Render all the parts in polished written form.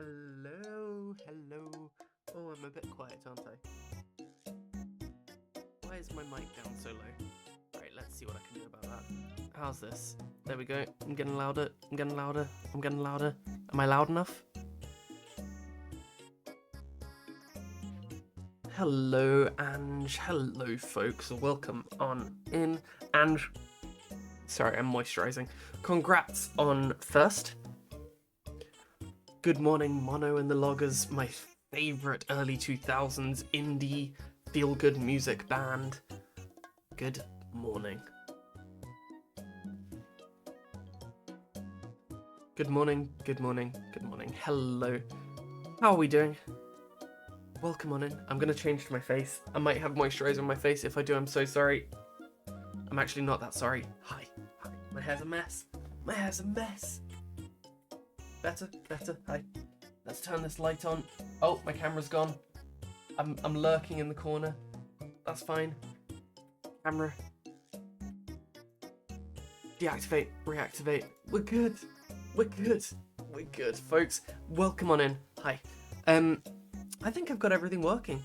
Hello, hello. Oh, I'm a bit quiet, aren't I? Why is my mic down so low? Right, let's see what I can do about that. How's this? There we go. I'm getting louder. I'm getting louder. I'm getting louder. Am I loud enough? Hello, Ange. Hello, folks. Welcome on in. Ange. Sorry, I'm moisturising. Congrats on first. Good morning, Mono and the Loggers, my favourite early 2000s indie feel-good music band. Good morning. Good morning, good morning, good morning. Hello. How are we doing? Welcome on in. I'm going to change to my face. I might have moisturiser on my face. If I do, I'm so sorry. I'm actually not that sorry. Hi. Hi. My hair's a mess. My hair's a mess. Better, better. Hi. Let's turn this light on. Oh, my camera's gone. I'm lurking in the corner. That's fine. Camera. Deactivate, reactivate. We're good. We're good. We're good, folks. Welcome on in. Hi. I think I've got everything working.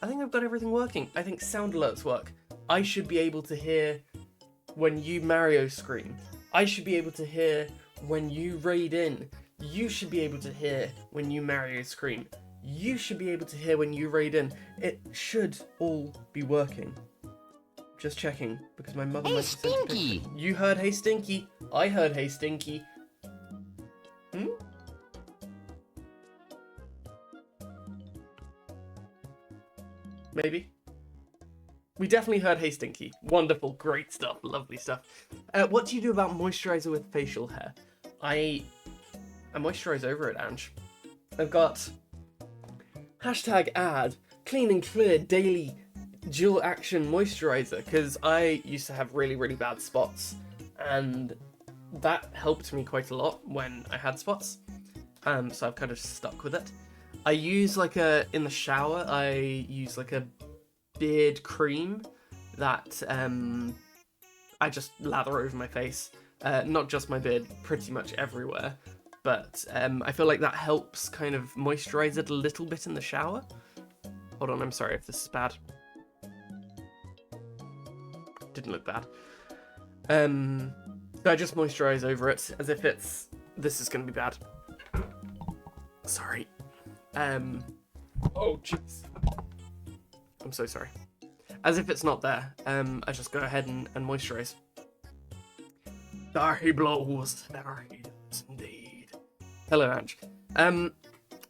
I think sound alerts work. I should be able to hear when you Mario scream. I should be able to hear when you raid in. You should be able to hear when you Mario scream. You should be able to hear when you raid in. It should all be working. Just checking, because my mother might have sent a picture. You heard Hey Stinky. I heard Hey Stinky. Maybe. We definitely heard Hey Stinky. Wonderful, great stuff, lovely stuff. What do you do about moisturiser with facial hair? I moisturise over it, Ange. I've got #ad clean and clear daily dual action moisturiser, because I used to have really, really bad spots, and that helped me quite a lot when I had spots. So I've kind of stuck with it. I use in the shower, I use a beard cream that I just lather over my face. Not just my beard, pretty much everywhere. But I feel like that helps kind of moisturize it a little bit in the shower. Hold on, I'm sorry if this is bad. Didn't look bad. So I just moisturize over it as if this is going to be bad. Sorry. Oh, jeez. I'm so sorry. As if it's not there, I just go ahead and moisturize. There he blows. There he does indeed. Hello, Ange.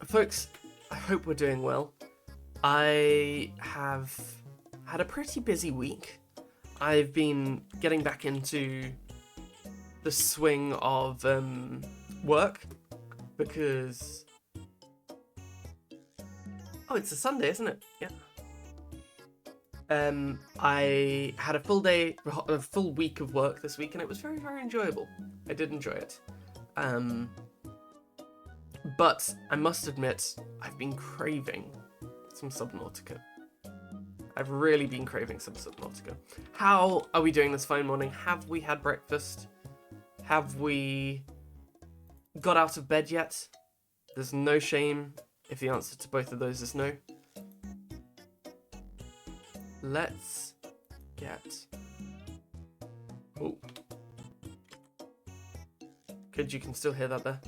Folks, I hope we're doing well. I have had a pretty busy week. I've been getting back into the swing of work because... Oh, it's a Sunday, isn't it? Yeah. I had a full week of work this week, and it was very, very enjoyable. I did enjoy it. But I must admit, I've been craving some Subnautica. I've really been craving some Subnautica. How are we doing this fine morning? Have we had breakfast? Have we got out of bed yet? There's no shame if the answer to both of those is no. Let's get... Oh. Good, you can still hear that there.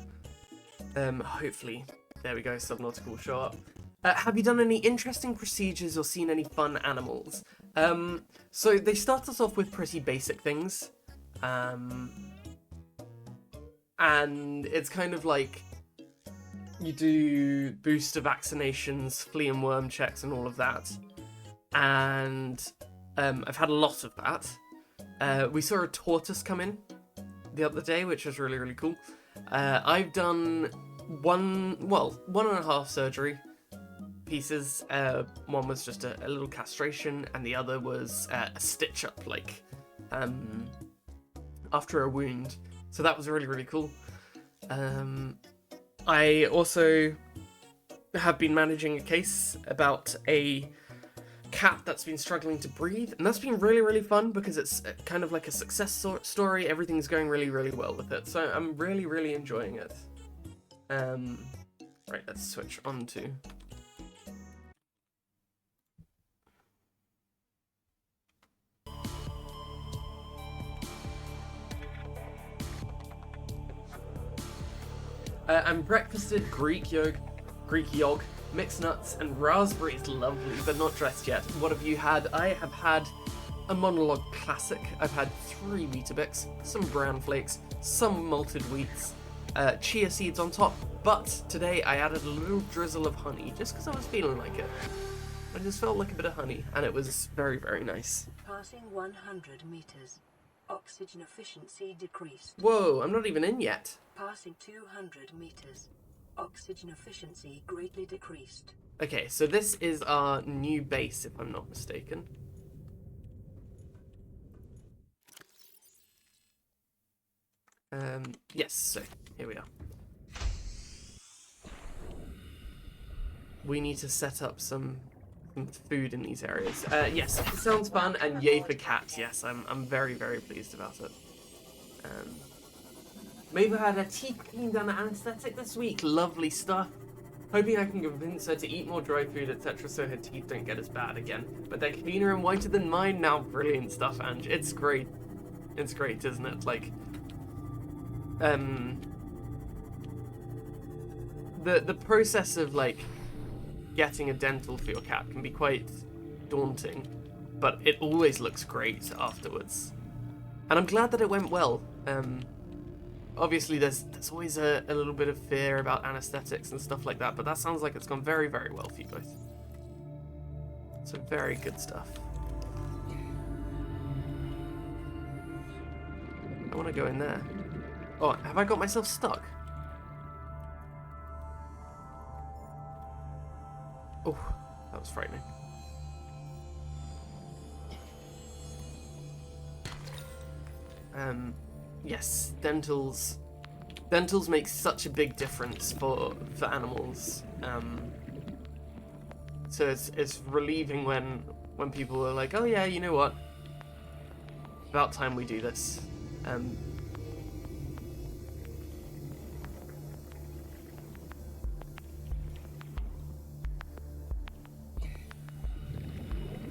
Hopefully. There we go, Subnautica will show up. Have you done any interesting procedures or seen any fun animals? So they start us off with pretty basic things. And it's kind of like you do booster vaccinations, flea and worm checks and all of that. And I've had a lot of that. We saw a tortoise come in the other day, which was really, really cool. I've done one and a half surgery pieces. One was just a little castration, and the other was a stitch up, after a wound. So that was really, really cool. I also have been managing a case about a cat that's been struggling to breathe, and that's been really, really fun because it's kind of like a success story. Everything's going really, really well with it, so I'm really, really enjoying it. Right, let's switch on to... I'm breakfasted Greek yogurt, mixed nuts, and raspberries. Lovely, but not dressed yet. What have you had? I have had a monologue classic. I've had 3 Weetabix, some bran flakes, some malted wheats, chia seeds on top, but today I added a little drizzle of honey, just because I was feeling like it. I just felt like a bit of honey, and it was very, very nice. Passing 100 meters. Oxygen efficiency decreased. Whoa, I'm not even in yet. Passing 200 meters. Oxygen efficiency greatly decreased. Okay, so this is our new base, if I'm not mistaken. Yes, so here we are. We need to set up some food in these areas. Yes, it sounds fun, and yay for cats. Yes, I'm very, very pleased about it. Mabel had her teeth cleaned under anesthetic this week. Lovely stuff. Hoping I can convince her to eat more dry food, etc., so her teeth don't get as bad again. But they're cleaner and whiter than mine now. Brilliant stuff, Ange. It's great. It's great, isn't it? Like, the process of, like, getting a dental for your cat can be quite daunting, but it always looks great afterwards. And I'm glad that it went well. Obviously there's always a little bit of fear about anesthetics and stuff like that, but that sounds like it's gone very, very well for you guys. So very good stuff. I want to go in there. Oh, have I got myself stuck? Oh, that was frightening. Yes, dentals make such a big difference for animals. So it's relieving when people are like, oh yeah, you know what? About time we do this.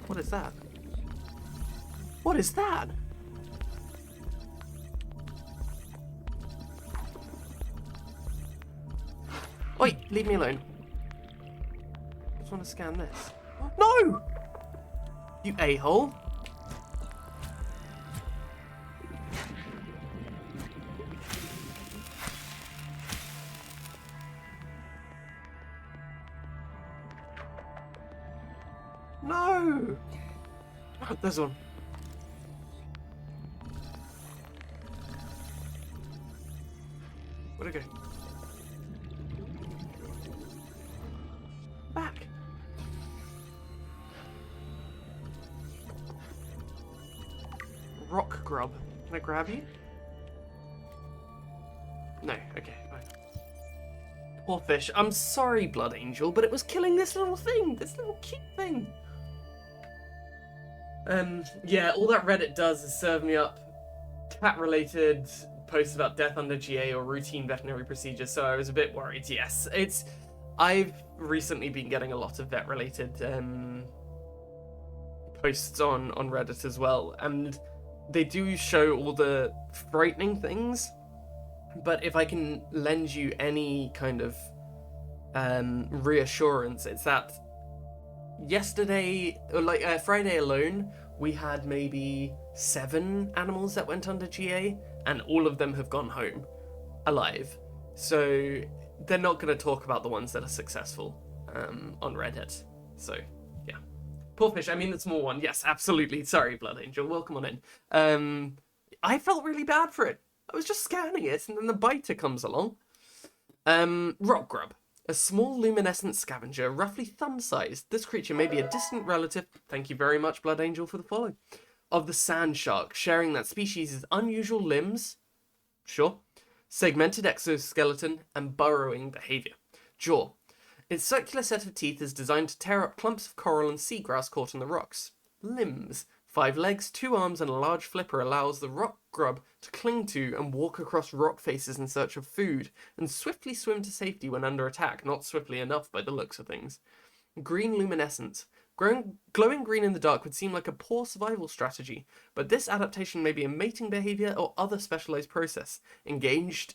What is that? What is that? Oi, leave me alone. I just want to scan this. No! You a-hole. No! There's one. Where'd it go? Back. Rock grub. Can I grab you? No, okay, fine. Poor fish. I'm sorry, Blood Angel, but it was killing this little thing, this little cute thing. Yeah, all that Reddit does is serve me up cat-related posts about death under GA or routine veterinary procedures, so I was a bit worried. Yes, I've recently been getting a lot of vet-related posts on Reddit as well, and they do show all the frightening things, but if I can lend you any kind of reassurance, it's that yesterday, Friday alone, we had maybe 7 animals that went under GA, and all of them have gone home alive. So they're not going to talk about the ones that are successful on Reddit. So yeah, poor fish. I mean, the small one. Yes, absolutely. Sorry, Blood Angel. Welcome on in. I felt really bad for it. I was just scanning it, and then the biter comes along. Rock grub. A small luminescent scavenger, roughly thumb-sized. This creature may be a distant relative, thank you very much, Blood Angel, for the follow, of the sand shark, sharing that species' unusual limbs, sure, segmented exoskeleton, and burrowing behaviour. Jaw. Its circular set of teeth is designed to tear up clumps of coral and seagrass caught in the rocks. Limbs. 5 legs, 2 arms, and a large flipper allows the grub to cling to and walk across rock faces in search of food, and swiftly swim to safety when under attack, not swiftly enough by the looks of things. Green luminescence. Glowing green in the dark would seem like a poor survival strategy, but this adaptation may be a mating behavior or other specialized process, engaged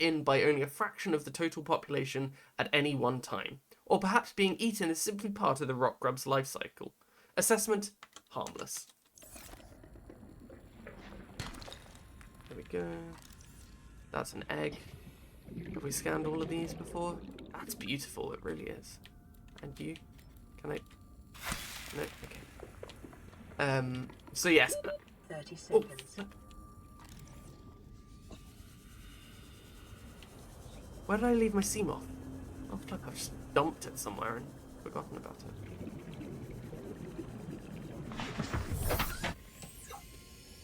in by only a fraction of the total population at any one time. Or perhaps being eaten is simply part of the rock grub's life cycle. Assessment, harmless. There we go. That's an egg. Have we scanned all of these before? That's beautiful, it really is. And you? Can I... No? Okay. So yes. 30 seconds. Oh. Where did I leave my sea moth? Oh, look, I've just dumped it somewhere and forgotten about it.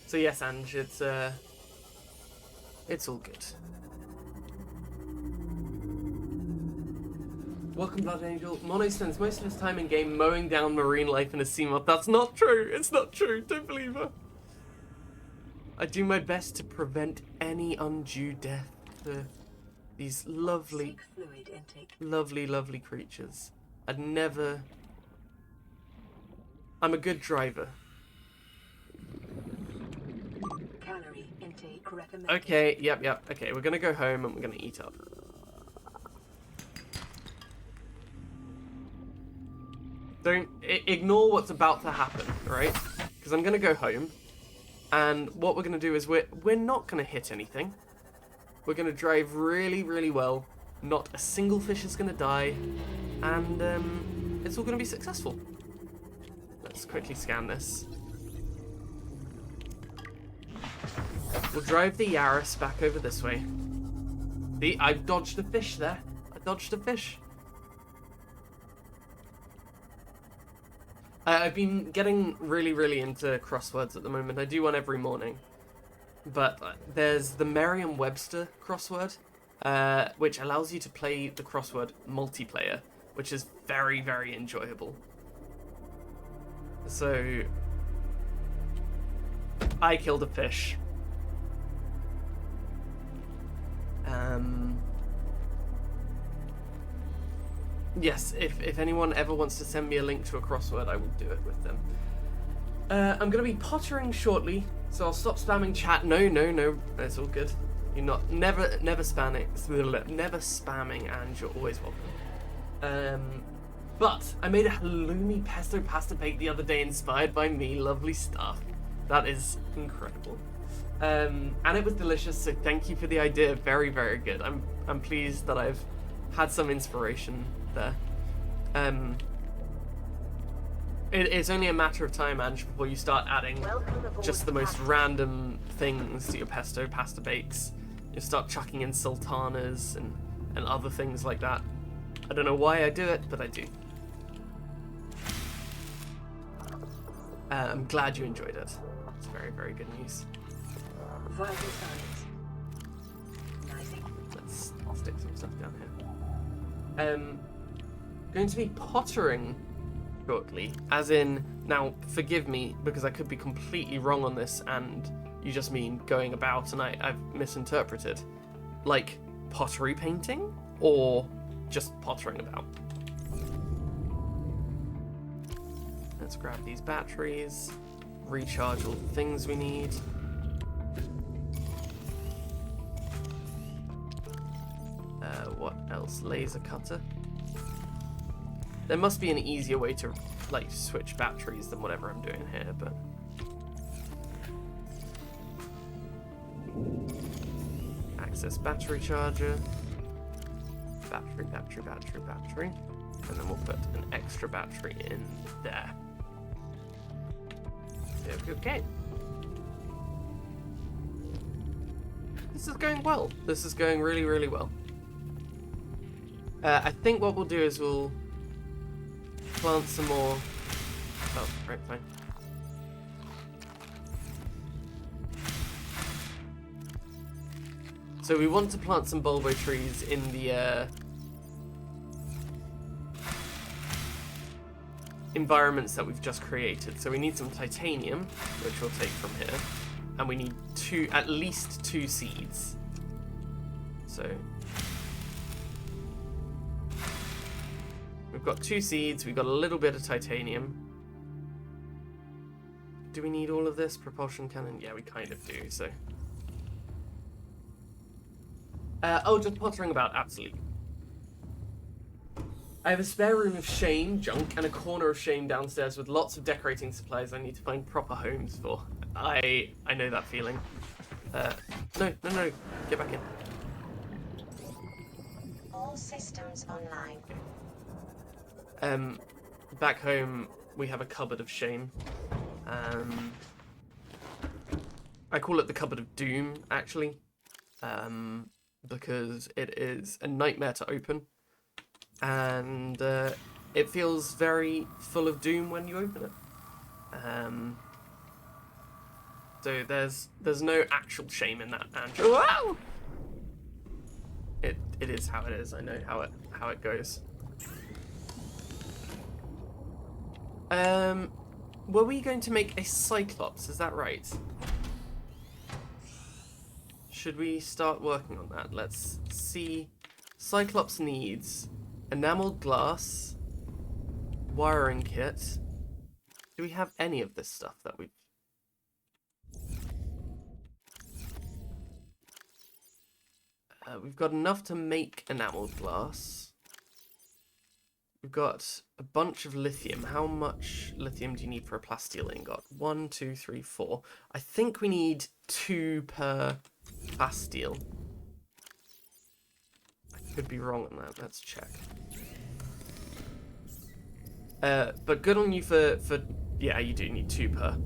So yes, Ange, it's all good. Welcome, Blood Angel. Mono spends most of his time in game mowing down marine life in a sea moth. That's not true. It's not true. Don't believe her. I do my best to prevent any undue death for these lovely, lovely creatures. I'm a good driver. Calorie intake recommended. Okay, yep. Okay, we're gonna go home and we're gonna eat up. Don't ignore what's about to happen, right? Because I'm gonna go home, and what we're gonna do is we're not gonna hit anything. We're gonna drive really, really well. Not a single fish is gonna die, and it's all gonna be successful. Let's quickly scan this. We'll drive the Yaris back over this way. See, I dodged a fish there. I dodged a fish. I've been getting really, really into crosswords at the moment. I do one every morning. But there's the Merriam-Webster crossword, which allows you to play the crossword multiplayer, which is very, very enjoyable. So, I killed a fish. Yes, if anyone ever wants to send me a link to a crossword, I will do it with them. I'm going to be pottering shortly, so I'll stop spamming chat. No, it's all good. You're not, never spamming, and you're always welcome. But I made a halloumi pesto pasta bake the other day inspired by me. Lovely stuff. That is incredible. And it was delicious, so thank you for the idea. Very, very good. I'm pleased that I've had some inspiration there. It's only a matter of time, Ange, before you start adding just the most random things to your pesto pasta bakes. You start chucking in sultanas and other things like that. I don't know why I do it, but I do. I'm glad you enjoyed it. It's very, very good news. Vital signs. Let's stick some stuff down here. Going to be pottering shortly, as in, now forgive me because I could be completely wrong on this and you just mean going about and I've misinterpreted. Like pottery painting or just pottering about? Let's grab these batteries, recharge all the things we need. What else? Laser cutter. There must be an easier way to like switch batteries than whatever I'm doing here, but access battery charger. Battery. And then we'll put an extra battery in there. Okay. This is going well. This is going really, really well. I think what we'll do is we'll plant some more. Oh, right, fine. So we want to plant some bulbo trees in the environments that we've just created. So we need some titanium, which we'll take from here. And we need at least 2 seeds. So we've got 2 seeds, we've got a little bit of titanium. Do we need all of this? Propulsion cannon? Yeah, we kind of do, so. Oh, just pottering about, absolutely. I have a spare room of shame, junk, and a corner of shame downstairs with lots of decorating supplies I need to find proper homes for. I know that feeling. No, get back in. All systems online. Back home, we have a cupboard of shame. I call it the cupboard of doom, actually, because it is a nightmare to open, and it feels very full of doom when you open it. So there's no actual shame in that, Andrew. Wow! It is how it is. I know how it goes. Were we going to make a Cyclops? Is that right? Should we start working on that? Let's see. Cyclops needs enameled glass, wiring kit. Do we have any of this stuff that we've... we've got enough to make enameled glass. We've got a bunch of lithium. How much lithium do you need for a plasteel ingot? 1, 2, 3, 4. I think we need 2 per plasteel. I could be wrong on that. Let's check. But good on you for yeah, you do need 2 per.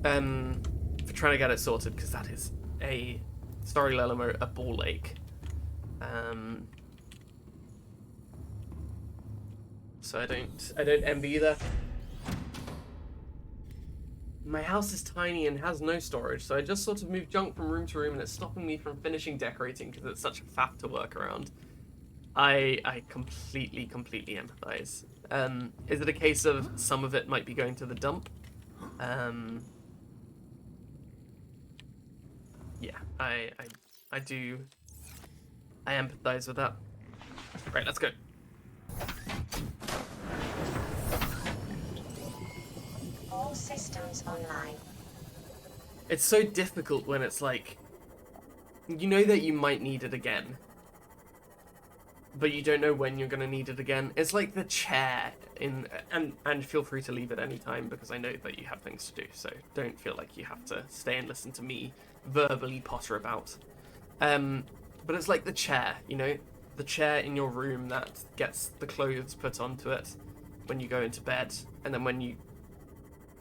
For trying to get it sorted, because that is a, sorry Lelamo, a ball ache. So I don't envy you there. My house is tiny and has no storage, so I just sort of move junk from room to room, and it's stopping me from finishing decorating because it's such a faff to work around. I completely empathize. Is it a case of some of it might be going to the dump? Yeah, I empathize with that. Right, let's go. All systems online. It's so difficult when it's like, you know that you might need it again, but you don't know when you're going to need it again. It's like the chair in, and feel free to leave at any time because I know that you have things to do, so don't feel like you have to stay and listen to me verbally potter about. But it's like the chair, you know, the chair in your room that gets the clothes put onto it when you go into bed, and then when you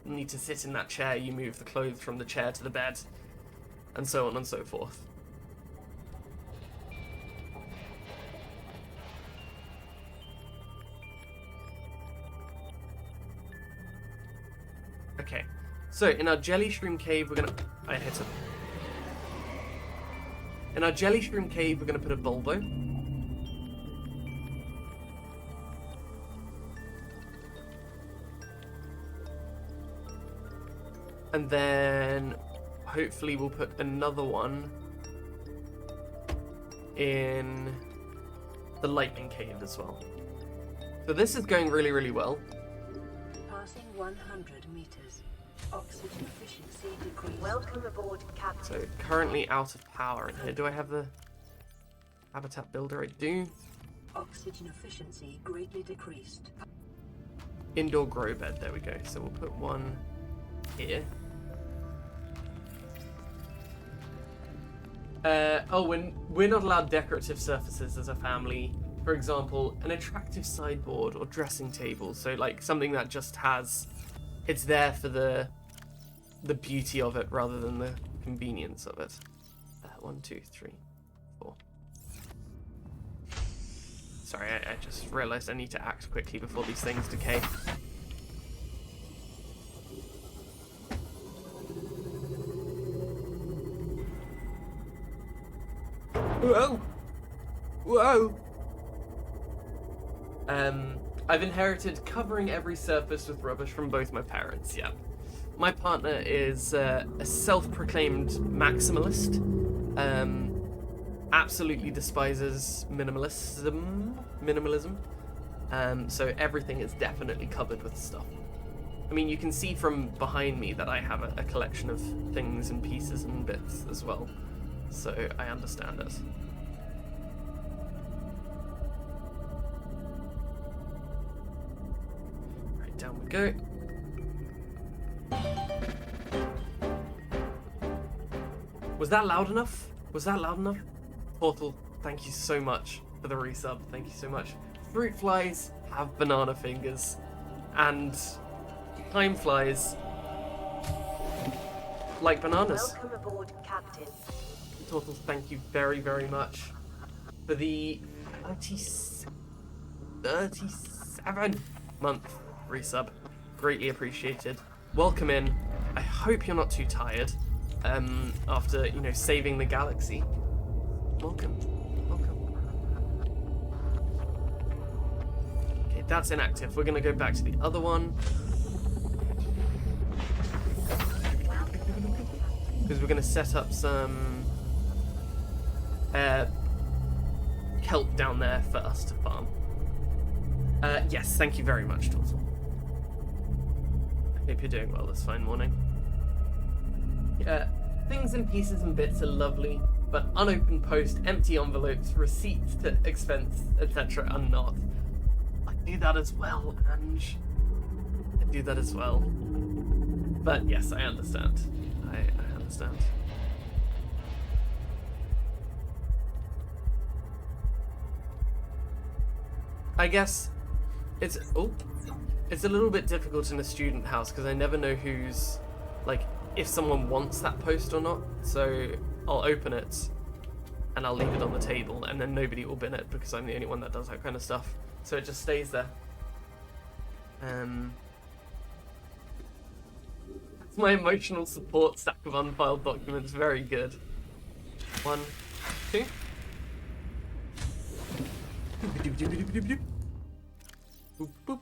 need to sit in that chair, you move the clothes from the chair to the bed, and so on and so forth. Okay, so in our jelly shroom cave, we're gonna... I hit it. In our jelly shroom cave, we're gonna put a Volvo. And then hopefully we'll put another one in the lightning cave as well. So this is going really, really well. Passing 100 meters. Oxygen efficiency decreased. Welcome aboard, Captain. So currently out of power in here. Do I have the habitat builder? I do. Oxygen efficiency greatly decreased. Indoor grow bed. There we go. So we'll put one here. We're not allowed decorative surfaces as a family. For example, an attractive sideboard or dressing table. So like something that just has, it's there for the beauty of it rather than the convenience of it. 1, 2, 3, 4. Sorry, I just realized I need to act quickly before these things decay. Whoa! Whoa! I've inherited covering every surface with rubbish from both my parents, yeah. my partner is a self-proclaimed maximalist. Absolutely despises minimalism. So everything is definitely covered with stuff. I mean, you can see from behind me that I have a collection of things and pieces and bits as well. So I understand it. Right, down we go. Was that loud enough? Was that loud enough? Portal, thank you so much for the resub. Thank you so much. Fruit flies have banana fingers, and time flies like bananas. Welcome aboard, Captain. Total, thank you very, very much for the 37-month resub. Greatly appreciated. Welcome in. I hope you're not too tired after, you know, saving the galaxy. Welcome. Welcome. Okay, that's inactive. We're going to go back to the other one. Because we're going to set up some kelp down there for us to farm. Yes, thank you very much, Tortle. I hope you're doing well this fine morning. Things and pieces and bits are lovely, but unopened post, empty envelopes, receipts to expense, etc. are not. I do that as well, Ange. I do that as well. But yes, I understand. I understand. I guess it's a little bit difficult in a student house because I never know who's, like, if someone wants that post or not. So I'll open it and I'll leave it on the table, and then nobody will bin it because I'm the only one that does that kind of stuff. So it just stays there. It's my emotional support stack of unfiled documents. Very good. 1, 2. Boop, boop.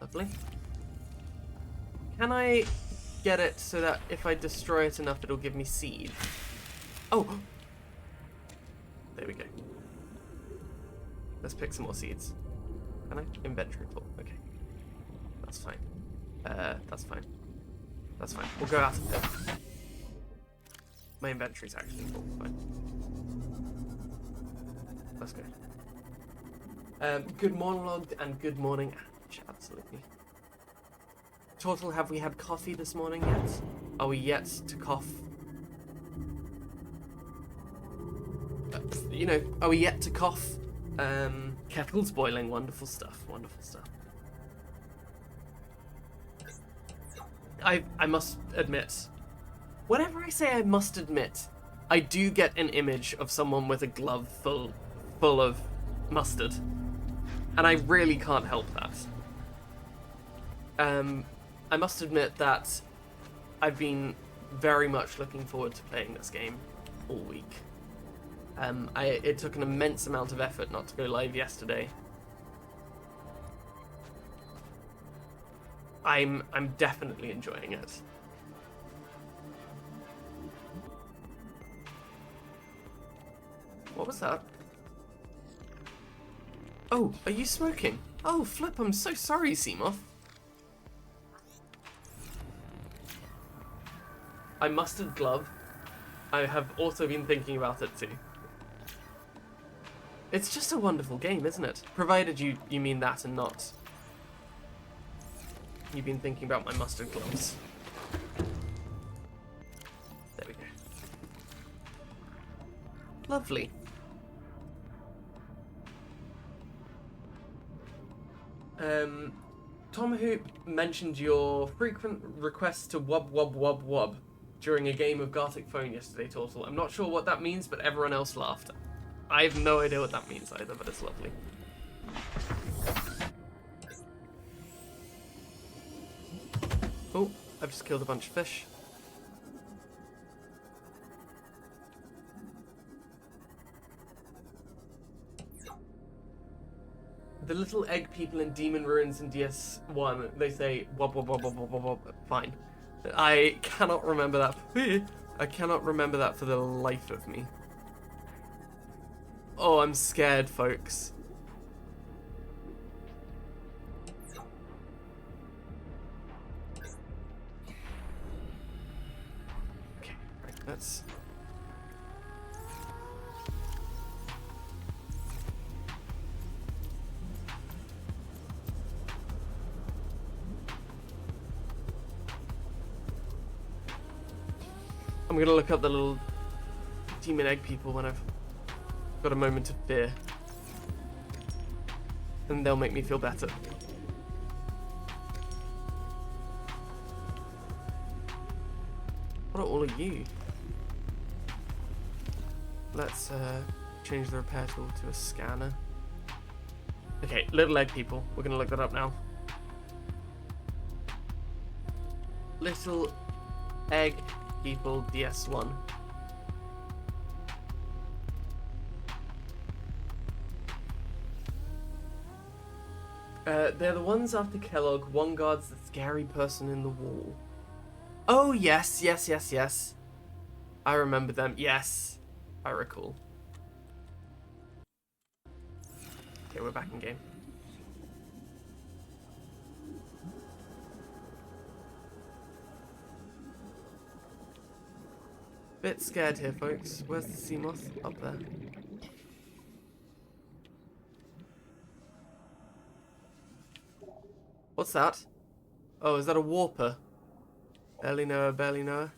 Lovely. Can I get it so that if I destroy it enough, it'll give me seed? Oh! There we go. Let's pick some more seeds. Can I? Inventory full. Okay. That's fine. That's fine. That's fine. We'll go out of here. My inventory's actually full. Fine. Let's go. Good monologue and good morning. Absolutely. Total, have we had coffee this morning yet? Are we yet to cough? You know, are we yet to cough? Kettle's boiling. Wonderful stuff. Wonderful stuff. I must admit, whenever I say I must admit, I do get an image of someone with a glove full of mustard, and I really can't help that. I must admit that I've been very much looking forward to playing this game all week. It took an immense amount of effort not to go live yesterday. I'm definitely enjoying it. What was that? Oh, are you smoking? Oh, flip, I'm so sorry, Seamoth. I mustard glove. I have also been thinking about it too. It's just a wonderful game, isn't it? Provided you mean that and not. You've been thinking about my mustard gloves. There we go. Lovely. Tom Hoop mentioned your frequent requests to wub wub wub wub during a game of Gartic Phone yesterday, Tortle. I'm not sure what that means, but everyone else laughed. I have no idea what that means either, but it's lovely. Oh, I've just killed a bunch of fish. the little egg people in Demon Ruins in DS1, they say wob wob wob wob wob wob wob. Fine. I cannot remember that. I cannot remember that for the life of me. Oh, I'm scared, folks. Okay, right, let's... I'm gonna look up the little demon egg people when I've got a moment of fear. And they'll make me feel better. What are all of you? Let's change the repair tool to a scanner. Okay, little egg people. We're gonna look that up now. Little egg people DS1. They're the ones after Kellogg. One guards the scary person in the wall. Oh, yes, yes, yes, yes. I remember them. Yes, I recall. Okay, we're back in game. Bit scared here, folks. Where's the sea moth? Up there. What's that? Oh, is that a warper? Barely know her, barely know her.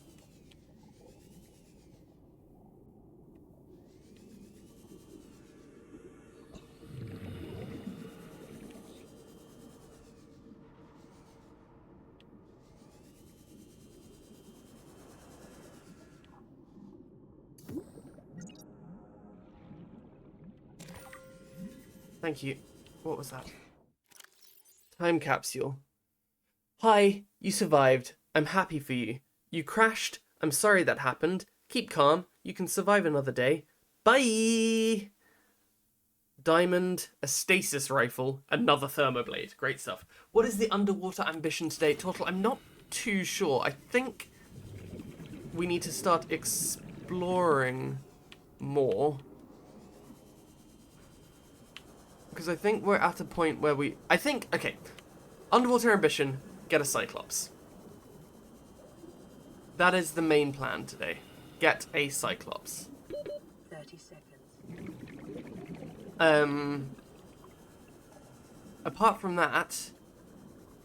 Thank you. What was that? Time capsule. Hi, you survived. I'm happy for you. You crashed. I'm sorry that happened. Keep calm. You can survive another day. Bye! Diamond, a stasis rifle, another thermoblade. Great stuff. What is the underwater ambition today? Total, I'm not too sure. I think we need to start exploring more. Because I think we're at a point where okay. Underwater ambition, get a Cyclops. That is the main plan today. Get a Cyclops. 30 seconds. Apart from that,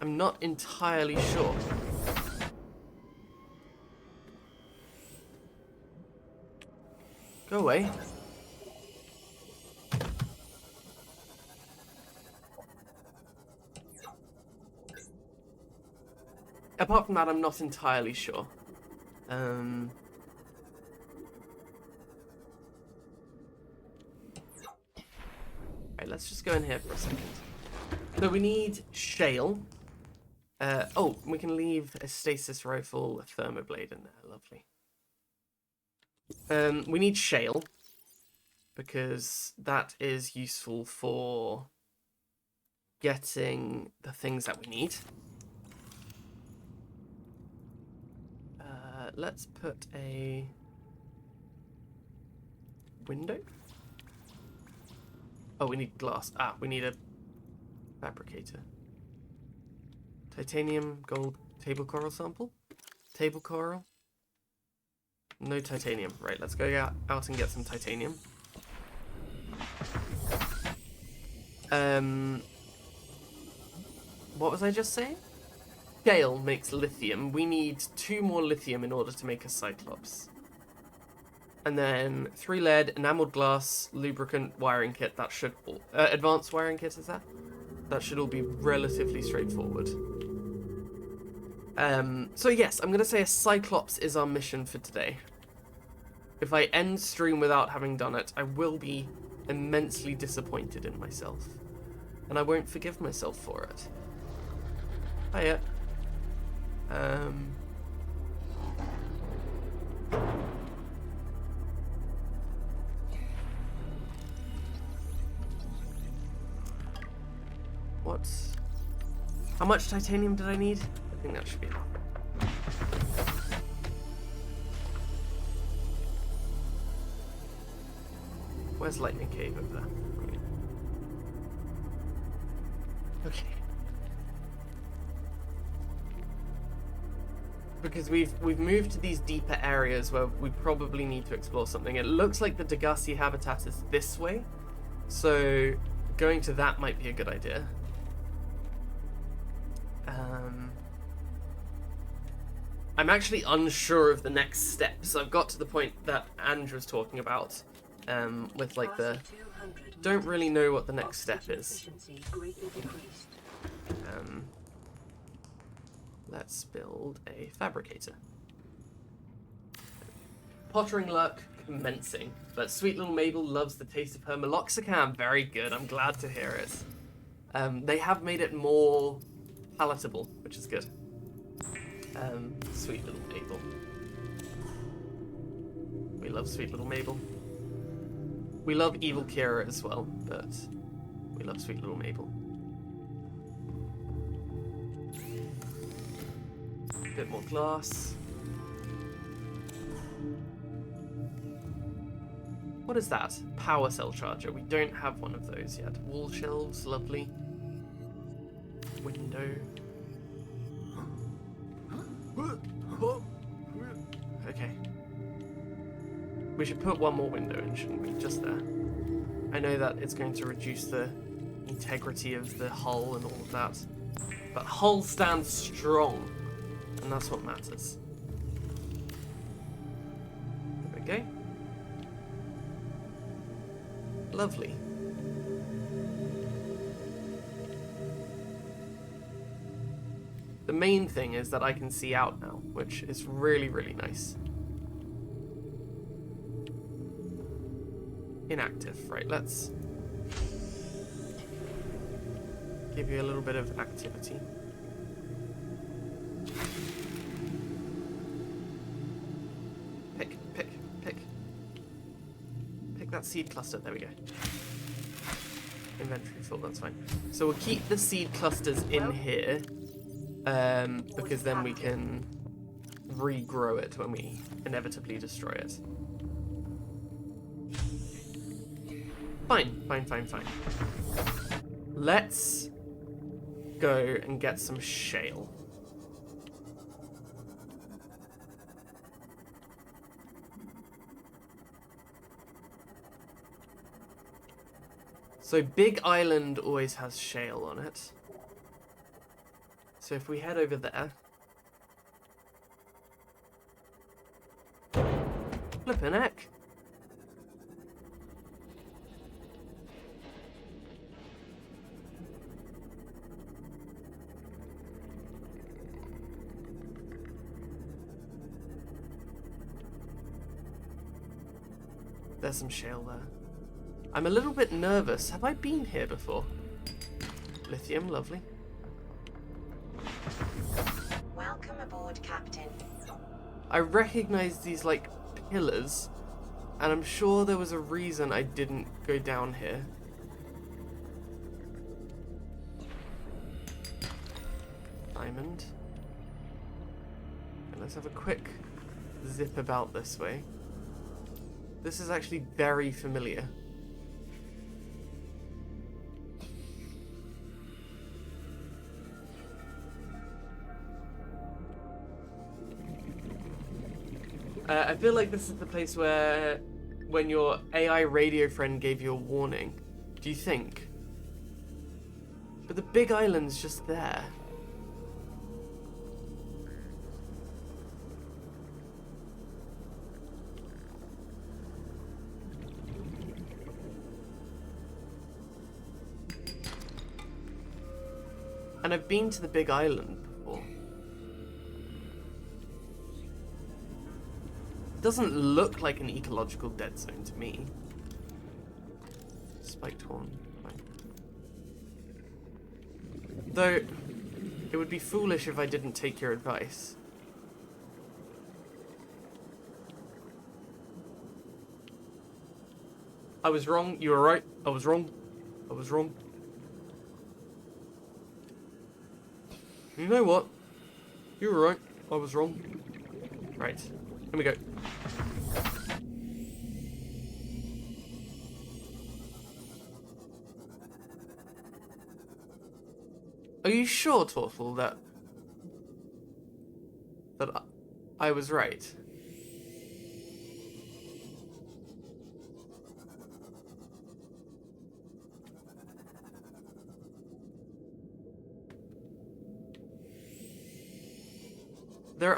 I'm not entirely sure. Go away. Apart from that, I'm not entirely sure. Right, let's just go in here for a second. So we need shale. Oh, we can leave a stasis rifle, a thermoblade in there. Lovely. We need shale because that is useful for getting the things that we need. Let's put a window. Oh, we need glass. Ah, we need a fabricator. Titanium, gold, table coral sample. Table coral. No titanium. Right, let's go out and get some titanium. What was I just saying? Shale makes lithium. We need 2 more lithium in order to make a Cyclops. And then 3 lead, enameled glass, lubricant, wiring kit. That should all... advanced wiring kit, is that? That should all be relatively straightforward. So yes, I'm going to say a Cyclops is our mission for today. If I end stream without having done it, I will be immensely disappointed in myself. And I won't forgive myself for it. Hiya. How much titanium did I need? I think that should be enough. Where's Lightning Cave over there? Okay. Because we've moved to these deeper areas where we probably need to explore something. It looks like the Degassi habitat is this way, so going to that might be a good idea. I'm actually unsure of the next steps. I've got to the point that Andrew was talking about, with like the... Don't really know what the next step is. Let's build a fabricator. Pottering luck commencing, but sweet little Mabel loves the taste of her meloxicam. Very good, I'm glad to hear it. They have made it more palatable, which is good. Sweet little Mabel. We love sweet little Mabel. We love evil Kira as well, but we love sweet little Mabel. A bit more glass. What is that? Power cell charger. We don't have one of those yet. Wall shelves, lovely. Window. Okay. We should put one more window in, shouldn't we? Just there. I know that it's going to reduce the integrity of the hull and all of that. But hull stands strong, and that's what matters. There we go. Lovely. The main thing is that I can see out now, which is really, really nice. Inactive, right, let's give you a little bit of activity. Pick. Pick that seed cluster, there we go. Inventory full, that's fine. So we'll keep the seed clusters in here. Because then we can regrow it when we inevitably destroy it. Fine. Let's go and get some shale. So Big Island always has shale on it. So if we head over there... Flippin' heck. There's some shale there. I'm a little bit nervous. Have I been here before? Lithium, lovely. Welcome aboard, Captain. I recognize these, like, pillars, and I'm sure there was a reason I didn't go down here. Diamond. Okay, let's have a quick zip about this way. This is actually very familiar. I feel like this is the place where, when your AI radio friend gave you a warning. Do you think? But the Big Island's just there. And I've been to the Big Island before. It doesn't look like an ecological dead zone to me. Spiked horn. Fine. Though, it would be foolish if I didn't take your advice. I was wrong, you were right. I was wrong. I was wrong. You know what? You were right. I was wrong. Right. Here we go. Are you sure, Tortle, that I was right?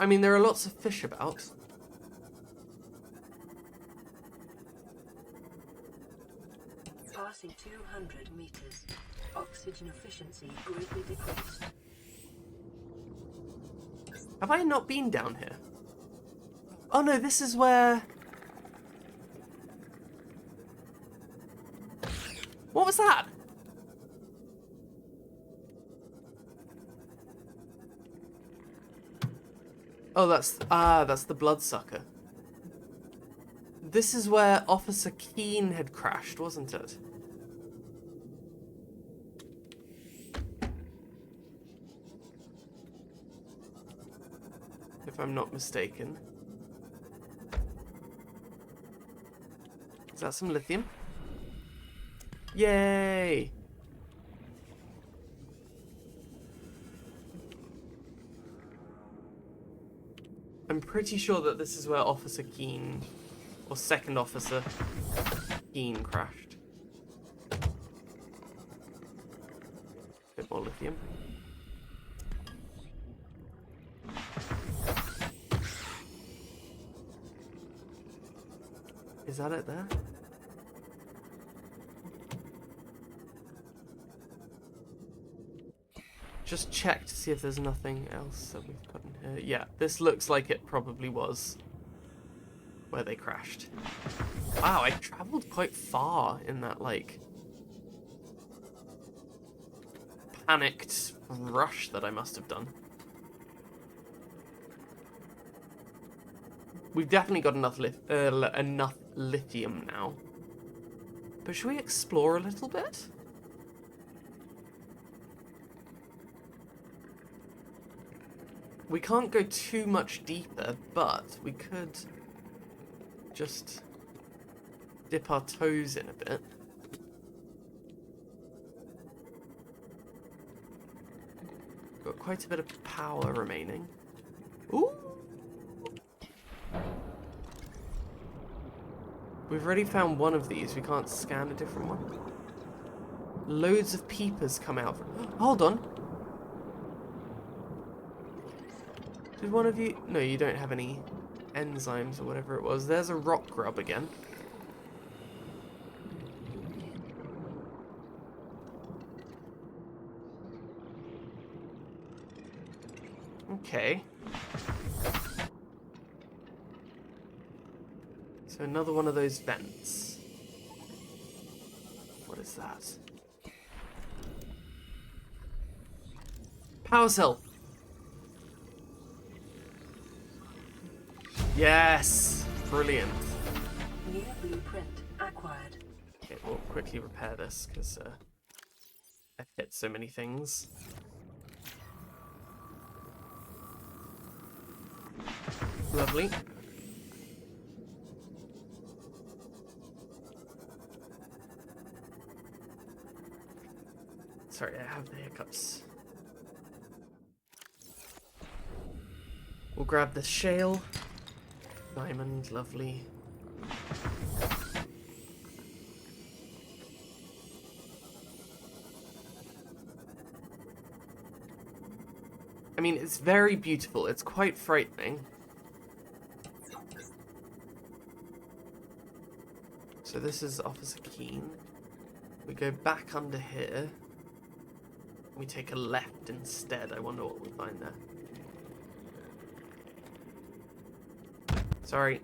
I mean, there are lots of fish about. Passing 200 meters. Oxygen efficiency greatly decreased. Have I not been down here? Oh no, this is where... What was that? Oh, that's the bloodsucker. This is where Officer Keene had crashed, wasn't it? If I'm not mistaken. Is that some lithium? Yay! I'm pretty sure that this is where Officer Keene, or Second Officer Keene, crashed. Bit more lithium. Is that it there? Just check to see if there's nothing else that we've got in here. Yeah, this looks like it probably was where they crashed. Wow, I travelled quite far in that, like, panicked rush that I must have done. We've definitely got enough lithium now. But should we explore a little bit? We can't go too much deeper, but we could just dip our toes in a bit. Got quite a bit of power remaining. Ooh! We've already found one of these. We can't scan a different one. Loads of peepers come out. Hold on. Did one of you... No, you don't have any enzymes or whatever it was. There's a rock grub again. Okay. So another one of those vents. What is that? Power cell. Yes! Brilliant. New blueprint acquired. Okay, we'll quickly repair this because I've hit so many things. Lovely. Sorry, I have the hiccups. We'll grab the shale. Diamond, lovely. I mean, it's very beautiful. It's quite frightening. So this is Officer Keene. We go back under here. We take a left instead. I wonder what we'll find there. Sorry.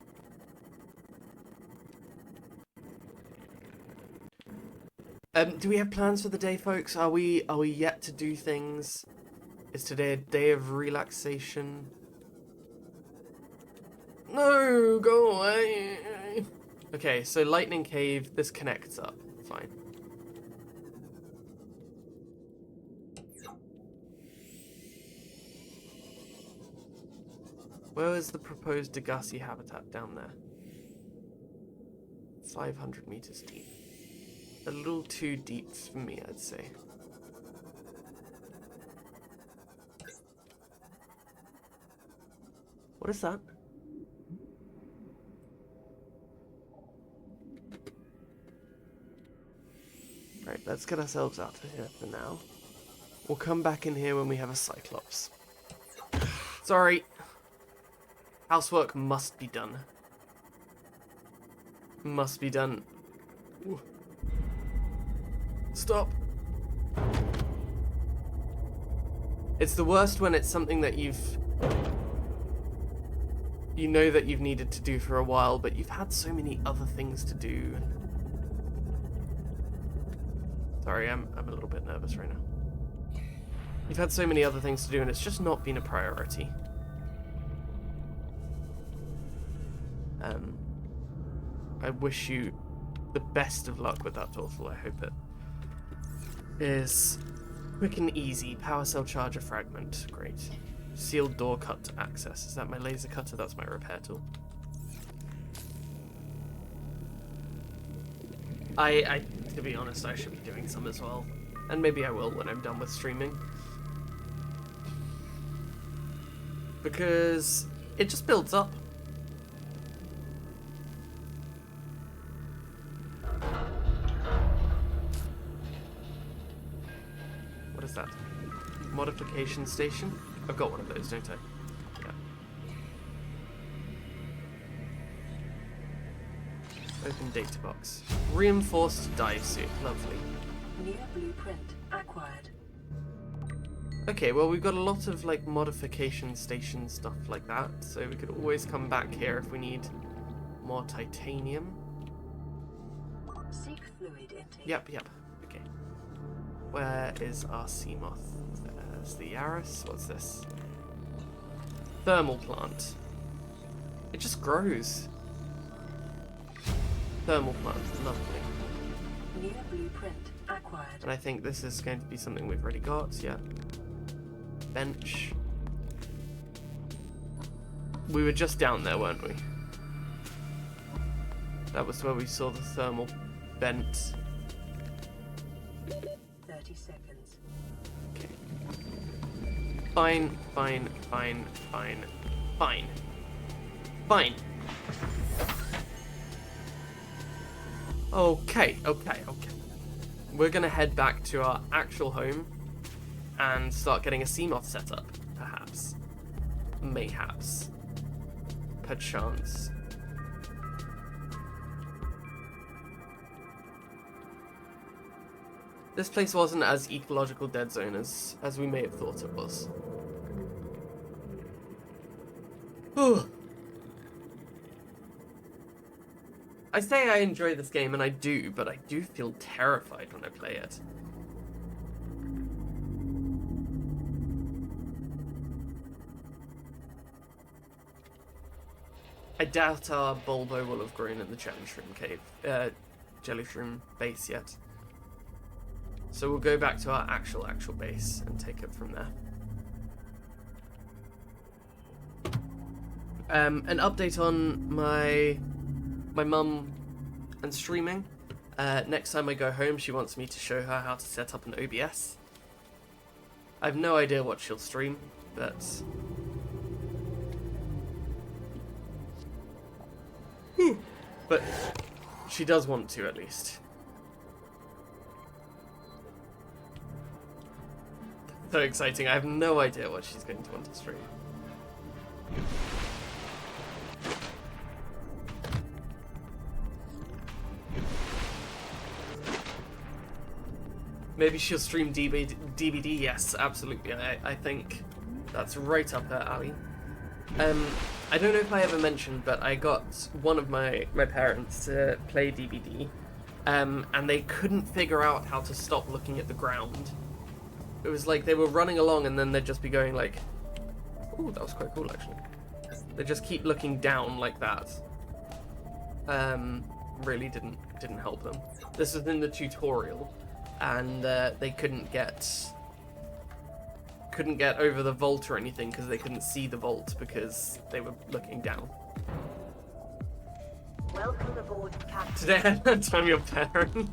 Do we have plans for the day, folks? Are we yet to do things? Is today a day of relaxation? No, go away. Okay, so Lightning Cave, this connects up. Fine. Where is the proposed Degassi habitat down there? 500 meters deep. A little too deep for me, I'd say. What is that? Right, let's get ourselves out of here for now. We'll come back in here when we have a Cyclops. Sorry. Housework must be done. Must be done. Ooh. Stop. It's the worst when it's something that you know that you've needed to do for a while, but you've had so many other things to do. Sorry, I'm a little bit nervous right now. You've had so many other things to do, and it's just not been a priority. I wish you the best of luck with that, Torthal. I hope it is quick and easy. Power cell charger fragment. Great. Sealed door cut to access. Is that my laser cutter? That's my repair tool. To be honest, I should be doing some as well. And maybe I will when I'm done with streaming. Because it just builds up. What is that? Modification station? I've got one of those, don't I? Yeah. Open data box. Reinforced dive suit. Lovely. Near blueprint acquired. Okay, well we've got a lot of like modification station stuff like that, so we could always come back here if we need more titanium. Seek fluid intake. Yep. Okay. Where is our sea moth? There's the Yaris. What's this? Thermal plant. It just grows. Thermal plant. Lovely. Near blueprint acquired. And I think this is going to be something we've already got. Yeah. Bench. We were just down there, weren't we? That was where we saw the thermal vent. 30 seconds. Okay. Fine. Okay. We're gonna head back to our actual home and start getting a Seamoth set up, perhaps. Mayhaps. Perchance. This place wasn't as ecological dead zone as we may have thought it was. Whew. I say I enjoy this game, and I do, but I do feel terrified when I play it. I doubt our Bulbo will have grown in the Jellyshroom base yet. So we'll go back to our actual base and take it from there. An update on my mum and streaming. Next time I go home, she wants me to show her how to set up an OBS. I have no idea what she'll stream, but she does want to, at least. So exciting. I have no idea what she's going to want to stream. Maybe she'll stream DBD. Yes, absolutely. I think that's right up her alley. I don't know if I ever mentioned, but I got one of my parents to play DBD, and they couldn't figure out how to stop looking at the ground. It was like they were running along and then they'd just be going like, ooh, that was quite cool actually. They just keep looking down like that. Really didn't help them. This was in the tutorial, and they couldn't get couldn't get over the vault or anything because they couldn't see the vault because they were looking down. Welcome aboard, Captain. Today I'm your parent.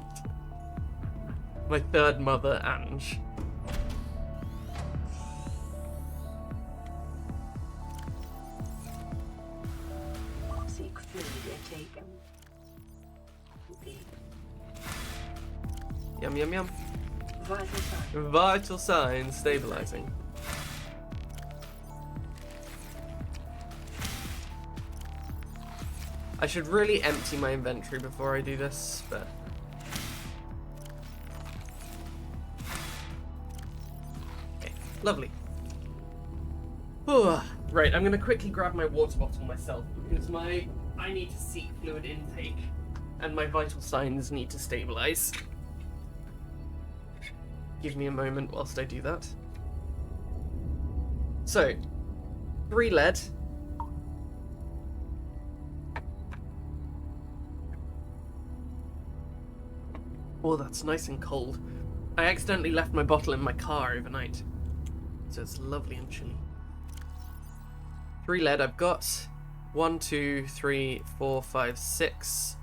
My third mother, Ange. Toxic fluid intake. Yum, yum, yum. Vital sign. Vital signs stabilizing. I should really empty my inventory before I do this, but... Okay, lovely. Right, I'm gonna quickly grab my water bottle myself, because I need to seek fluid intake, and my vital signs need to stabilize. Give me a moment whilst I do that. So, 3 lead. Oh, that's nice and cold. I accidentally left my bottle in my car overnight, so it's lovely and chilly. 3 lead I've got. 1, 2, 3, 4, 5, 6.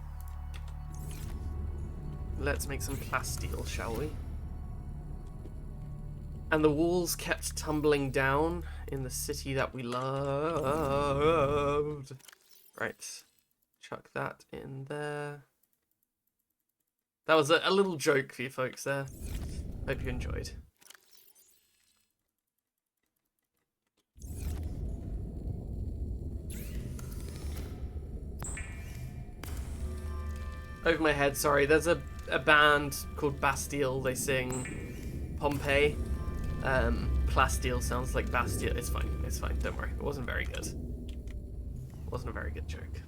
Let's make some plasteel, shall we? And the walls kept tumbling down in the city that we loved. Right. Chuck that in there. That was a little joke for you folks there. Hope you enjoyed. Over my head, sorry. There's a band called Bastille. They sing Pompeii. Plasteel sounds like Bastille. It's fine. It's fine. Don't worry. It wasn't very good. It wasn't a very good joke.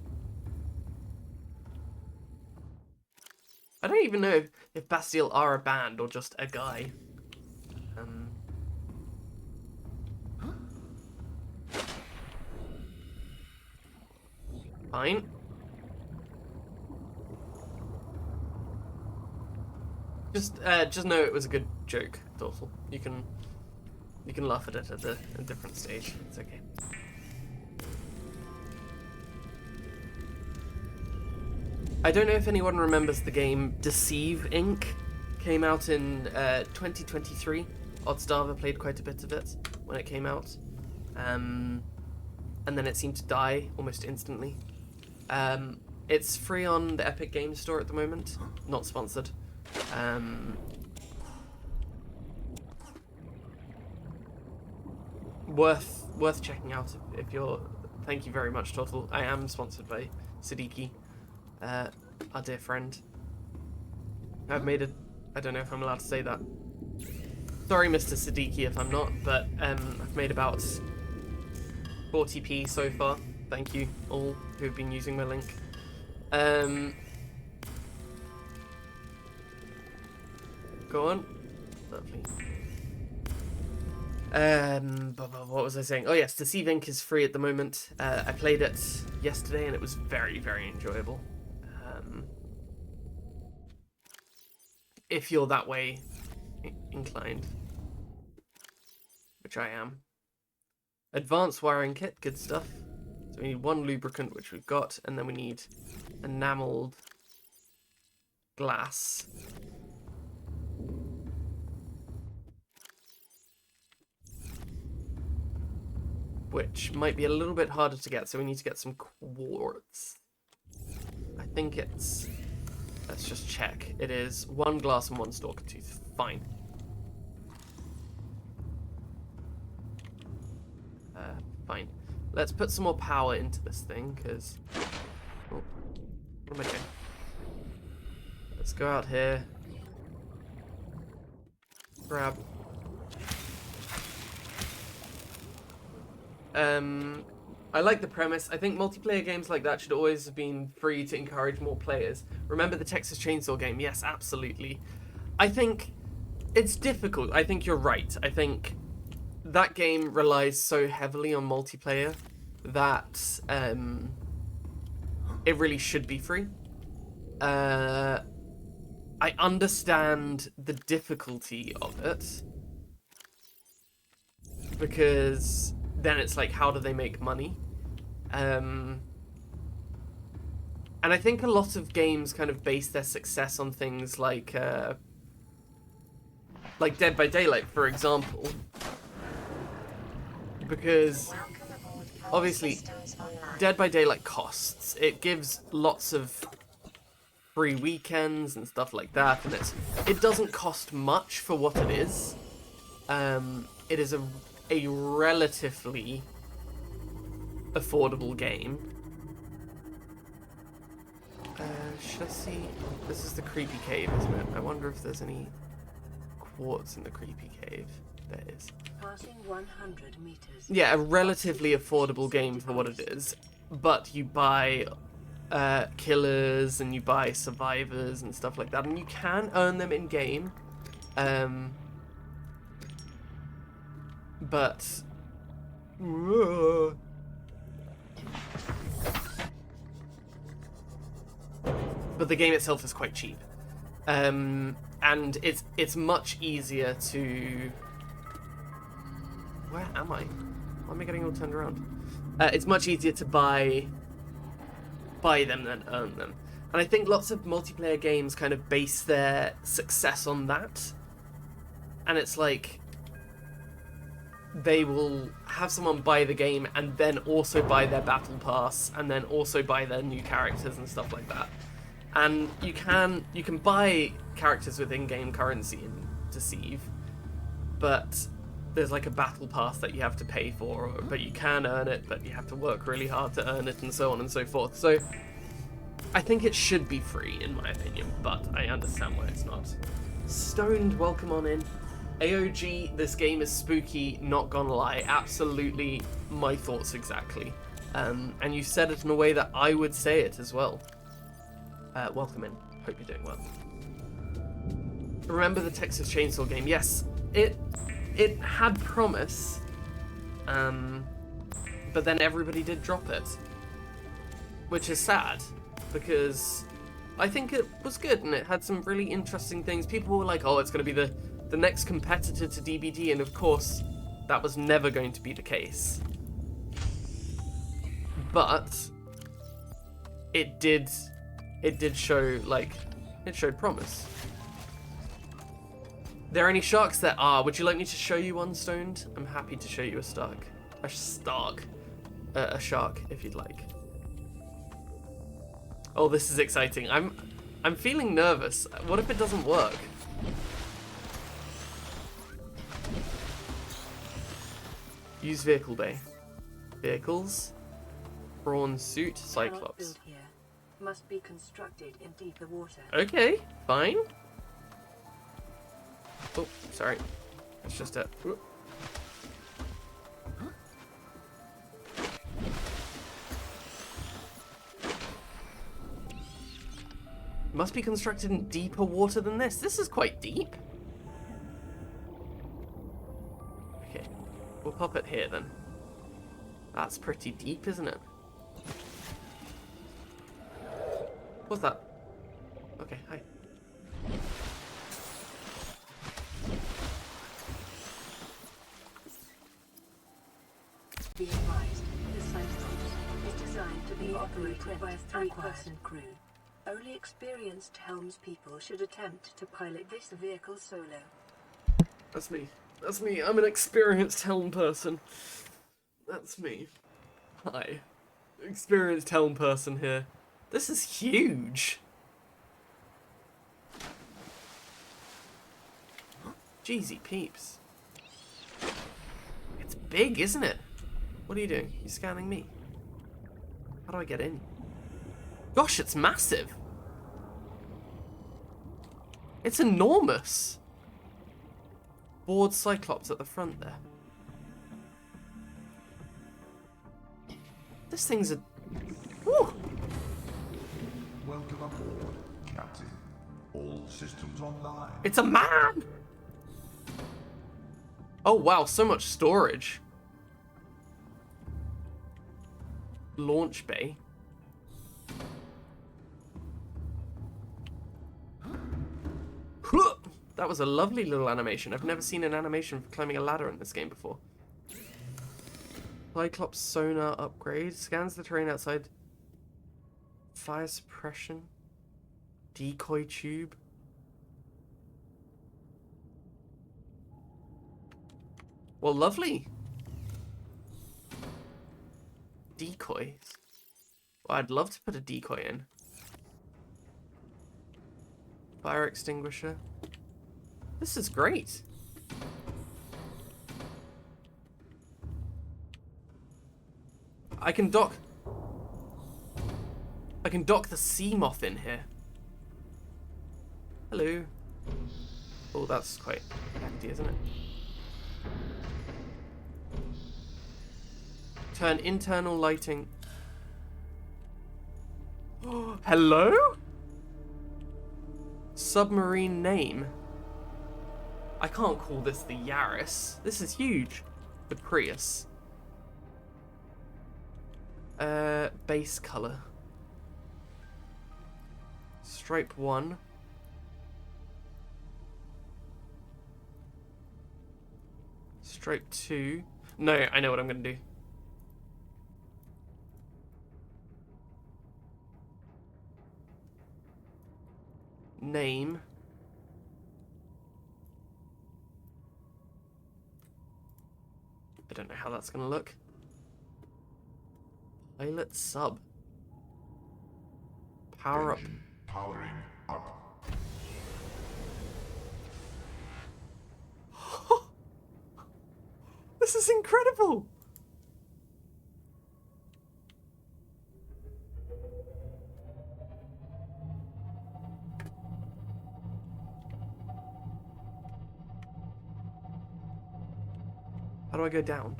I don't even know if Bastille are a band or just a guy. Fine. Just know it was a good joke, Dorsal. You can laugh at it at a different stage. It's okay. I don't know if anyone remembers the game Deceive Inc. Came out in 2023. Oddstava played quite a bit of it when it came out. And then it seemed to die almost instantly. It's free on the Epic Games Store at the moment. Not sponsored. Worth checking out if you're... Thank you very much, Total. I am sponsored by Siddiqui. Our dear friend. I've made it. I don't know if I'm allowed to say that. Sorry, Mr. Siddiqui, if I'm not, but I've made about 40p so far. Thank you all who've been using my link. Go on. Lovely. What was I saying? Oh yes, Deceive Inc. is free at the moment. I played it yesterday and it was very, very enjoyable. If you're that way inclined, which I am. Advanced wiring kit, good stuff. So we need 1 lubricant, which we've got, and then we need enameled glass. Which might be a little bit harder to get, so we need to get some quartz. I think it's... Let's just check. It is 1 glass and 1 stalker tooth. Fine. Fine. Let's put some more power into this thing, because... Oh, what am I doing? Let's go out here. Grab... I like the premise. I think multiplayer games like that should always have been free to encourage more players. Remember the Texas Chainsaw game? Yes, absolutely. I think it's difficult. I think you're right. I think that game relies so heavily on multiplayer that it really should be free. I understand the difficulty of it. because then it's like, how do they make money? And I think a lot of games kind of base their success on things like Dead by Daylight, for example, because obviously Dead by Daylight costs. It gives lots of free weekends and stuff like that, and it doesn't cost much for what it is. It is a relatively affordable game. Should I see? This is the creepy cave, isn't it? I wonder if there's any quartz in the creepy cave. There is. Passing 100 meters. Yeah, a relatively affordable game for what it is. But you buy killers and you buy survivors and stuff like that, and you can earn them in game. But the game itself is quite cheap, and it's much easier to. Where am I? Why am I getting all turned around? It's much easier to buy them than earn them, and I think lots of multiplayer games kind of base their success on that, and it's like they will have someone buy the game and then also buy their battle pass and then also buy their new characters and stuff like that. And you can buy characters with in-game currency in Deceive, but there's like a battle pass that you have to pay for, but you can earn it, but you have to work really hard to earn it, and so on and so forth. So I think it should be free, in my opinion, but I understand why it's not. Stoned, welcome on in. AOG, this game is spooky, not gonna lie. Absolutely my thoughts exactly. And you said it in a way that I would say it as well. Welcome in. Hope you're doing well. Remember the Texas Chainsaw game? Yes, it had promise, but then everybody did drop it, which is sad because I think it was good and it had some really interesting things. People were like, "Oh, it's going to be the next competitor to DBD," and of course, that was never going to be the case. But it did show, like, it showed promise. There are any sharks there? Would you like me to show you one, Stoned? I'm happy to show you a shark. A shark, if you'd like. Oh, this is exciting. I'm feeling nervous. What if it doesn't work? Use vehicle bay. Vehicles. Prawn suit. Cannot Cyclops. build here. Must be constructed in deeper water. Okay, fine. Oh, sorry. It's just a... Must be constructed in deeper water than this. This is quite deep. Okay, we'll pop it here then. That's pretty deep, isn't it? What's that? Okay, hi. Be advised, the Subnautica is designed to be operated by a three-person crew. Only experienced helmspeople should attempt to pilot this vehicle solo. That's me. That's me. I'm an experienced helm person. That's me. Hi. Experienced helm person here. This is huge. Jeezy peeps. It's big, isn't it? What are you doing? You're scanning me. How do I get in? Gosh, it's massive. It's enormous. Board Cyclops at the front there. This thing's a... Woo! Welcome aboard, Captain. All systems online. It's a man! Oh wow, so much storage. Launch bay. That was a lovely little animation. I've never seen an animation for climbing a ladder in this game before. Cyclops sonar upgrade. Scans the terrain outside. Fire suppression. Decoy tube. Well, lovely. Decoys. Well, I'd love to put a decoy in. Fire extinguisher. This is great. I can dock the sea moth in here. Hello. Oh, that's quite hefty, isn't it? Turn internal lighting. Oh, hello? Submarine name. I can't call this the Yaris. This is huge. The Prius. Base color. Stripe 1. Stripe 2. No, I know what I'm gonna do. Name. I don't know how that's gonna look. Pilot sub. Power Engine powering up. up. This is incredible. How do I go down?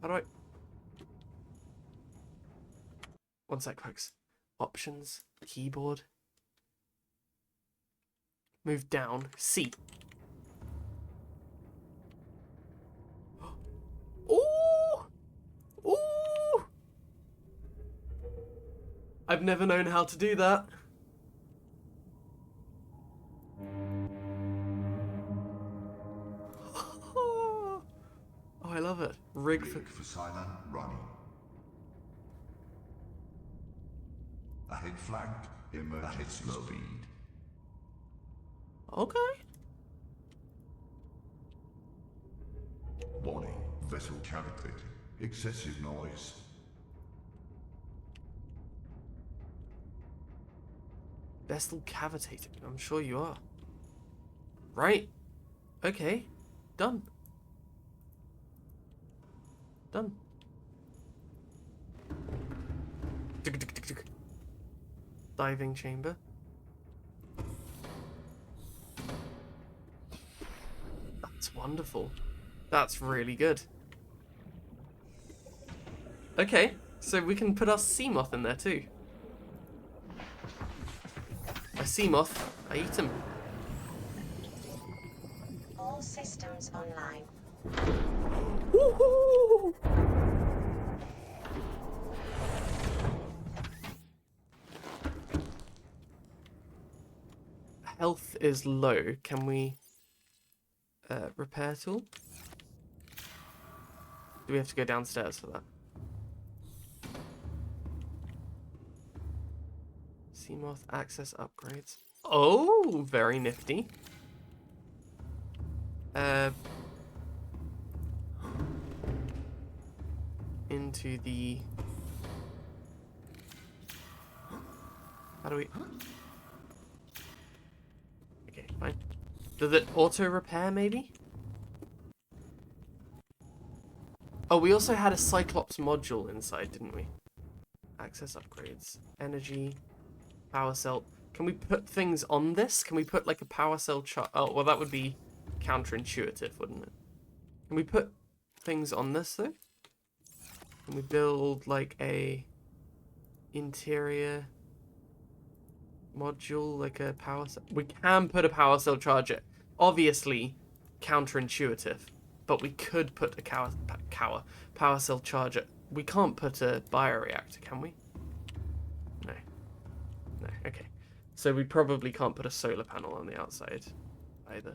How do I... One sec, folks. Options, keyboard. Move down, C. Ooh! Ooh! I've never known how to do that. Oh, I love it. Rig for silent running. Ahead flagged. Emergency speed. Okay. Warning. Vessel cavitating. Excessive noise. Vessel cavitating. I'm sure you are. Right. Okay. Done. Done. Diving chamber. That's wonderful. That's really good. Okay, so we can put our sea moth in there too. A sea moth, I eat him. All systems online. Woohoo! Health is low. Can we repair tool? Do we have to go downstairs for that? Seamoth access upgrades. Oh, very nifty. Into the... How do we... Okay, fine. Does it auto repair maybe? Oh, we also had a Cyclops module inside, didn't we? Access upgrades. Energy. Power cell. Can we put things on this? Can we put like a power cell chart? Oh, well that would be counterintuitive, wouldn't it? Can we put things on this though? Can we build like a interior module, like a power cell? We can put a power cell charger. Obviously counterintuitive, but we could put a power cell charger. We can't put a bioreactor, can we? No. No, okay. So we probably can't put a solar panel on the outside either.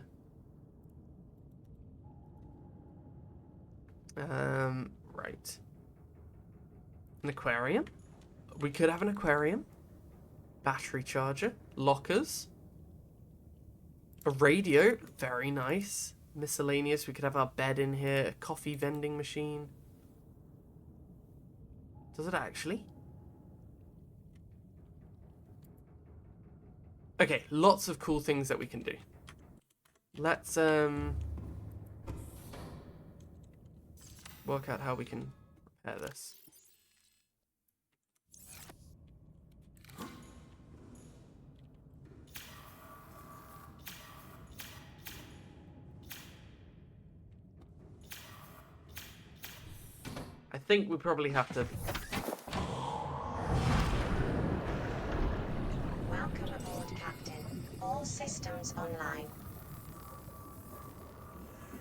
Right. An aquarium? We could have an aquarium. Battery charger. Lockers. A radio. Very nice. Miscellaneous. We could have our bed in here. A coffee vending machine. Does it actually? Okay, lots of cool things that we can do. Let's work out how we can repair this. I think we probably have to... Welcome aboard, Captain. All systems online.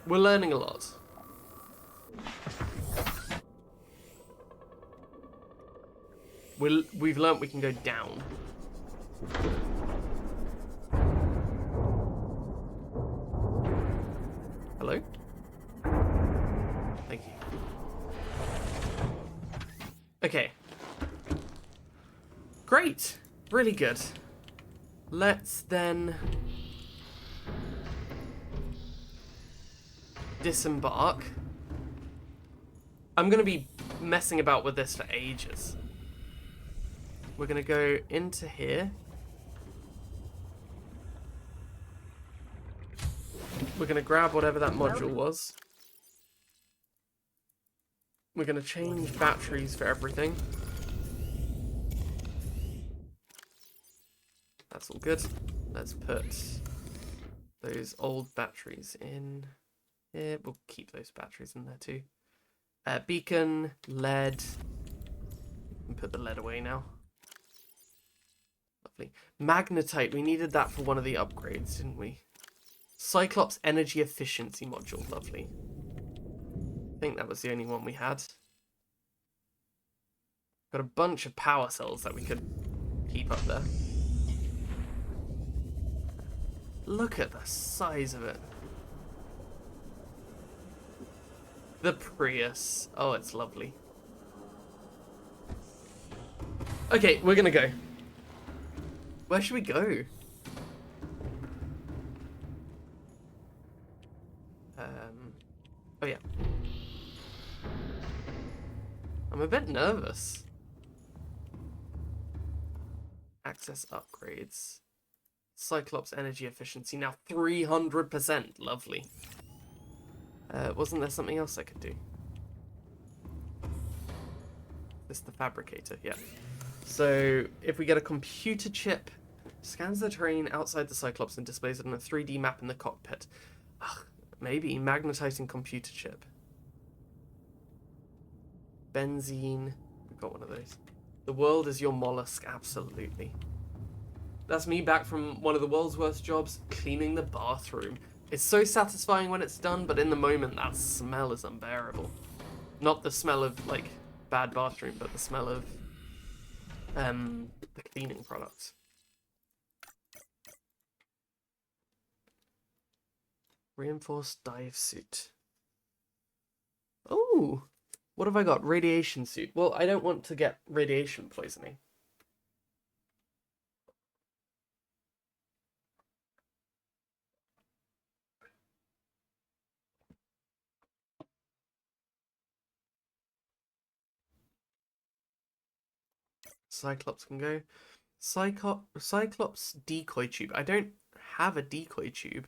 We're learning a lot. We've learnt we can go down. Hello? Thank you. Okay. Great. Really good. Let's then disembark. I'm going to be messing about with this for ages. We're going to go into here. We're going to grab whatever that module was. We're going to change batteries for everything. That's all good. Let's put those old batteries in here. We'll keep those batteries in there too. Beacon, lead. And put the lead away now. Lovely. Magnetite. We needed that for one of the upgrades, didn't we? Cyclops energy efficiency module. Lovely. I think that was the only one we had. Got a bunch of power cells that we could keep up there. Look at the size of it. The Prius. Oh, it's lovely. Okay, we're gonna go. Where should we go? Oh yeah. I'm a bit nervous. Access upgrades. Cyclops energy efficiency now 300%. Lovely. Wasn't there something else I could do? This is the fabricator, yeah. So if we get a computer chip, scans the terrain outside the Cyclops and displays it on a 3D map in the cockpit. Ugh, maybe magnetizing computer chip. Benzene. We've got one of those. The world is your mollusk, absolutely. That's me back from one of the world's worst jobs, cleaning the bathroom. It's so satisfying when it's done, but in the moment, that smell is unbearable. Not the smell of, like, bad bathroom, but the smell of, the cleaning products. Reinforced dive suit. Oh! What have I got? Radiation suit. Well, I don't want to get radiation poisoning. Cyclops can go. Cyclops decoy tube. I don't have a decoy tube.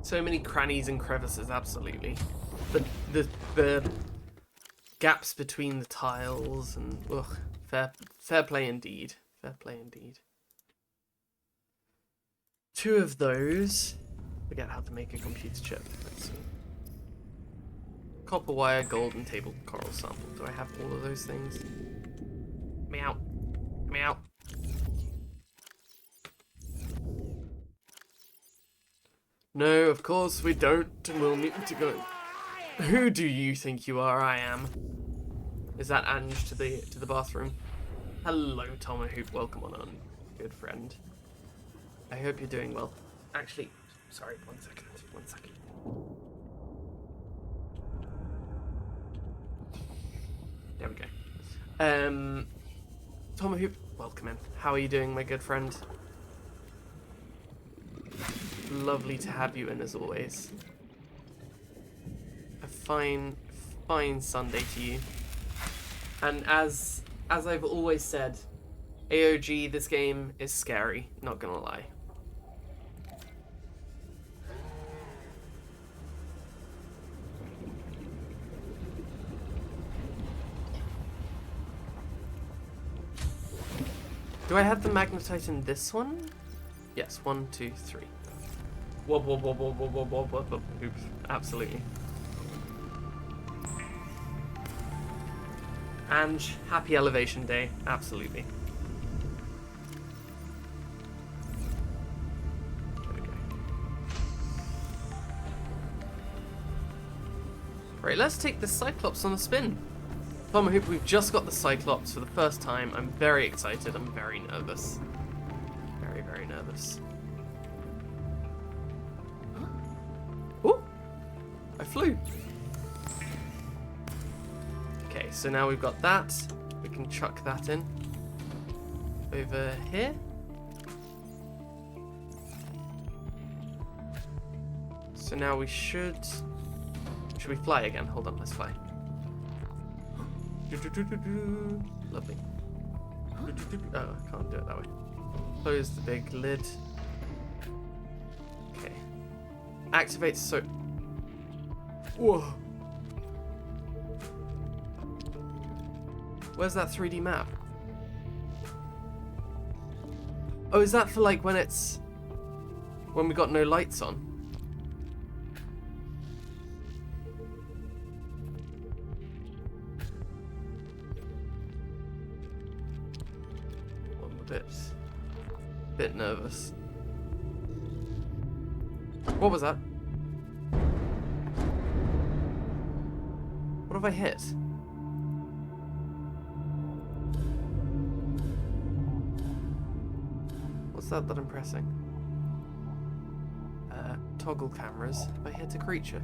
So many crannies and crevices, absolutely. The gaps between the tiles and ugh, fair play indeed. Fair play indeed. 2 of those. Forget how to make a computer chip. Let's see. copper wire, gold, and table coral sample. Do I have all of those things? Meow. Meow. No, of course we don't, and we'll need to go. Who do you think you are? I am. Is that Ange to the bathroom? Hello, Tomahawk. Welcome on, good friend. I hope you're doing well. Actually, sorry, 1 second. 1 second. There we go. Tomahawk, welcome in. How are you doing, my good friend? Lovely to have you in as always. A fine Sunday to you. And as I've always said, AOG, this game is scary, not gonna lie. Do I have the magnetite in this one? Yes, 1, 2, 3. Wob, wob, wob, wob, wob, wob, wob, wob, wob. Oops, absolutely. Ange, happy elevation day, absolutely. There we go. Right, let's take the Cyclops on a spin. Tomahawk, we've just got the Cyclops for the first time. I'm very excited, I'm very nervous. Very, very nervous. Ooh! I flew! Okay, so now we've got that. We can chuck that in. Over here. So now we should... Should we fly again? Hold on, let's fly. Lovely. Oh, I can't do it that way. Close the big lid. Okay. Activate so... Whoa! Where's that 3D map? Oh, is that for like when it's... when we got no lights on? I'm a bit nervous. What was that? What have I hit? What's that I'm pressing? Toggle cameras. Have I hit a creature?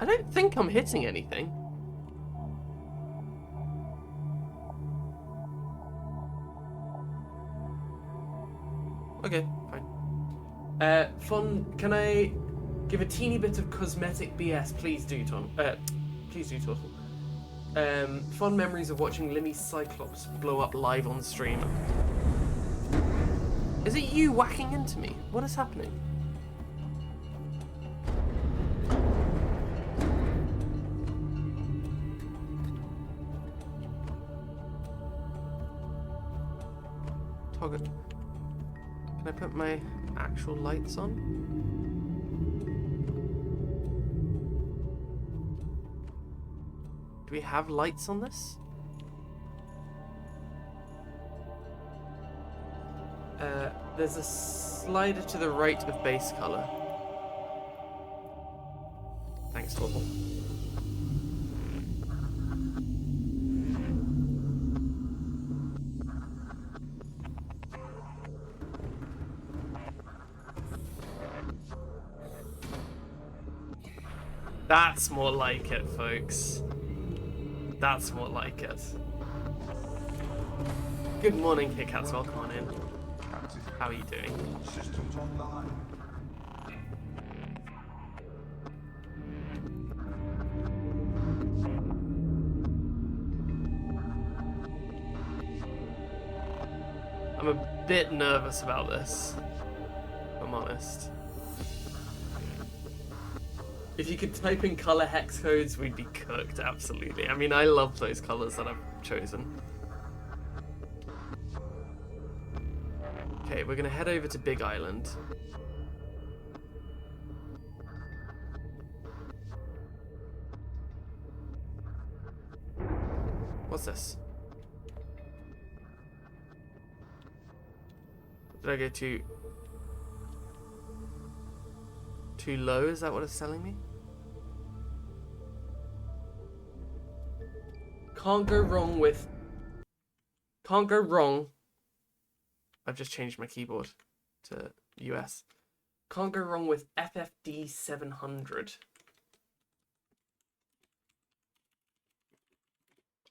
I don't think I'm hitting anything. Okay, fine. Fun, can I give a teeny bit of cosmetic BS? Please do, Tom. Please do, Tortle. Fond memories of watching Limmy Cyclops blow up live on stream. Is it you whacking into me? What is happening? Toggle. Can I put my actual lights on? Do we have lights on this? There's a slider to the right of base color. Thanks, Torval. That's more like it, folks. That's more like it. Good morning, Kit-Kats. Welcome on in. How are you doing? Systems online. I'm a bit nervous about this, if I'm honest. If you could type in color hex codes, we'd be cooked, absolutely. I mean, I love those colors that I've chosen. Okay, we're gonna head over to Big Island. What's this? Did I go too low? Is that what it's telling me? Can't go wrong with... Can't go wrong. I've just changed my keyboard to US. Can't go wrong with FFD 700.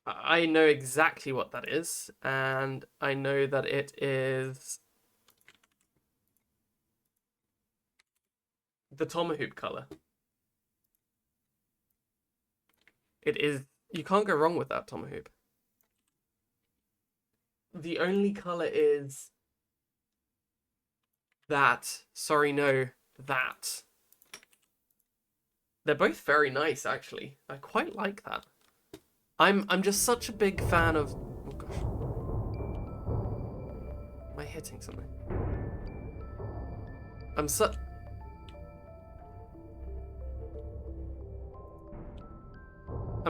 I know exactly what that is, and I know that it is the Tomahawk color. It is. You can't go wrong with that Tomahawk. The only color is that. Sorry, no, that. They're both very nice, actually. I quite like that. I'm just such a big fan of... Oh, gosh. Am I hitting something? I'm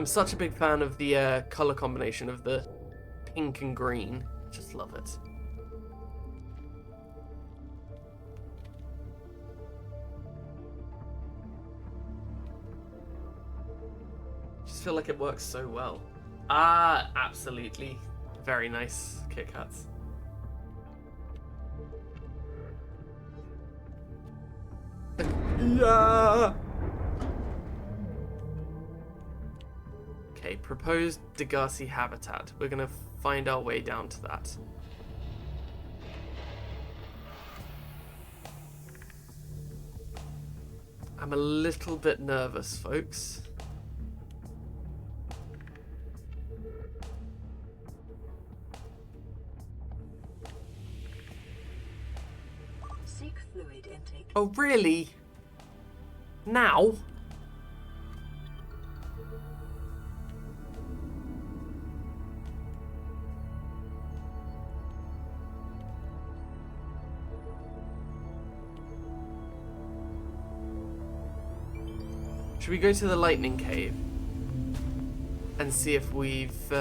such a big fan of the color combination of the pink and green. Just love it. Just feel like it works so well. Ah, absolutely. Very nice Kit Kats. Yeah. Okay, proposed Degassi habitat. We're gonna find our way down to that. I'm a little bit nervous, folks. Seek fluid intake. Oh, really? Now? Should we go to the lightning cave and see if we've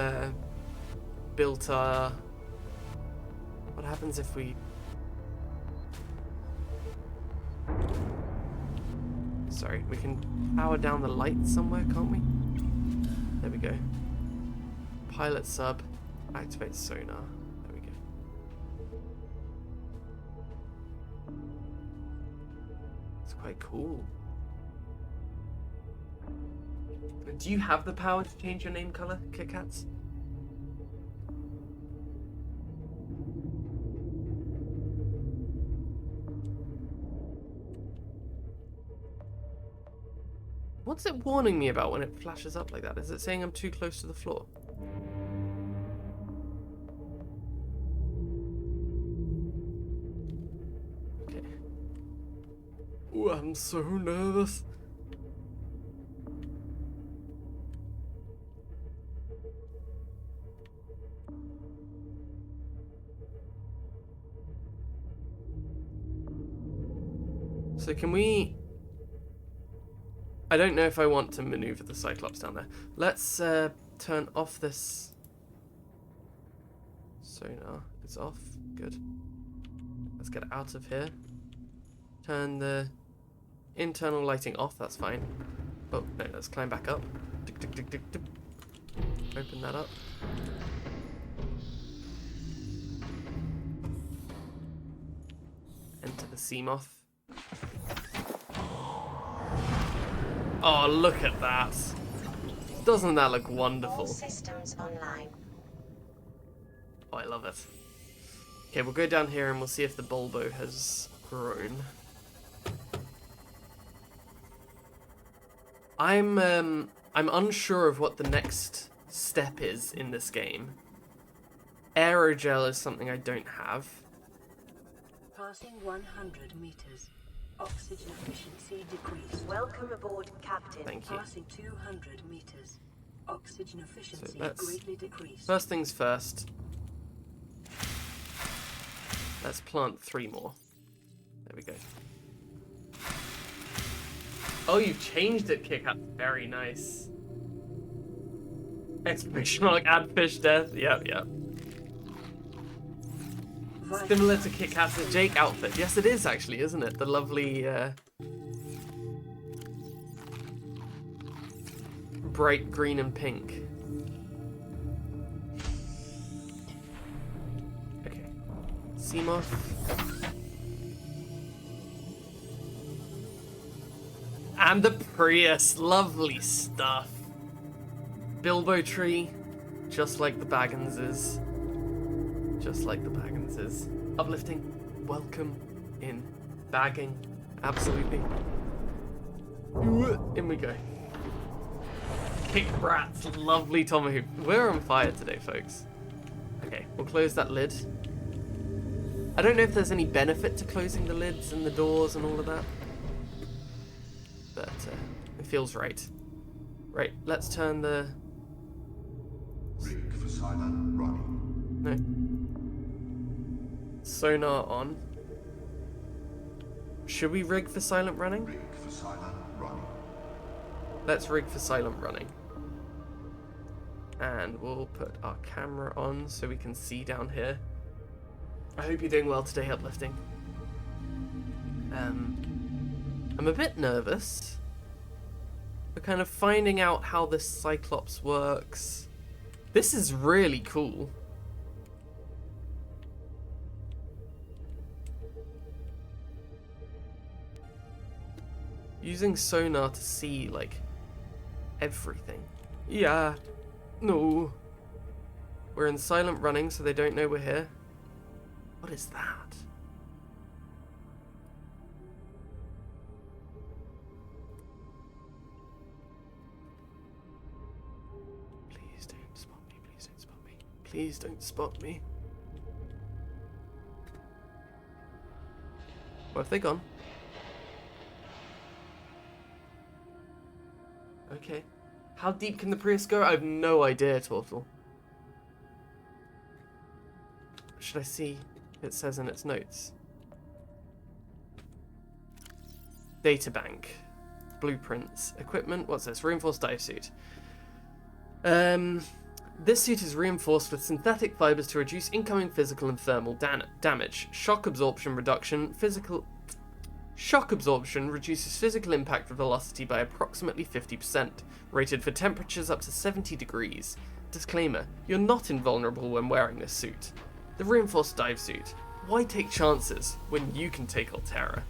built our... What happens if we... Sorry, we can power down the light somewhere, can't we? There we go. Pilot sub, activate sonar. There we go. It's quite cool. Do you have the power to change your name color, Kit Kats? What's it warning me about when it flashes up like that? Is it saying I'm too close to the floor? Okay. Ooh, I'm so nervous. So can we... I don't know if I want to maneuver the Cyclops down there. Let's turn off this sonar. It's off. Good. Let's get out of here. Turn the internal lighting off. That's fine. Oh, no, let's climb back up. Tick, tick, tick, tick, tick. Open that up. Enter the Seamoth. Oh, look at that. Doesn't that look All wonderful? systems online. Oh, I love it. Okay, we'll go down here and we'll see if the Bulbo has grown. I'm unsure of what the next step is in this game. Aerogel is something I don't have. Passing 100 meters. Oxygen efficiency decreased. Welcome aboard, Captain. Thank you. Passing 200 meters. Oxygen efficiency let's- greatly decreased. First things first. Let's plant 3 more. There we go. Oh, you changed it, Kick-Ass. Very nice. Exclamation mark, add fish death. Yep. Similar to Kick-Ass's Jake outfit. Yes, it is actually, isn't it? The lovely, bright green and pink. Okay. Seamoth. And the Prius. Lovely stuff. Bilbo tree. Just like the Bagginses. Just like the Bagginses. Uplifting. Welcome in. Bagging. Absolutely. In we go. Kick rats. Lovely tomahawk. We're on fire today, folks. Okay, we'll close that lid. I don't know if there's any benefit to closing the lids and the doors and all of that. But it feels right. Right, let's turn the... Rig for silent running. No. Sonar on. Should we rig for silent running? Rig for silent running. Let's rig for silent running. And we'll put our camera on so we can see down here. I hope you're doing well today, Uplifting. I'm a bit nervous. We're kind of finding out how this Cyclops works. This is really cool. Using sonar to see, like, everything. Yeah. No. We're in silent running, so they don't know we're here. What is that? Please don't spot me. Please don't spot me. Please don't spot me. Where have they gone? Okay. How deep can the Prius go? I have no idea, Tortle. Should I see? It says in its notes. Databank. Blueprints. Equipment. What's this? Reinforced dive suit. This suit is reinforced with synthetic fibers to reduce incoming physical and thermal damage. Shock absorption reduction. Shock absorption reduces physical impact velocity by approximately 50%, rated for temperatures up to 70 degrees. Disclaimer, you're not invulnerable when wearing this suit. The reinforced dive suit. Why take chances when you can take Altera?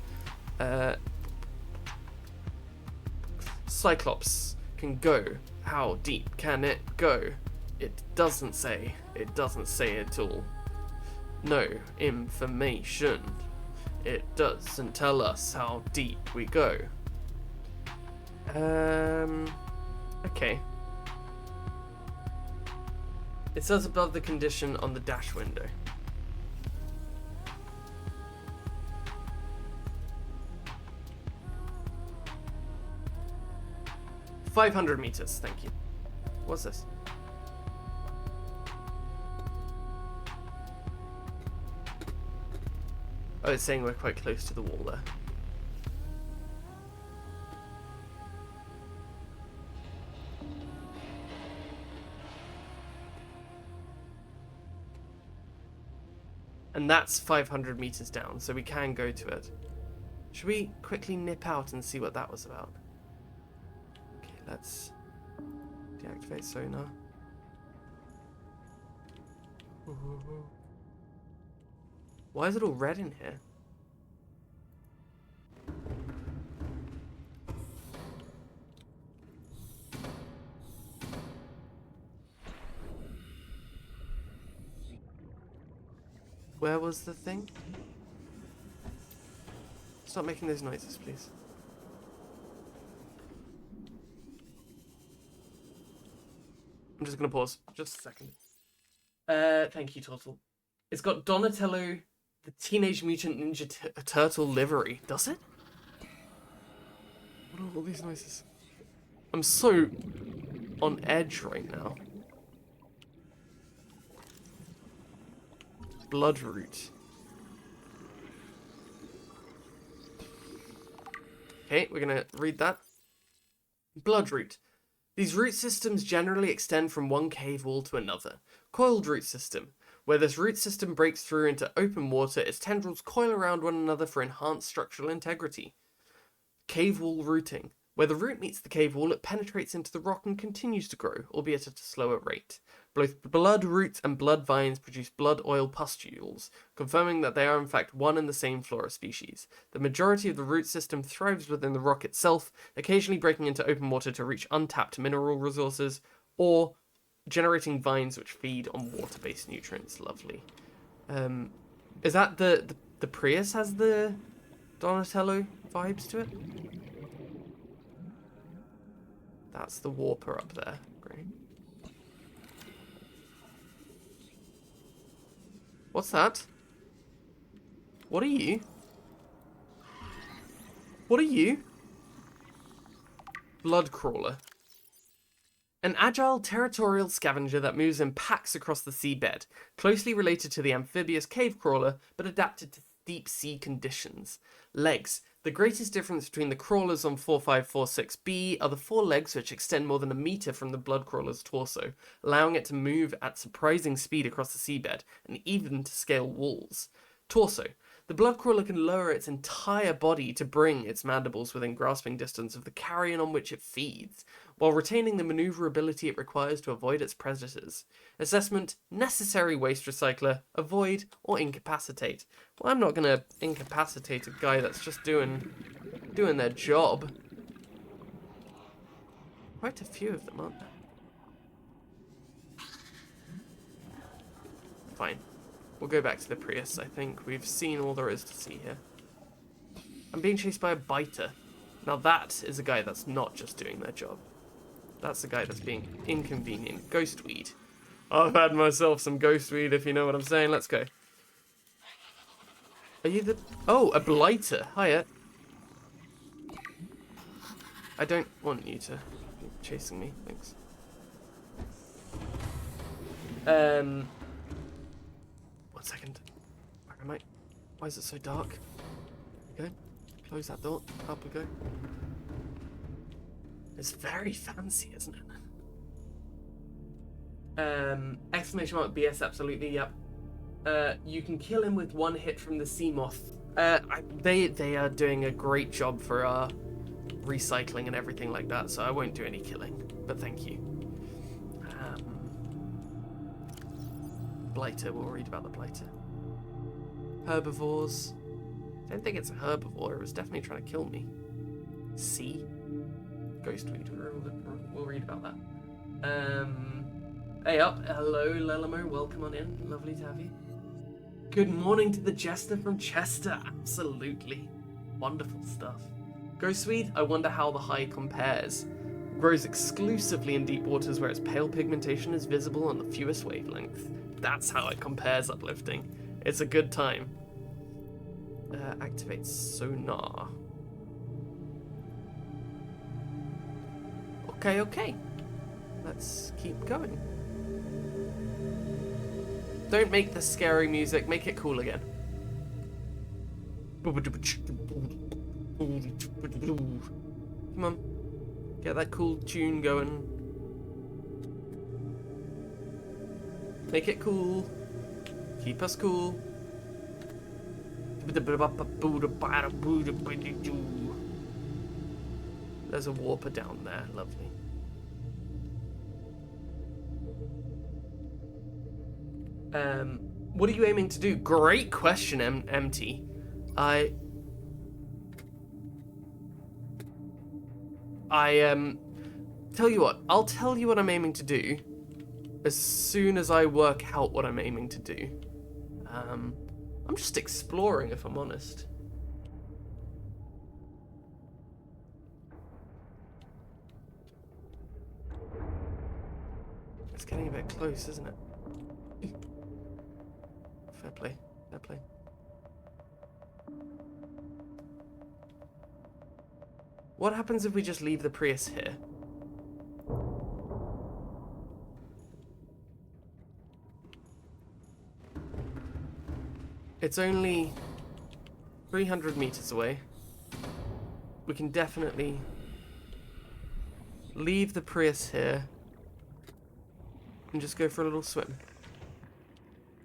Cyclops can go. How deep can it go? It doesn't say. It doesn't say at all. No information. It doesn't tell us how deep we go. Okay. It says above the condition on the dash window. "500 meters, thank you." What's this? Oh, it's saying we're quite close to the wall there. And that's 500 meters down, so we can go to it. Should we quickly nip out and see what that was about? Okay, let's deactivate sonar. Why is it all red in here? Where was the thing? Stop making those noises, please. I'm just gonna pause. Just a second. Thank you, Turtle. It's got Donatello, the Teenage Mutant Ninja Turtle livery. Does it? What are all these noises? I'm so on edge right now. Bloodroot. Okay, we're gonna read that. Bloodroot. These root systems generally extend from one cave wall to another. Coiled root system. Where this root system breaks through into open water, its tendrils coil around one another for enhanced structural integrity. Cave wall rooting. Where the root meets the cave wall, it penetrates into the rock and continues to grow, albeit at a slower rate. Both blood roots and blood vines produce blood oil pustules, confirming that they are in fact one and the same flora species. The majority of the root system thrives within the rock itself, occasionally breaking into open water to reach untapped mineral resources, or generating vines which feed on water-based nutrients. Lovely. Is that the Prius has the Donatello vibes to it? That's the warper up there. Great. What's that? What are you? What are you? Bloodcrawler. An agile, territorial scavenger that moves in packs across the seabed, closely related to the amphibious cave crawler, but adapted to deep sea conditions. Legs. The greatest difference between the crawlers on 4546B are the 4 legs which extend more than a metre from the bloodcrawler's torso, allowing it to move at surprising speed across the seabed, and even to scale walls. Torso. The bloodcrawler can lower its entire body to bring its mandibles within grasping distance of the carrion on which it feeds, while retaining the maneuverability it requires to avoid its predators. Assessment: necessary waste recycler, avoid, or incapacitate. Well, I'm not going to incapacitate a guy that's just doing their job. Quite a few of them, aren't there? Fine. We'll go back to the Prius, I think. We've seen all there is to see here. I'm being chased by a biter. Now that is a guy that's not just doing their job. That's a guy that's being inconvenient. Ghostweed. I've had myself some ghostweed, if you know what I'm saying. Let's go. Are you the... Oh, a blighter. Hiya. I don't want you to be chasing me. Thanks. One second. Where am I? Why is it so dark? Okay. Close that door. Up we go. It's very fancy, isn't it? Exclamation mark BS, absolutely, yep. You can kill him with one hit from the sea moth. They are doing a great job for recycling and everything like that, so I won't do any killing, but thank you. Blighter, we'll read about the blighter. Herbivores. I don't think it's a herbivore, it was definitely trying to kill me. Sea. Ghostweed, we'll read about that. Hey up, hello Lelamo, welcome on in, lovely to have you. Good morning to the jester from Chester, absolutely. Wonderful stuff. Ghostweed, I wonder how the high compares. Grows exclusively in deep waters where its pale pigmentation is visible on the fewest wavelength. That's how it compares, uplifting. It's a good time. Activates sonar. Okay. Let's keep going. Don't make the scary music, make it cool again. Come on. Get that cool tune going. Make it cool. Keep us cool. There's a warper down there, lovely. What are you aiming to do? Great question, MT. Tell you what, I'll tell you what I'm aiming to do as soon as I work out what I'm aiming to do. I'm just exploring, if I'm honest. It's getting a bit close, isn't it? Fair play, fair play. What happens if we just leave the Prius here? It's only 300 meters away. We can definitely leave the Prius here and just go for a little swim.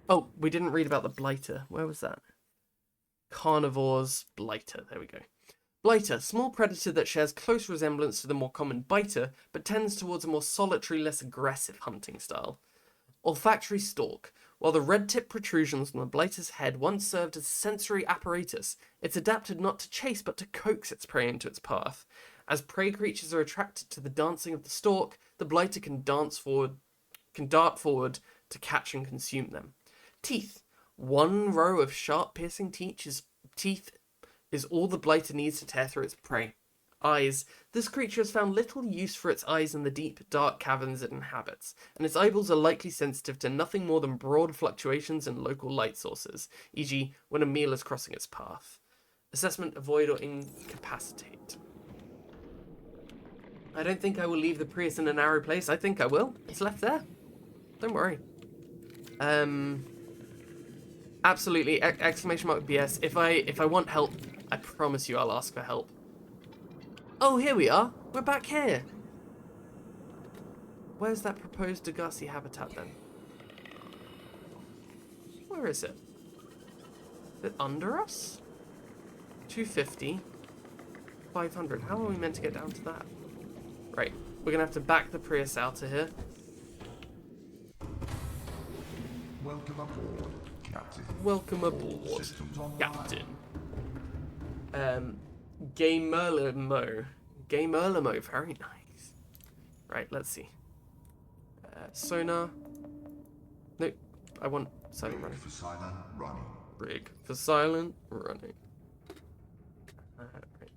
Oh, we didn't read about the blighter. Where was that? Carnivore's blighter. There we go. Blighter, small predator that shares close resemblance to the more common biter, but tends towards a more solitary, less aggressive hunting style. Olfactory stalk. While the red-tip protrusions on the blighter's head once served as a sensory apparatus, it's adapted not to chase but to coax its prey into its path. As prey creatures are attracted to the dancing of the stalk, the blighter can dart forward to catch and consume them. Teeth. One row of sharp, piercing teeth is all the blighter needs to tear through its prey. Eyes. This creature has found little use for its eyes in the deep, dark caverns it inhabits, and its eyeballs are likely sensitive to nothing more than broad fluctuations in local light sources, e.g. when a meal is crossing its path. Assessment, avoid or incapacitate. I don't think I will leave the Prius in a narrow place. I think I will. It's left there. Don't worry. Absolutely. Exclamation mark BS. If I want help, I promise you I'll ask for help. Oh, here we are. We're back here. Where's that proposed Degassi habitat then? Where is it? Is it under us? 250. 500. How are we meant to get down to that? Right. We're going to have to back the Prius out of here. Welcome aboard, Captain. Welcome All aboard, systems online. Captain. Gamerlimo. Gamerlimo, very nice. Right, let's see. Sonar. Nope, I want silent running. For silent running. Rig for silent running. Right.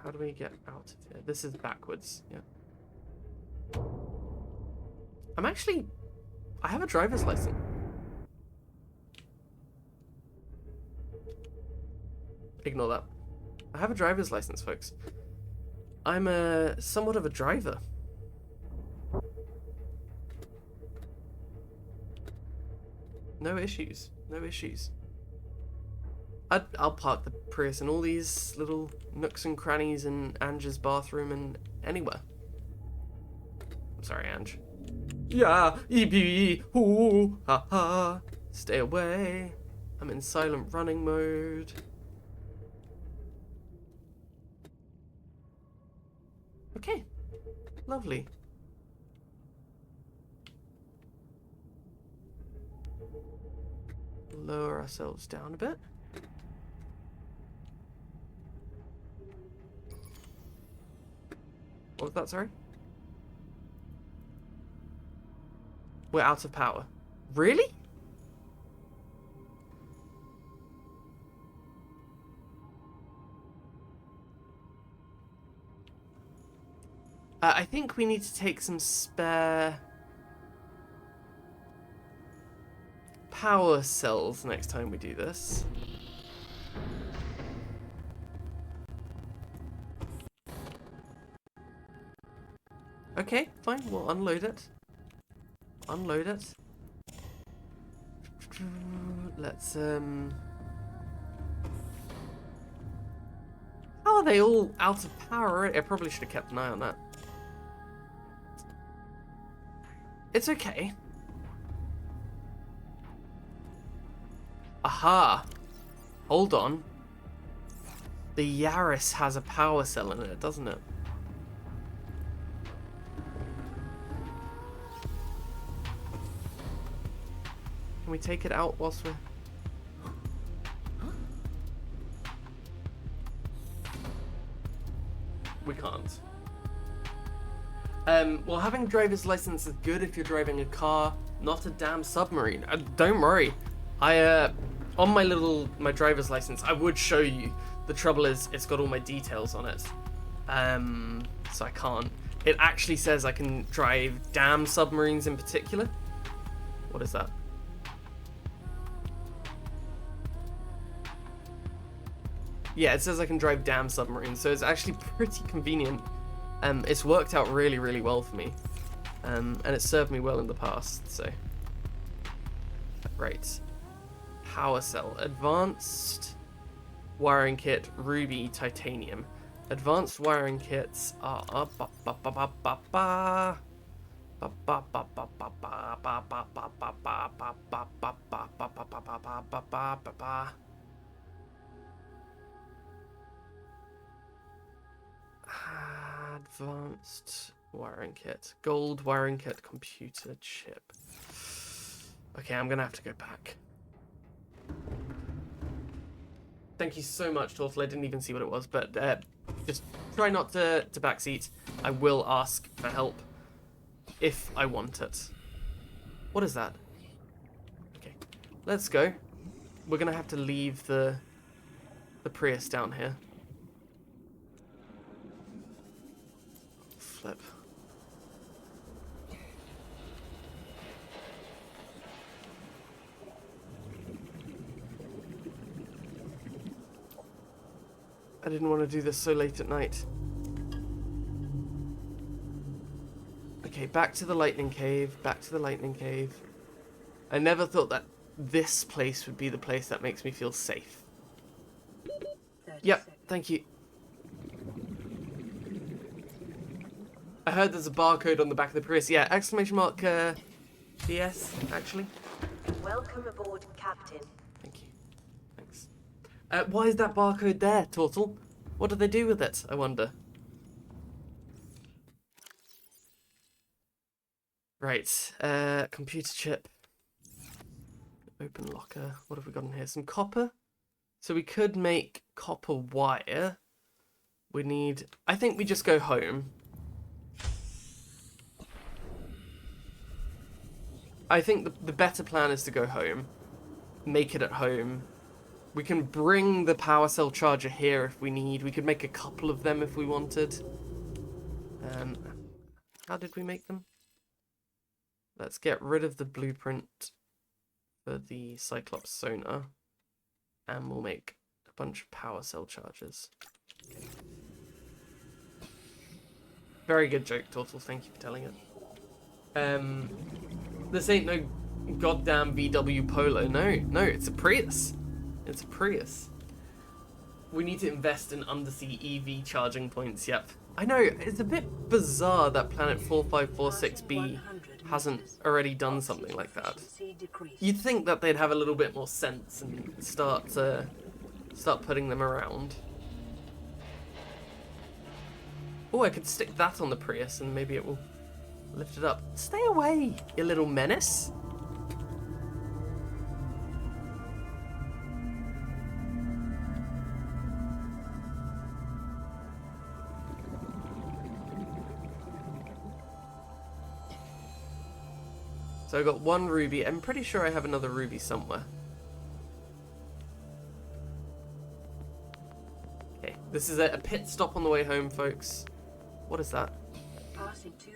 How do we get out of here? This is backwards, yeah. I have a driver's license. Ignore that. I have a driver's license, folks. I'm somewhat of a driver. No issues. No issues. I'll park the Prius in all these little nooks and crannies in Ange's bathroom and anywhere. I'm sorry, Ange. Yeah, EB, hoo, ha ha. Stay away. I'm in silent running mode. Okay, lovely. Lower ourselves down a bit. What was that, sorry? We're out of power. Really? I think we need to take some spare power cells next time we do this. Okay, fine, we'll unload it. Unload it. Let's, how are they all out of power? I probably should have kept an eye on that. It's okay. Aha! Hold on. The Yaris has a power cell in it, doesn't it? Can we take it out whilst we're... We can't. Well, having a driver's license is good if you're driving a car, not a damn submarine. Don't worry. On my driver's license, I would show you. The trouble is, it's got all my details on it. So I can't. It actually says I can drive damn submarines in particular. What is that? Yeah, it says I can drive damn submarines, so it's actually pretty convenient. It's worked out really, really well for me. And it served me well in the past, so. Right. Power cell. Advanced wiring kit, ruby, titanium. Advanced wiring kits are advanced wiring kit, gold wiring kit, computer chip. Okay, I'm gonna have to go back. Thank you so much, Tortle. I didn't even see what it was, but just try not to backseat. I will ask for help if I want it. What is that? Okay, let's go. We're gonna have to leave the Prius down here. Flip. I didn't want to do this so late at night. Okay, back to the lightning cave, back to the lightning cave. I never thought that this place would be the place that makes me feel safe. Yep, thank you. I heard there's a barcode on the back of the Prius. Yeah, exclamation mark DS, actually. Welcome aboard, Captain. Thank you. Thanks. Why is that barcode there, Tortle? What do they do with it, I wonder? Right, computer chip. Open locker. What have we got in here? Some copper. So we could make copper wire. We need... I think we just go home. I think the better plan is to go home. Make it at home. We can bring the power cell charger here if we need. We could make a couple of them if we wanted. How did we make them? Let's get rid of the blueprint for the Cyclops sonar. And we'll make a bunch of power cell chargers. Okay. Very good joke, Tortle. Thank you for telling it. This ain't no goddamn VW Polo. No, it's a Prius. It's a Prius. We need to invest in undersea EV charging points, yep. I know, it's a bit bizarre that Planet 4546b hasn't already done something like that. You'd think that they'd have a little bit more sense and start putting them around. Oh, I could stick that on the Prius and maybe it will lift it up. Stay away, you little menace. So I got one ruby. I'm pretty sure I have another ruby somewhere. Okay, this is a pit stop on the way home, folks. What is that?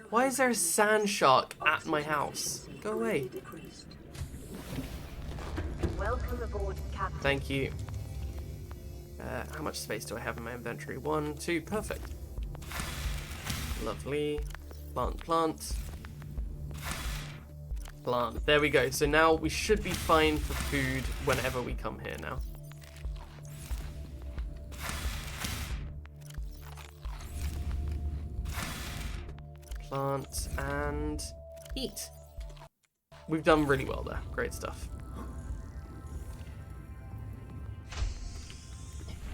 Why is there a sand shark at my house? Go away. Welcome aboard, Captain. Thank you. How much space do I have in my inventory? 1, 2, perfect. Lovely. Plant. There we go. So now we should be fine for food whenever we come here now. Plant and eat. We've done really well there. Great stuff.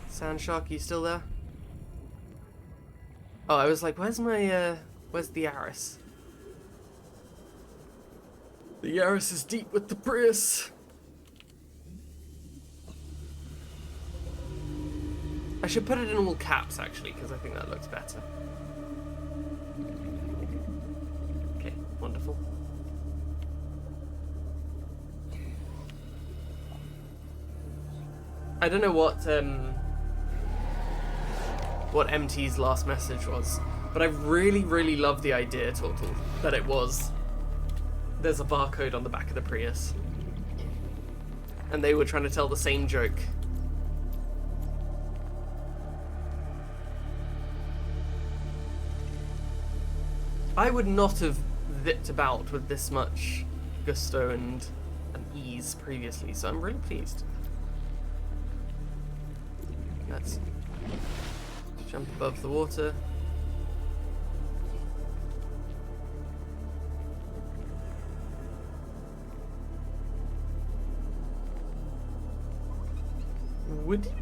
Sand shark, you still there? Oh, I was like, where's my, where's the Yaris? The Yaris is deep with the Prius. I should put it in all caps, actually, because I think that looks better. Okay, wonderful. I don't know what MT's last message was, but I really, really love the idea, Tortle, that it was there's a barcode on the back of the Prius. And they were trying to tell the same joke. I would not have zipped about with this much gusto and ease previously, so I'm really pleased. Let's jump above the water. Would you?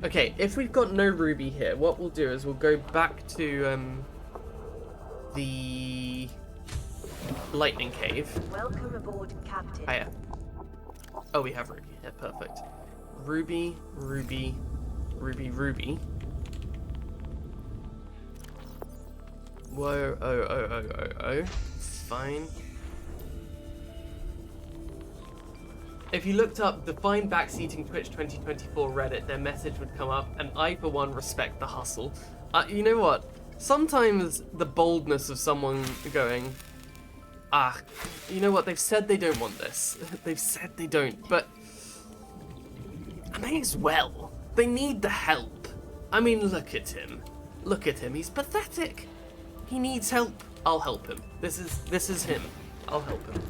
Okay, if we've got no ruby here, what we'll do is we'll go back to the lightning cave. Welcome aboard, Captain. Oh, yeah. Oh, we have ruby. Yeah, perfect. Ruby, ruby, ruby, ruby. Whoa, oh. Fine. If you looked up Define Backseating Twitch 2024 Reddit, their message would come up, and I, for one, respect the hustle. You know what? Sometimes the boldness of someone going, you know what? They've said they don't want this. They've said they don't, but I may as well. They need the help. I mean, look at him. Look at him. He's pathetic. He needs help. I'll help him. This is him. I'll help him.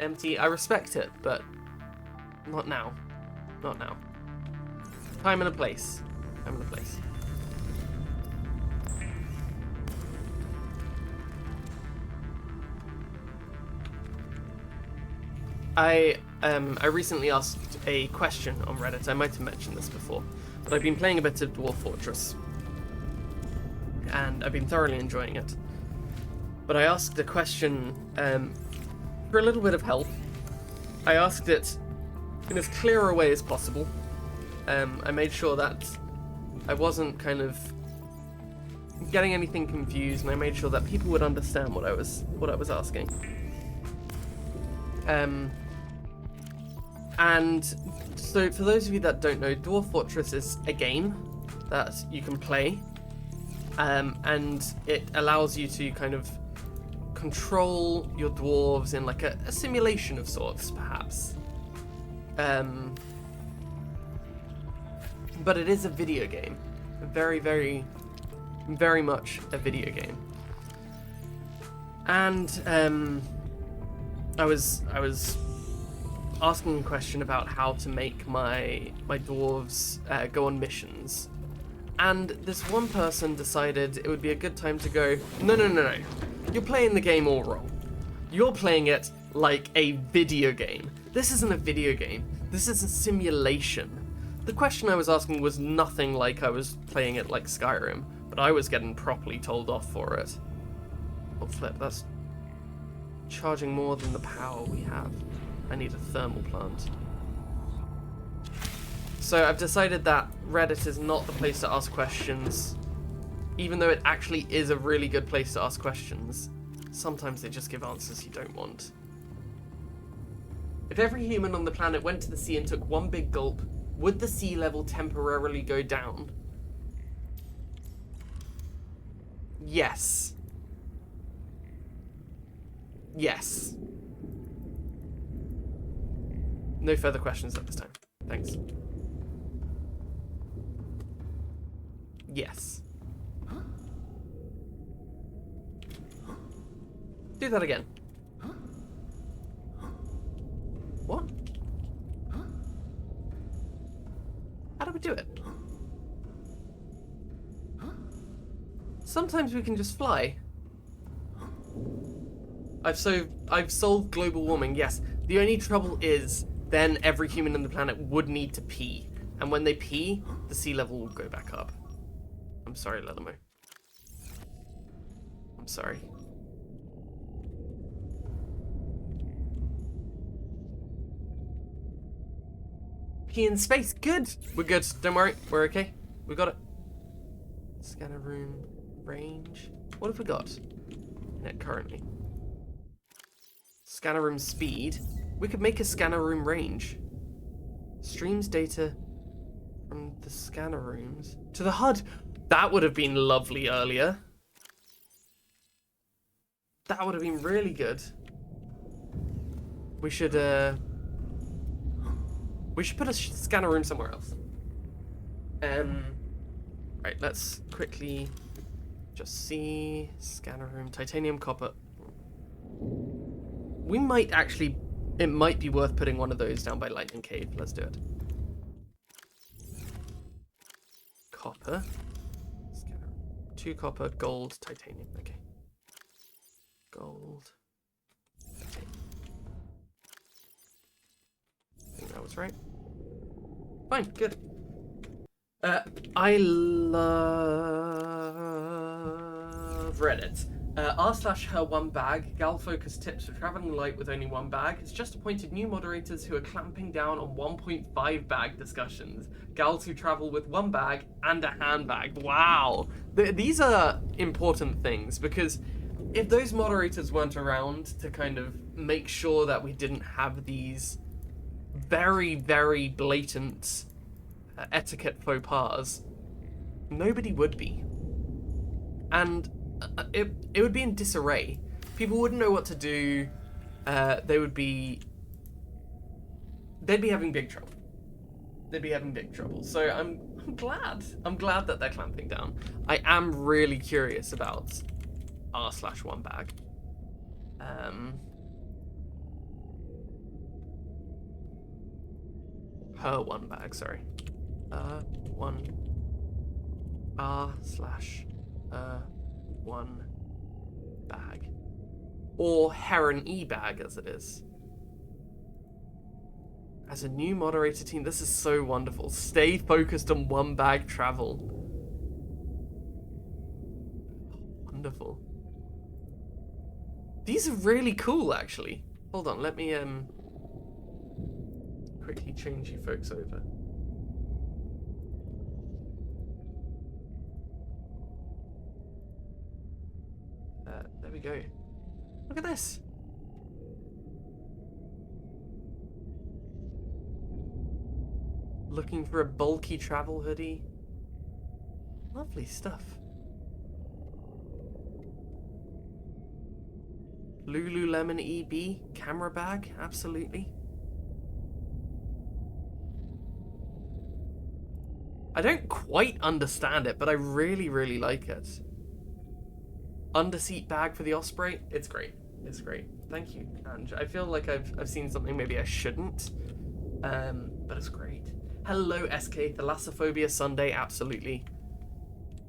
Empty, I respect it, but not now. Not now. Time and a place. Time and a place. I recently asked a question on Reddit. I might have mentioned this before, but I've been playing a bit of Dwarf Fortress, and I've been thoroughly enjoying it. But I asked a question for a little bit of help. I asked it in as clear a way as possible. I made sure that I wasn't kind of getting anything confused, and I made sure that people would understand what I was asking. And so for those of you that don't know, Dwarf Fortress is a game that you can play, and it allows you to kind of control your dwarves in like a simulation of sorts, perhaps. But it is a video game. Very, very, very much a video game. And I was asking a question about how to make my dwarves go on missions. And this one person decided it would be a good time to go, no. You're playing the game all wrong. You're playing it like a video game. This isn't a video game. This is a simulation. The question I was asking was nothing like I was playing it like Skyrim, but I was getting properly told off for it. Oh flip, that's charging more than the power we have. I need a thermal plant. So I've decided that Reddit is not the place to ask questions. Even though it actually is a really good place to ask questions, sometimes they just give answers you don't want. If every human on the planet went to the sea and took one big gulp, would the sea level temporarily go down? Yes. Yes. No further questions at this time. Thanks. Yes. Do that again. What? How do we do it? Sometimes we can just fly. I've solved global warming, yes. The only trouble is then every human on the planet would need to pee. And when they pee, the sea level will go back up. I'm sorry, Lelamo. I'm sorry. Pee in space, good! We're good, don't worry, we're okay. We got it. Scanner room range. What have we got in it currently? Scanner room speed. We could make a scanner room range. Streams data from the scanner rooms to the HUD. That would have been lovely earlier. That would have been really good. We should We should put a scanner room somewhere else. Right, let's quickly just see. Scanner room, titanium, copper. We might actually... It might be worth putting one of those down by Lightning Cave. Let's do it. Copper. Scanner room. 2 copper, gold, titanium. Okay. Gold. Titanium. I think that was right. Fine, good. I love Reddit. r/her1bag, gal focus tips for traveling light with only 1 bag, has just appointed new moderators who are clamping down on 1.5 bag discussions. Gals who travel with 1 bag and a handbag. Wow. These are important things, because if those moderators weren't around to kind of make sure that we didn't have these very, very blatant etiquette faux pas, nobody would be. And it would be in disarray. People wouldn't know what to do. They'd be having big trouble. They'd be having big trouble. So I'm glad. I'm glad that they're clamping down. I am really curious about r/1bag. Her 1 bag, sorry. 1 r/1 bag, or Heron E bag as it is. As a new moderator team, this is so wonderful. Stay focused on 1 bag travel. Wonderful. These are really cool, actually. Hold on, let me quickly change you folks over. There we go. Look at this. Looking for a bulky travel hoodie. Lovely stuff. Lululemon EB camera bag, absolutely. I don't quite understand it, but I really, really like it. Underseat bag for the Osprey. It's great. It's great. Thank you, Ange. I feel like I've seen something maybe I shouldn't, but it's great. Hello, SK. Thalassophobia Sunday. Absolutely.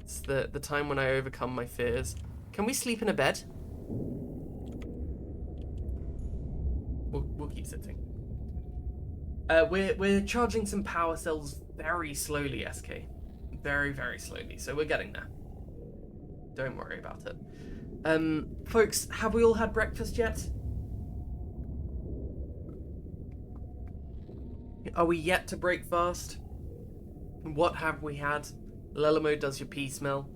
It's the time when I overcome my fears. Can we sleep in a bed? We'll keep sitting. We're charging some power cells very slowly, SK. Very, very slowly. So we're getting there. Don't worry about it. Folks, have we all had breakfast yet? Are we yet to break fast? What have we had? Lelamo, does your pee smell?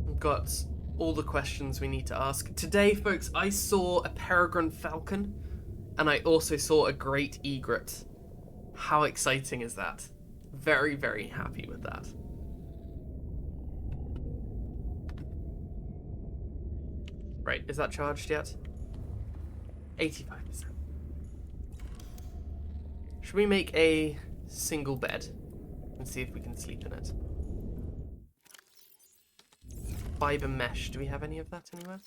We've got all the questions we need to ask. Today, folks, I saw a peregrine falcon, and I also saw a great egret. How exciting is that? Very, very happy with that. Right, is that charged yet? 85%. Should we make a single bed and see if we can sleep in it? Fiber mesh. Do we have any of that anywhere?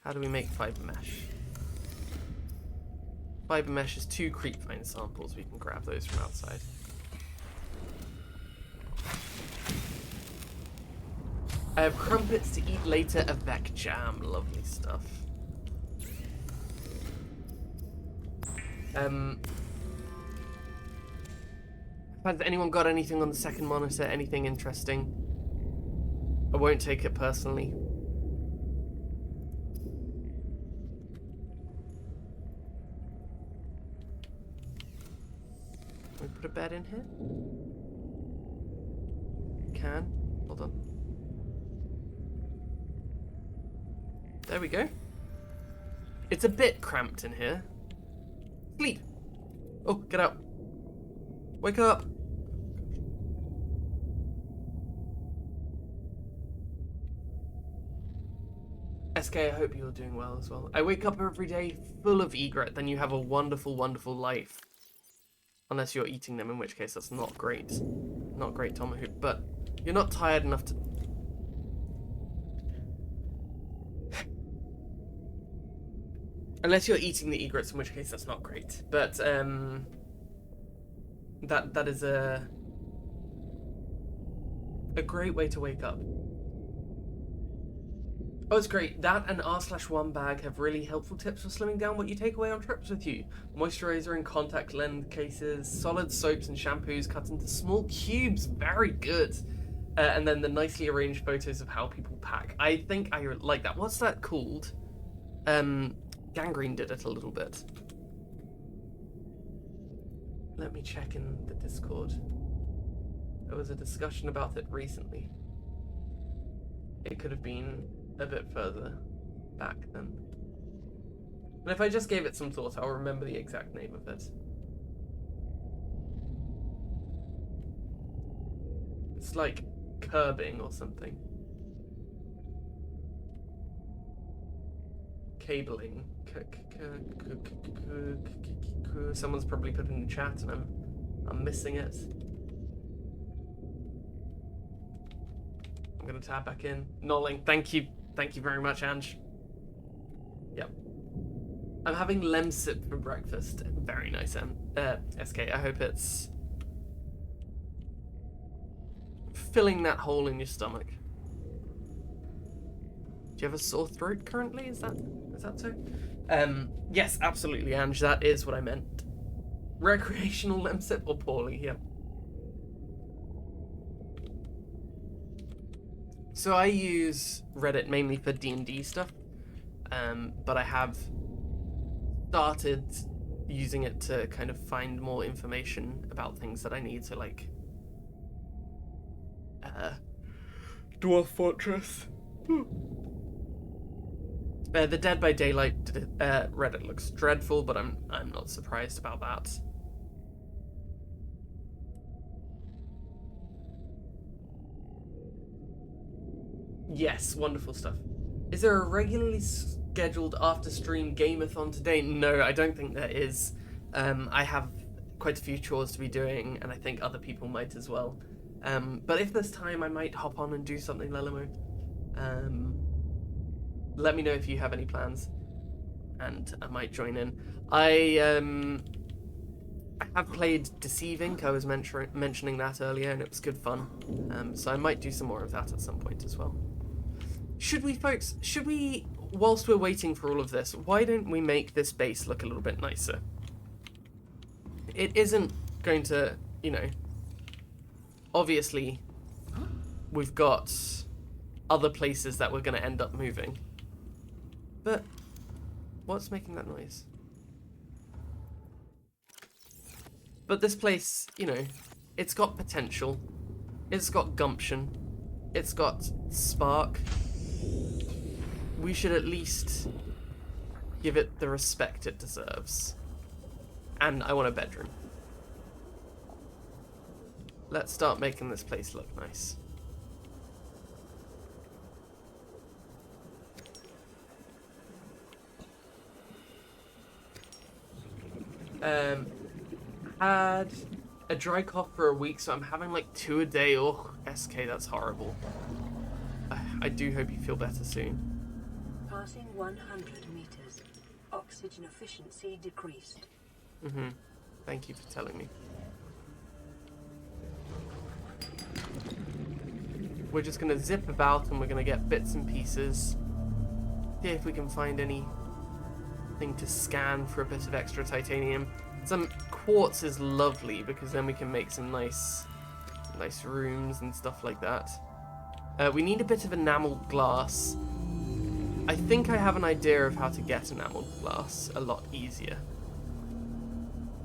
How do we make fiber mesh? Fiber mesh is 2 creepvine samples. We can grab those from outside. I have crumpets to eat later. Avec jam. Lovely stuff. Has anyone got anything on the second monitor? Anything interesting? I won't take it personally. Can we put a bed in here? Can. Hold on. There we go. It's a bit cramped in here. Sleep. Oh, get out. Wake up. SK, SK, I hope you're doing well as well. I wake up every day full of egret, then you have a wonderful, wonderful life. Unless you're eating them, in which case that's not great. Not great, Tomahawk, but you're not tired enough to... Unless you're eating the egrets, in which case that's not great. But, that is a great way to wake up. Oh, it's great. That and R/1 bag have really helpful tips for slimming down what you take away on trips with you. Moisturizer and contact lens cases, solid soaps and shampoos cut into small cubes. Very good. And then the nicely arranged photos of how people pack. I think I like that. What's that called? Gangrene did it a little bit. Let me check in the Discord. There was a discussion about it recently. It could have been a bit further back then. And if I just gave it some thought, I'll remember the exact name of it. It's like curbing or something. Cabling. Someone's probably put it in the chat and I'm missing it. I'm gonna tab back in. Nolling, thank you very much, Ange. Yep. I'm having lemsip for breakfast. Very nice, SK. I hope it's filling that hole in your stomach. Do you have a sore throat currently? Is that so? Yes, absolutely, Ange. That is what I meant. Recreational lemsip or poorly? Yep. So I use Reddit mainly for D&D stuff, but I have started using it to kind of find more information about things that I need to, like, Dwarf Fortress. The Dead by Daylight Reddit looks dreadful, but I'm not surprised about that. Yes, wonderful stuff. Is there a regularly scheduled after-stream game-a-thon today? No, I don't think there is. I have quite a few chores to be doing, and I think other people might as well. But if there's time, I might hop on and do something, Lelimo. Let me know if you have any plans, and I might join in. I have played Deceiving. I was mentioning that earlier, and it was good fun. So I might do some more of that at some point as well. Should we, folks, whilst we're waiting for all of this, why don't we make this base look a little bit nicer? It isn't going to, obviously, we've got other places that we're going to end up moving. But what's making that noise? But this place, it's got potential. It's got gumption. It's got spark. We should at least give it the respect it deserves. And I want a bedroom. Let's start making this place look nice. Had a dry cough for a week, so I'm having like 2 a day. Oh, SK, that's horrible. I do hope you feel better soon. Passing 100 meters. Oxygen efficiency decreased. Thank you for telling me. We're just gonna zip about and we're gonna get bits and pieces. See if we can find anything to scan for a bit of extra titanium. Some quartz is lovely because then we can make some nice rooms and stuff like that. We need a bit of enameled glass. I think I have an idea of how to get enameled glass a lot easier.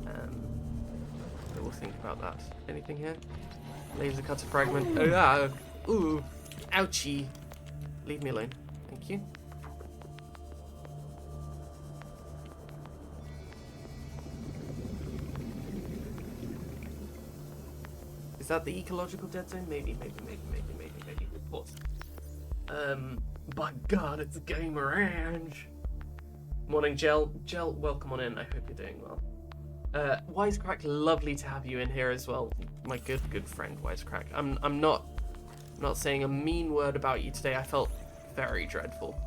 So we'll think about that. Anything here? Laser cutter fragment. Oh, yeah. Ooh. Ouchie. Leave me alone. Thank you. Is that the ecological dead zone? Maybe. Pause. By God, it's Gamer Ange. Morning, Gel. Gel, welcome on in. I hope you're doing well. Wisecrack, lovely to have you in here as well, my good friend Wisecrack. I'm not saying a mean word about you today. I felt very dreadful.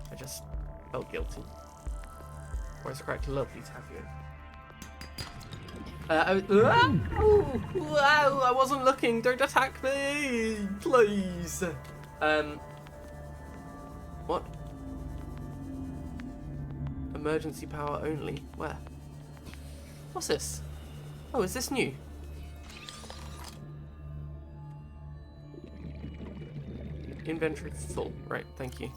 I just felt guilty. Wisecrack, lovely to have you in. Wow, I wasn't looking. Don't attack me, please. What? Emergency power only. Where? What's this? Oh, is this new? Inventory full. Right, thank you.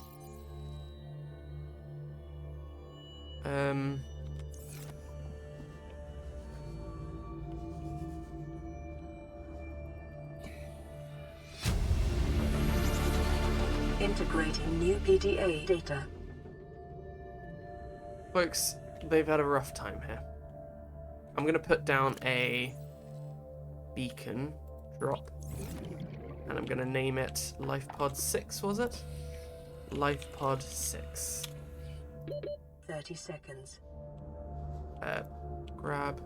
Integrating new PDA data. Folks, they've had a rough time here. I'm gonna put down a beacon drop, and I'm gonna name it LifePod 6, was it? LifePod 6. 30 seconds. Grab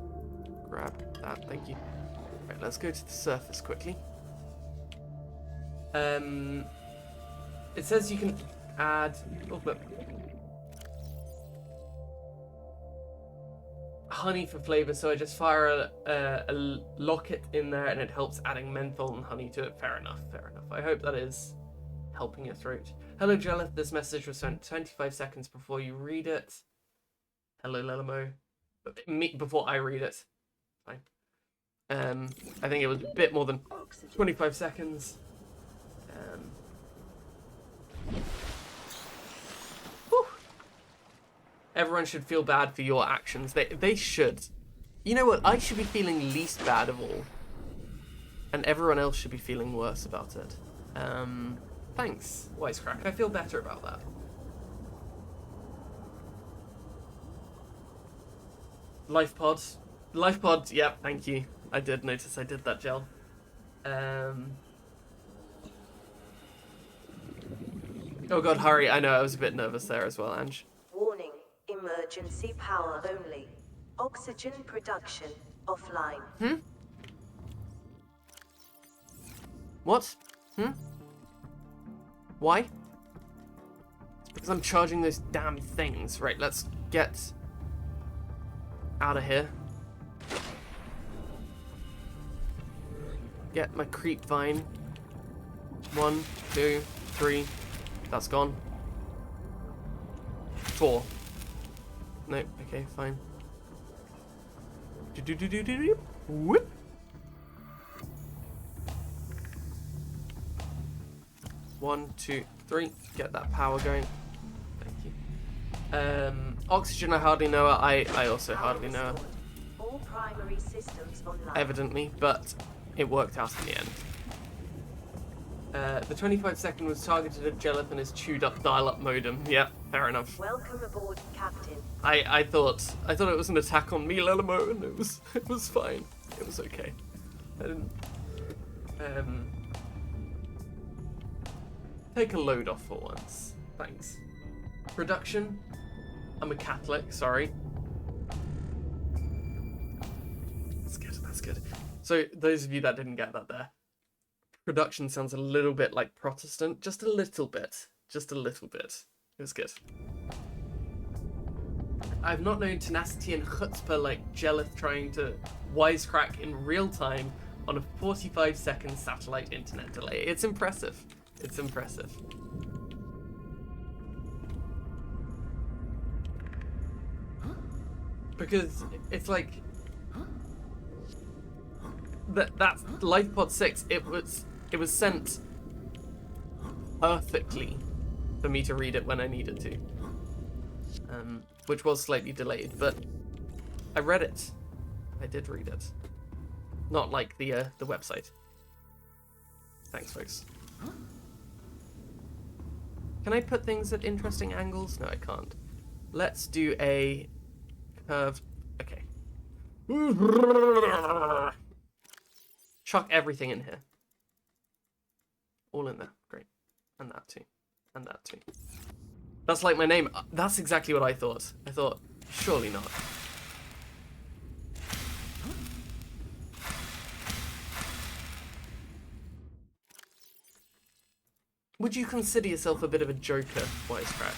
that, thank you. Right, let's go to the surface quickly. It says you can add, oh look, honey for flavor, so I just fire a locket in there and it helps adding menthol and honey to it. Fair enough. I hope that is helping your throat. Hello, Jelith. This message was sent 25 seconds before you read it. Hello, Lelamo. Before I read it. Fine. I think it was a bit more than 25 seconds. Whew. Everyone should feel bad for your actions. They should. You know what? I should be feeling least bad of all. And everyone else should be feeling worse about it. Thanks, Wisecrack. I feel better about that. LifePod, yep, thank you. I did notice I did that, Gel. Oh god, hurry. I know, I was a bit nervous there as well, Ange. Warning, emergency power only. Oxygen production offline. What? Why? It's because I'm charging those damn things. Right, let's get out of here. Get my creep vine. 1, 2, 3. That's gone. 4. No, okay, fine. Whoop. One, 2, 3. Get that power going. Thank you. Oxygen, I hardly know her. I also hardly know her. All primary systems online. Evidently, but it worked out in the end. The 25-second was targeted at Jelith and his chewed-up dial-up modem. Yep, fair enough. Welcome aboard, Captain. I thought it was an attack on me, Lelamo, and it was fine. It was okay. I didn't. Take a load off for once. Thanks. Production. I'm a Catholic. Sorry. That's good. That's good. So those of you that didn't get that there. Production sounds a little bit like Protestant. Just a little bit. Just a little bit. It was good. I've not known tenacity and chutzpah like Jelith trying to wisecrack in real time on a 45-second satellite internet delay. It's impressive. It's impressive. Because it's like that's LifePod 6. It was sent perfectly for me to read it when I needed to, which was slightly delayed, but I read it. I did read it, not like the website. Thanks, folks. Can I put things at interesting angles? No, I can't. Let's do a curved. Okay. Chuck everything in here. All in there. Great. And that too. And that too. That's like my name. That's exactly what I thought. I thought, surely not. Would you consider yourself a bit of a joker, Wisecrack?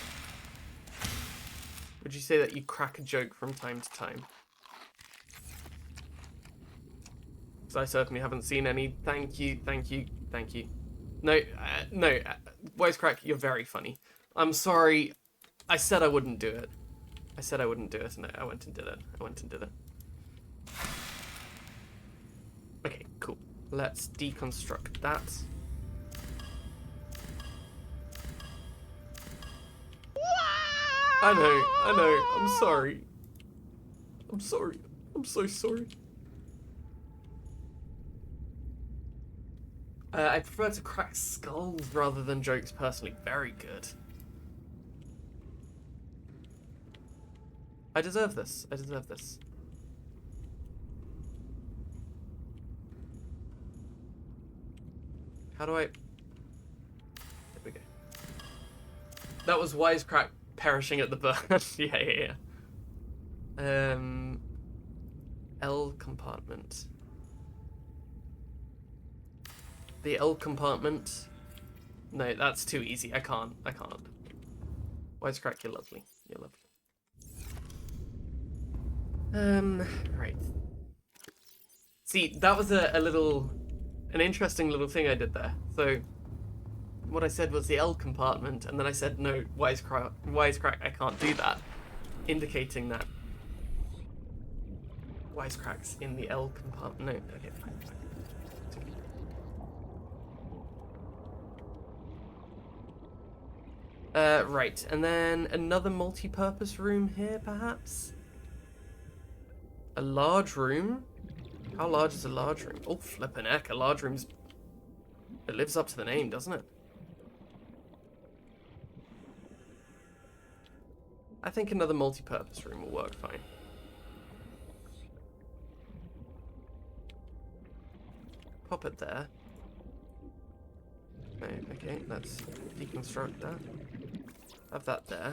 Would you say that you crack a joke from time to time? Because I certainly haven't seen any. Thank you, thank you, thank you. No, Wisecrack, you're very funny. I'm sorry. I said I wouldn't do it. I said I wouldn't do it, and I went and did it. I went and did it. Okay, cool. Let's deconstruct that. I know. I'm sorry. I'm sorry. I'm so sorry. I prefer to crack skulls rather than jokes personally. Very good. I deserve this. I deserve this. How do I... There we go. That was Wisecrack perishing at the burn. Yeah. L compartment. The L compartment. No, that's too easy. I can't. Wisecrack, you're lovely. You're lovely. Right. See, that was an interesting little thing I did there. So, what I said was the L compartment, and then I said, no, Wisecrack, I can't do that. Indicating that Wisecrack's in the L compartment. No, okay, fine. Right, and then another multi-purpose room here, perhaps? A large room? How large is a large room? Oh, flippin' heck, a large room's... It lives up to the name, doesn't it? I think another multi-purpose room will work fine. Pop it there. Okay, let's deconstruct that. Have that there.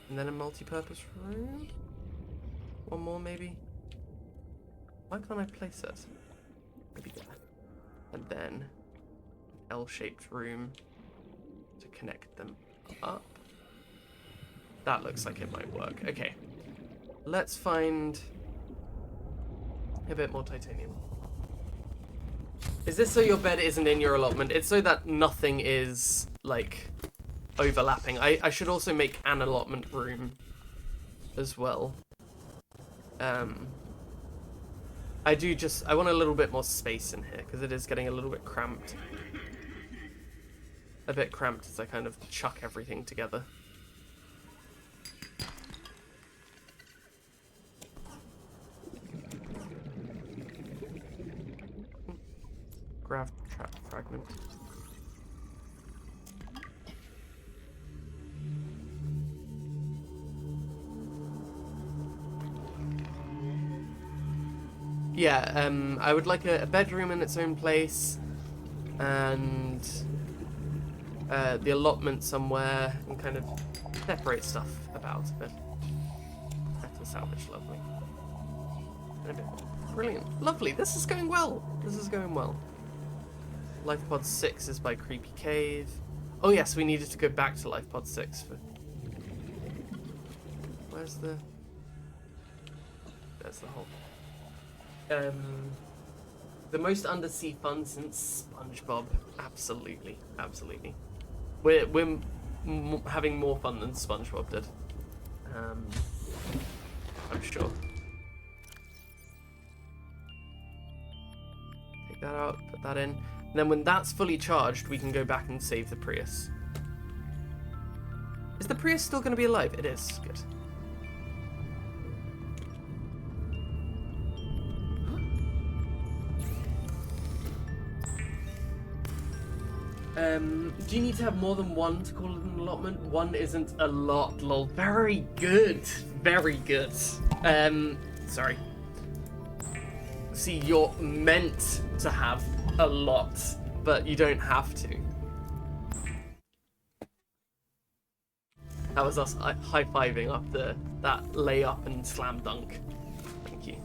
And then a multi-purpose room? One more, maybe? Why can't I place it? Maybe there. And then an L-shaped room to connect them up. That looks like it might work. Okay. Let's find a bit more titanium. Is this so your bed isn't in your allotment? It's so that nothing is, like, overlapping. I should also make an allotment room as well. I want a little bit more space in here, because it is getting a little bit cramped. A bit cramped as I kind of chuck everything together. Grav trap fragment. Yeah, I would like a bedroom in its own place, and the allotment somewhere, and kind of separate stuff about a bit. Metal salvage, lovely. And a bit more. Brilliant. Lovely, this is going well. This is going well. Life Pod 6 is by Creepy Cave. Oh yes, we needed to go back to Life Pod 6 for... Where's the... There's the hole. The most undersea fun since SpongeBob. Absolutely, absolutely. We're having more fun than SpongeBob did. I'm sure. Take that out, put that in. And then when that's fully charged, we can go back and save the Prius. Is the Prius still going to be alive? It is. Good. Do you need to have more than one to call it an allotment? One isn't a lot, lol. Very good. Very good. Sorry. See, you're meant to have a lot, but you don't have to. That was us high-fiving after that layup and slam dunk. Thank you.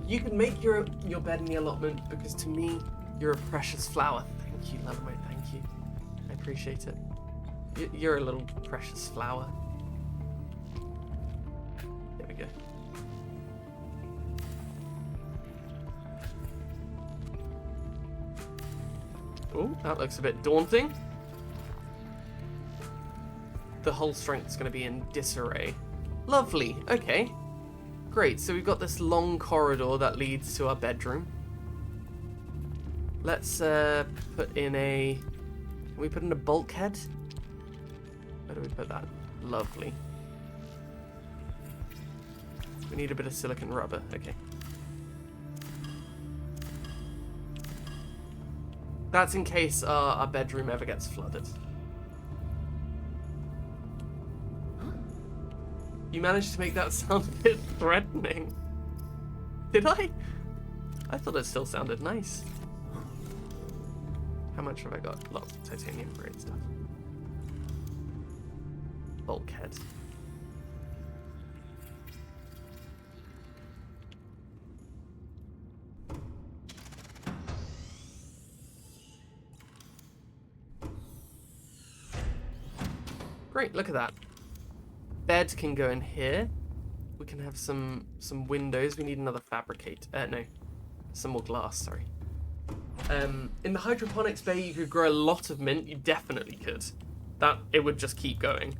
You can make your bed in the allotment because to me, you're a precious flower. Thank you, Lalamo, thank you. I appreciate it. You're a little precious flower. There we go. Oh, that looks a bit daunting. The hull strength's going to be in disarray. Lovely, okay. Great, so we've got this long corridor that leads to our bedroom. Let's put in a... Can we put in a bulkhead? Where do we put that? Lovely. We need a bit of silicon rubber, okay. That's in case our bedroom ever gets flooded. You managed to make that sound a bit threatening. Did I? I thought it still sounded nice. How much have I got? Lots of titanium grade stuff. Bulkhead. Great, look at that. Bed can go in here. We can have some windows. We need another fabricate. No, some more glass, sorry. In the hydroponics bay, you could grow a lot of mint. You definitely could. It would just keep going.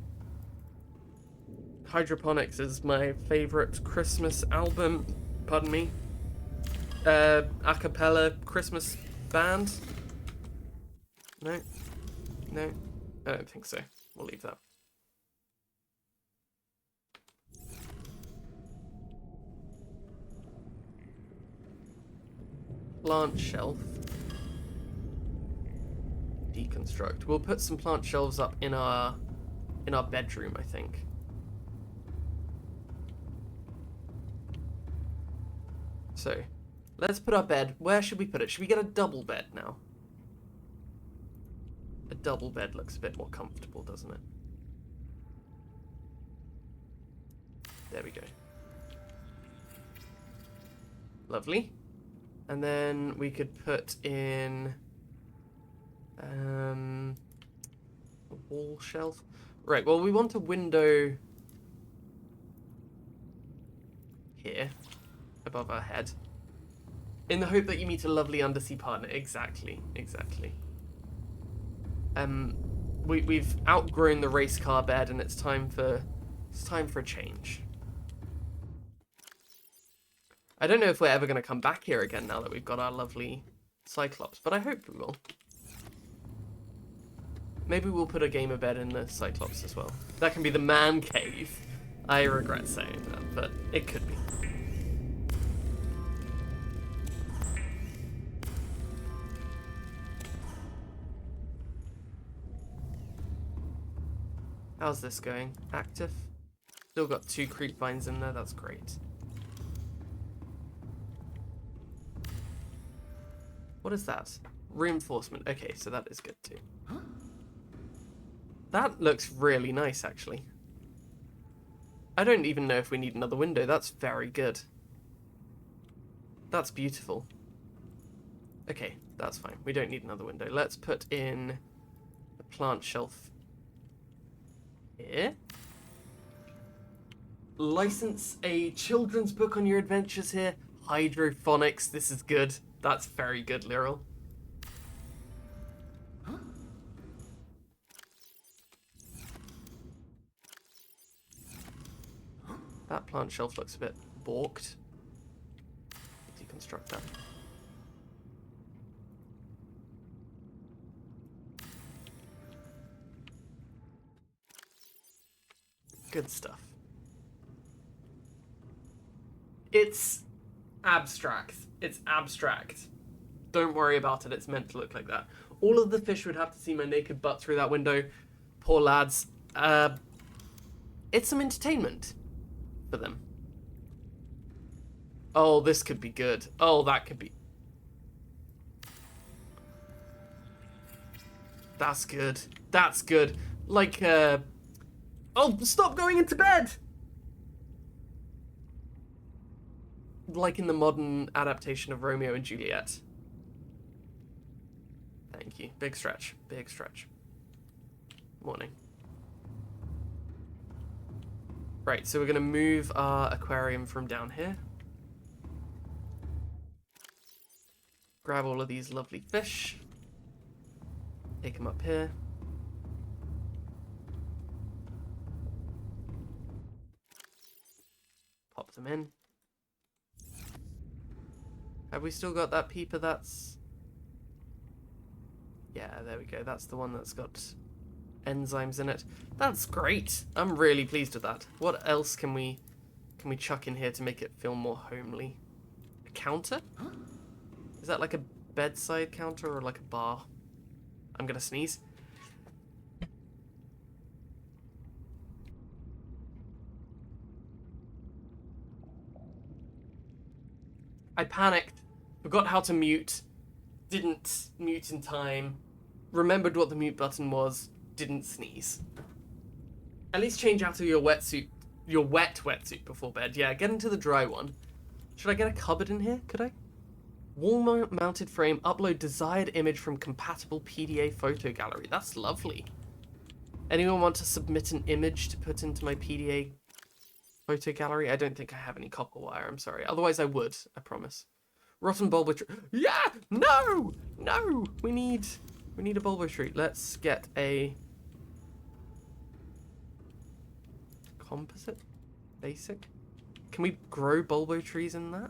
Hydroponics is my favorite Christmas album. Pardon me. A cappella Christmas band. No. No. I don't think so. We'll leave that. Plant shelf. Deconstruct. We'll put some plant shelves up in our bedroom, I think. So, let's put our bed. Where should we put it? Should we get a double bed now? A double bed looks a bit more comfortable, doesn't it? There we go. Lovely. And then we could put in a wall shelf. Right, well, we want a window here above our head in the hope that you meet a lovely undersea partner. Exactly. We've outgrown the race car bed and it's time for a change. I don't know if we're ever going to come back here again now that we've got our lovely Cyclops, but I hope we will. Maybe we'll put a gamer bed in the Cyclops as well. That can be the man cave. I regret saying that, but it could be. How's this going? Active? Still got 2 creep vines in there, that's great. What is that? Reinforcement. Okay, so that is good too. That looks really nice, actually. I don't even know if we need another window. That's very good. That's beautiful. Okay, that's fine. We don't need another window. Let's put in a plant shelf here. License a children's book on your adventures here. Hydrophonics. This is good. That's very good, Lyral. That plant shelf looks a bit balked. Deconstruct that. Good stuff. It's abstract. It's abstract. Don't worry about it. It's meant to look like that. All of the fish would have to see my naked butt through that window. Poor lads. It's some entertainment for them. Oh, this could be good. Oh, that could be... That's good. That's good. Like, oh, stop going into bed! Like in the modern adaptation of Romeo and Juliet. Thank you. Big stretch. Big stretch. Morning. Right, so we're going to move our aquarium from down here. Grab all of these lovely fish. Take them up here. Pop them in. Have we still got that peeper that's... Yeah, there we go. That's the one that's got enzymes in it. That's great. I'm really pleased with that. What else can we chuck in here to make it feel more homely? A counter? Is that like a bedside counter or like a bar? I'm gonna sneeze. I panicked. Forgot how to mute. Didn't mute in time. Remembered what the mute button was. Didn't sneeze. At least change out of your wetsuit, your wet wetsuit before bed. Yeah, get into the dry one. Should I get a cupboard in here? Could I? Wall mounted frame. Upload desired image from compatible PDA photo gallery. That's lovely. Anyone want to submit an image to put into my PDA photo gallery? I don't think I have any copper wire. I'm sorry. Otherwise, I would. I promise. Rotten bulbo tree. Yeah! No! No! We need a bulbo tree. Let's get a composite? Basic? Can we grow bulbo trees in that?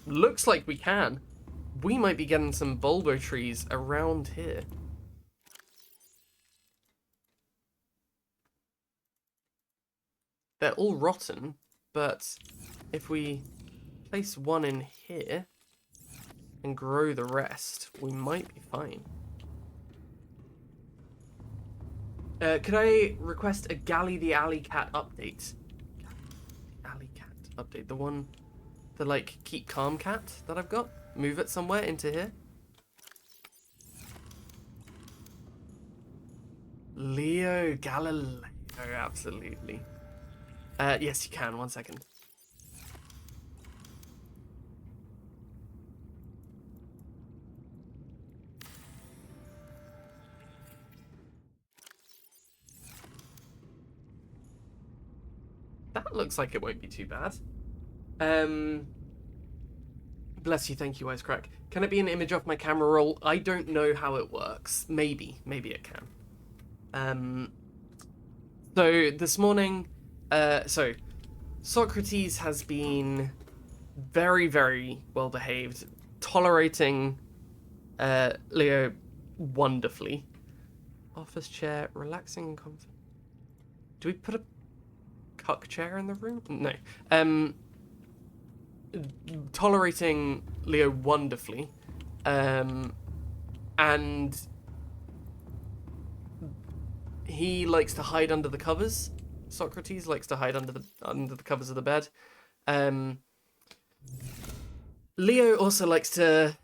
Looks like we can. We might be getting some bulbo trees around here. They're all rotten, but if we place one in here and grow the rest, we might be fine. Could I request a Galley the Alley Cat update? Alley Cat update. The like keep calm cat that I've got. Move it somewhere into here. Leo Galileo, absolutely. Yes, you can. 1 second. That looks like it won't be too bad. Bless you, thank you, Wisecrack. Can it be an image off my camera roll? I don't know how it works. Maybe it can. So this morning, so Socrates has been very, very well behaved, tolerating Leo wonderfully. Office chair, relaxing and comfort. Do we put a cuck chair in the room? No. Tolerating Leo wonderfully, and he likes to hide under the covers. Socrates likes to hide under the covers of the bed. Leo also likes to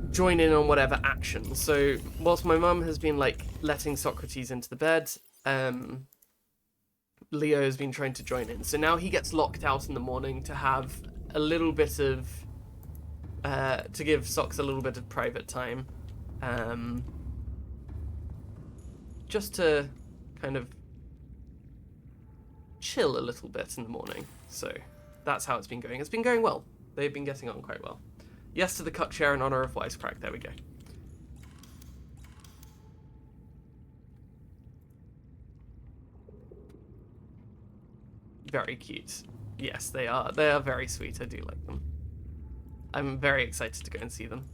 join in on whatever action. So whilst my mum has been like letting Socrates into the bed, Leo has been trying to join in. So now he gets locked out in the morning to have a little bit of to give Sox a little bit of private time, just to kind of chill a little bit in the morning. So that's how it's been going. It's been going well. They've been getting on quite well. Yes to the cut share in honor of Wisecrack. There we go. Very cute. Yes, they are. They are very sweet. I do like them. I'm very excited to go and see them.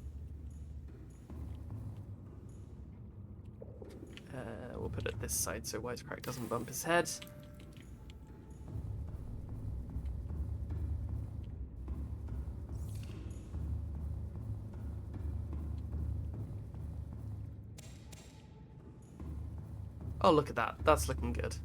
We'll put it this side so Wisecrack doesn't bump his head. Oh, look at that. That's looking good.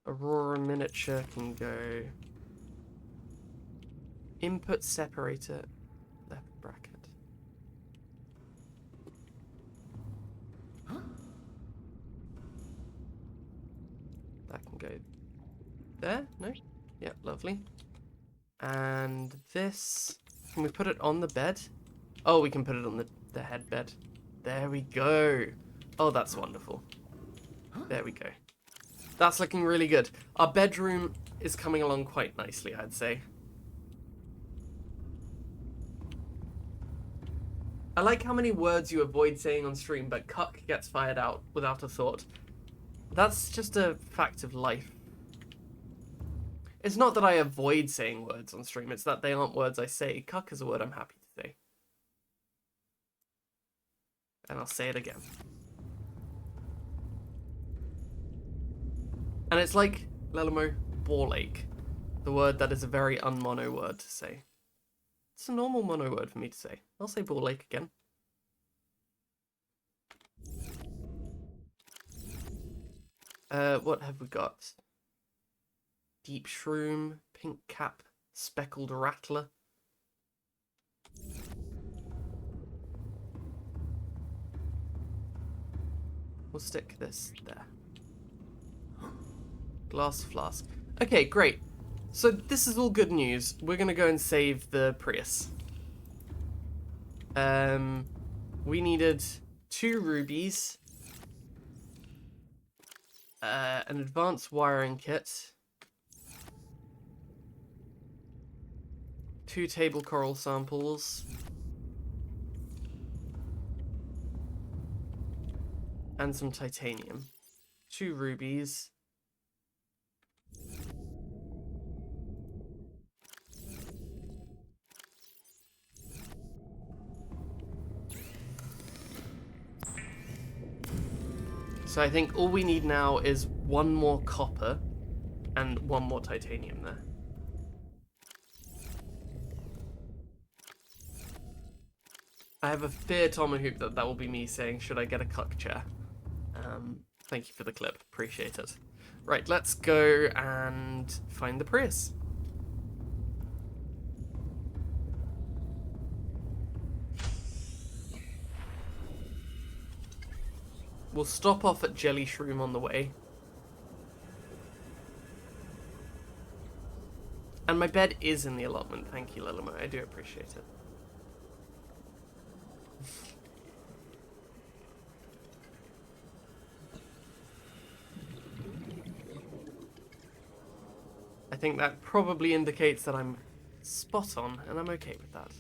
Aurora miniature can go. Input separator, left bracket. That can go there, no? Yeah, lovely. And this, can we put it on the bed? Oh, we can put it on the head bed. There we go. Oh, that's wonderful. There we go. That's looking really good. Our bedroom is coming along quite nicely, I'd say. I like how many words you avoid saying on stream, but cuck gets fired out without a thought. That's just a fact of life. It's not that I avoid saying words on stream, it's that they aren't words I say. Cuck is a word I'm happy to say. And I'll say it again. And it's like, Lelamo, ball ache. The word that is a very unmono word to say. It's a normal mono word for me to say. I'll say ball ache again. What have we got? Deep shroom, pink cap, speckled rattler. We'll stick this there. Glass flask. Okay, great. So this is all good news. We're gonna go and save the Prius. We needed 2 rubies, an advanced wiring kit, 2 table coral samples, and some titanium. 2 rubies. So I think all we need now is 1 more copper and 1 more titanium there. I have a fear, Tomahawk, that will be me saying, should I get a cuck chair? Thank you for the clip. Appreciate it. Right, let's go and find the Prius. We'll stop off at Jelly Shroom on the way. And my bed is in the allotment. Thank you, Lilimo. I do appreciate it. I think that probably indicates that I'm spot on, and I'm okay with that.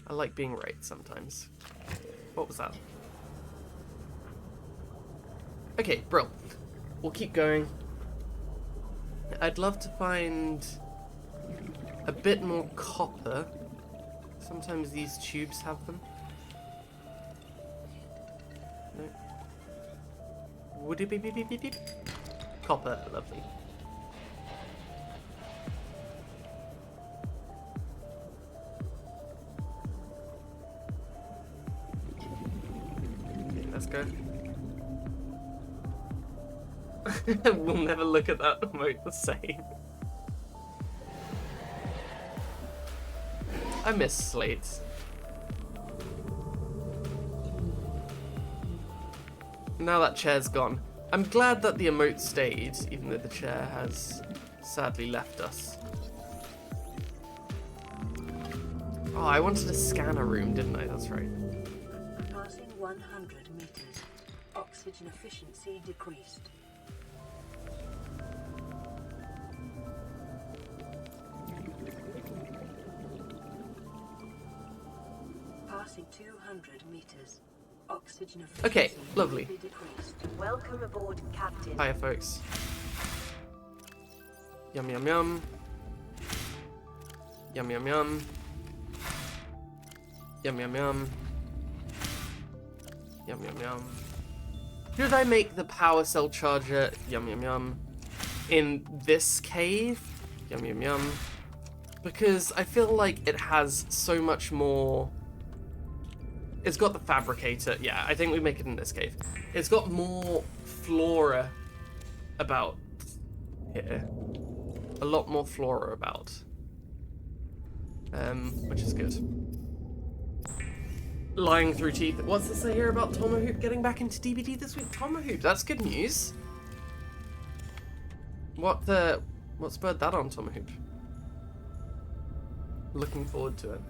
I like being right sometimes. What was that? Okay, bro. We'll keep going. I'd love to find a bit more copper. Sometimes these tubes have them. No. Would it be beep, beep, beep, beep? Copper, lovely. Okay, let's go. We'll never look at that emote the same. I miss slates. Now that chair's gone. I'm glad that the emote stayed, even though the chair has sadly left us. Oh, I wanted to scan a room, didn't I? That's right. Passing 100 meters. Oxygen efficiency decreased. Passing 200 meters. Oxygen efficiency Okay, lovely. decreased. Welcome aboard, Captain. Hiya, folks. Yum, yum, yum. Yum, yum, yum. Yum, yum, yum. Yum, yum, yum. Should I make the power cell charger, yum, yum, yum, in this cave? Yum, yum, yum. Because I feel like it has so much more... It's got the fabricator. Yeah, I think we make it in this cave. It's got more flora about here. A lot more flora about. Which is good. Lying through teeth. What's this I hear about Tomahawk getting back into DBD this week? Tomahawk, that's good news. What spurred that on, Tomahawk? Looking forward to it.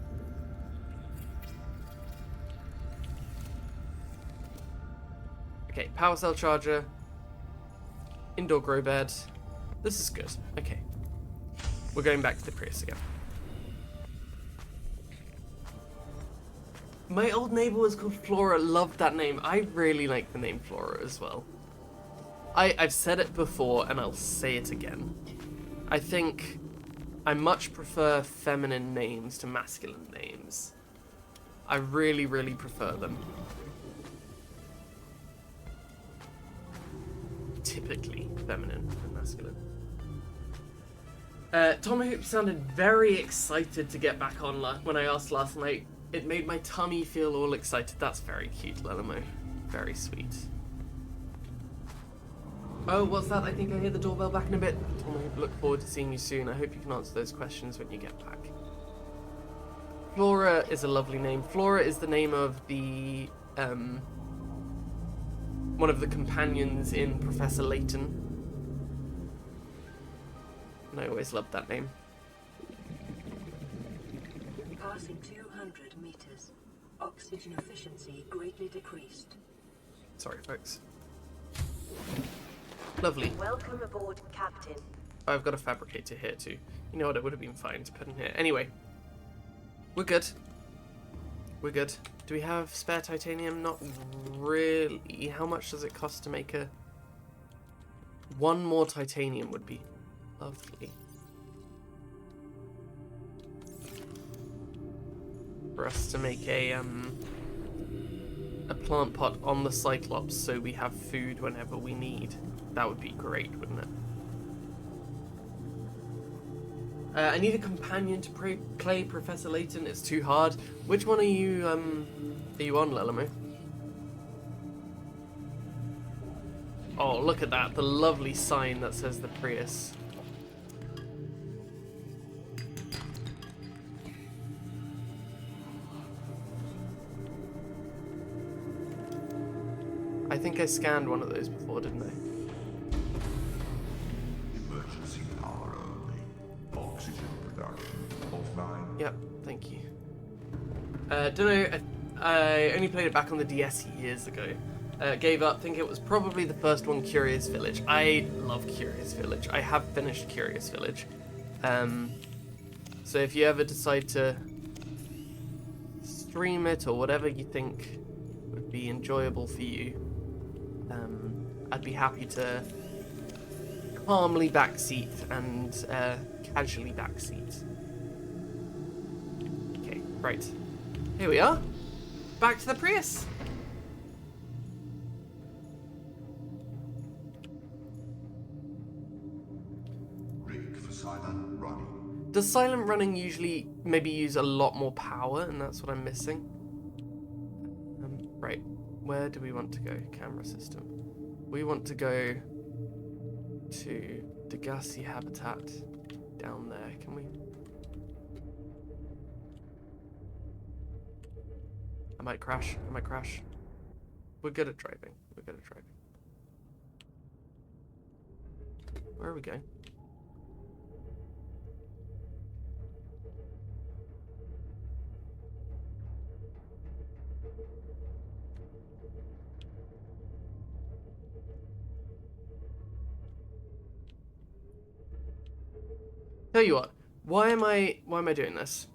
Okay, power cell charger. Indoor grow bed. This is good. Okay. We're going back to the Prius again. My old neighbor was called Flora. Loved that name. I really like the name Flora as well. I've said it before and I'll say it again. I think I much prefer feminine names to masculine names. I really, really prefer them. Typically feminine and masculine. Tomahawk sounded very excited to get back on when I asked last night. It made my tummy feel all excited. That's very cute, Lelamo. Very sweet. Oh, what's that? I think I hear the doorbell back in a bit. Tomahawk, look forward to seeing you soon. I hope you can answer those questions when you get back. Flora is a lovely name. Flora is the name of the one of the companions in Professor Layton. And I always loved that name. Passing 200 meters. Oxygen efficiency greatly decreased. Sorry, folks. Lovely. Welcome aboard, Captain. I've got a fabricator here too. You know what? It would have been fine to put in here. Anyway. We're good. We're good. Do we have spare titanium? Not really. How much does it cost to make a... One more titanium would be lovely. For us to make a plant pot on the Cyclops so we have food whenever we need. That would be great, wouldn't it? I need a companion to play Professor Layton. It's too hard. Which one are you on, Lelamo? Oh, look at that. The lovely sign that says the Prius. I think I scanned one of those before, didn't I? Emergency power only. Oxygen production offline. Yep, thank you. Don't know, I only played it back on the DS years ago. Gave up, think it was probably the first one, Curious Village. I love Curious Village. I have finished Curious Village. So if you ever decide to stream it or whatever you think would be enjoyable for you, I'd be happy to calmly backseat and casually backseat. Okay, right. Here we are. Back to the Prius. Rig for silent running. Does silent running usually maybe use a lot more power, and that's what I'm missing? Right. Where do we want to go? Camera system. We want to go to Degassi habitat down there. Can we? I might crash. I might crash. We're good at driving. We're good at driving. Where are we going? Tell you what, why am I doing this?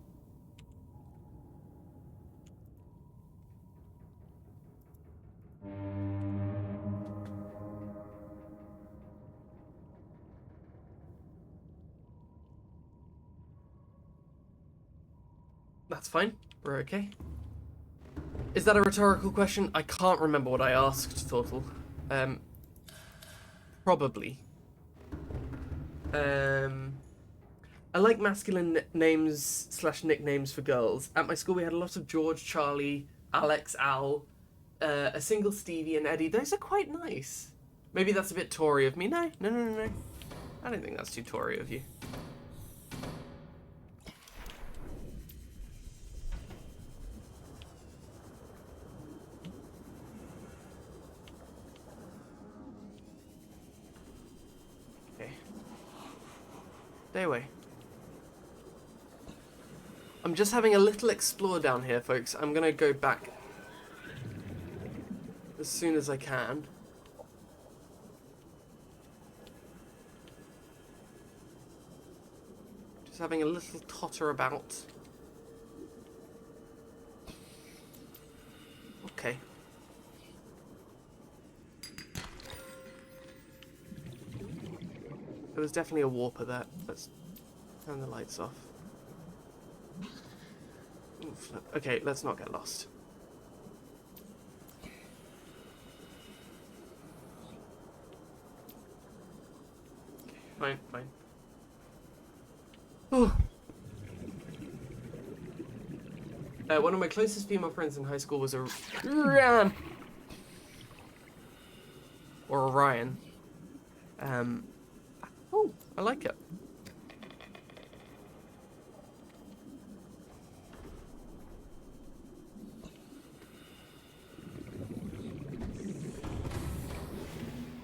That's fine. We're okay. Is that a rhetorical question? I can't remember what I asked, Thortle. Probably. I like masculine names / nicknames for girls. At my school we had a lot of George, Charlie, Alex, Al, a single Stevie and Eddie. Those are quite nice. Maybe that's a bit Tory of me. No. I don't think that's too Tory of you. Okay. Stay away. I'm just having a little explore down here, folks. I'm gonna go back as soon as I can. Just having a little totter about. Okay. There was definitely a warper there. Let's turn the lights off. Ooh, flip. Okay, let's not get lost. Okay, fine, fine. Oh. One of my closest female friends in high school was a Ryan. Or Orion. Oh, I like it.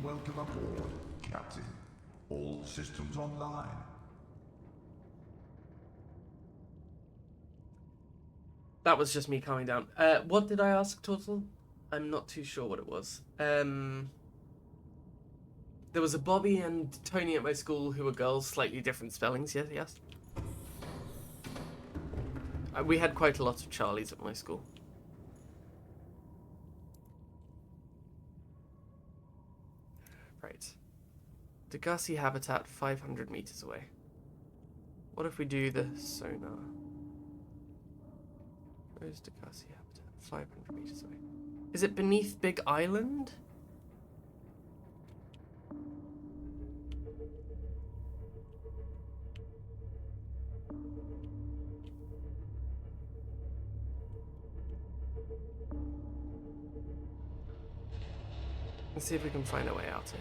Welcome aboard, Captain. All systems online. That was just me calming down. What did I ask, Turtle? I'm not too sure what it was. There was a Bobby and Tony at my school who were girls, slightly different spellings, yes, yes. We had quite a lot of Charlies at my school. Right. Degassi habitat 500 meters away. What if we do the sonar? Where's Degassi habitat? 500 meters away. Is it beneath Big Island? Let's see if we can find a way out of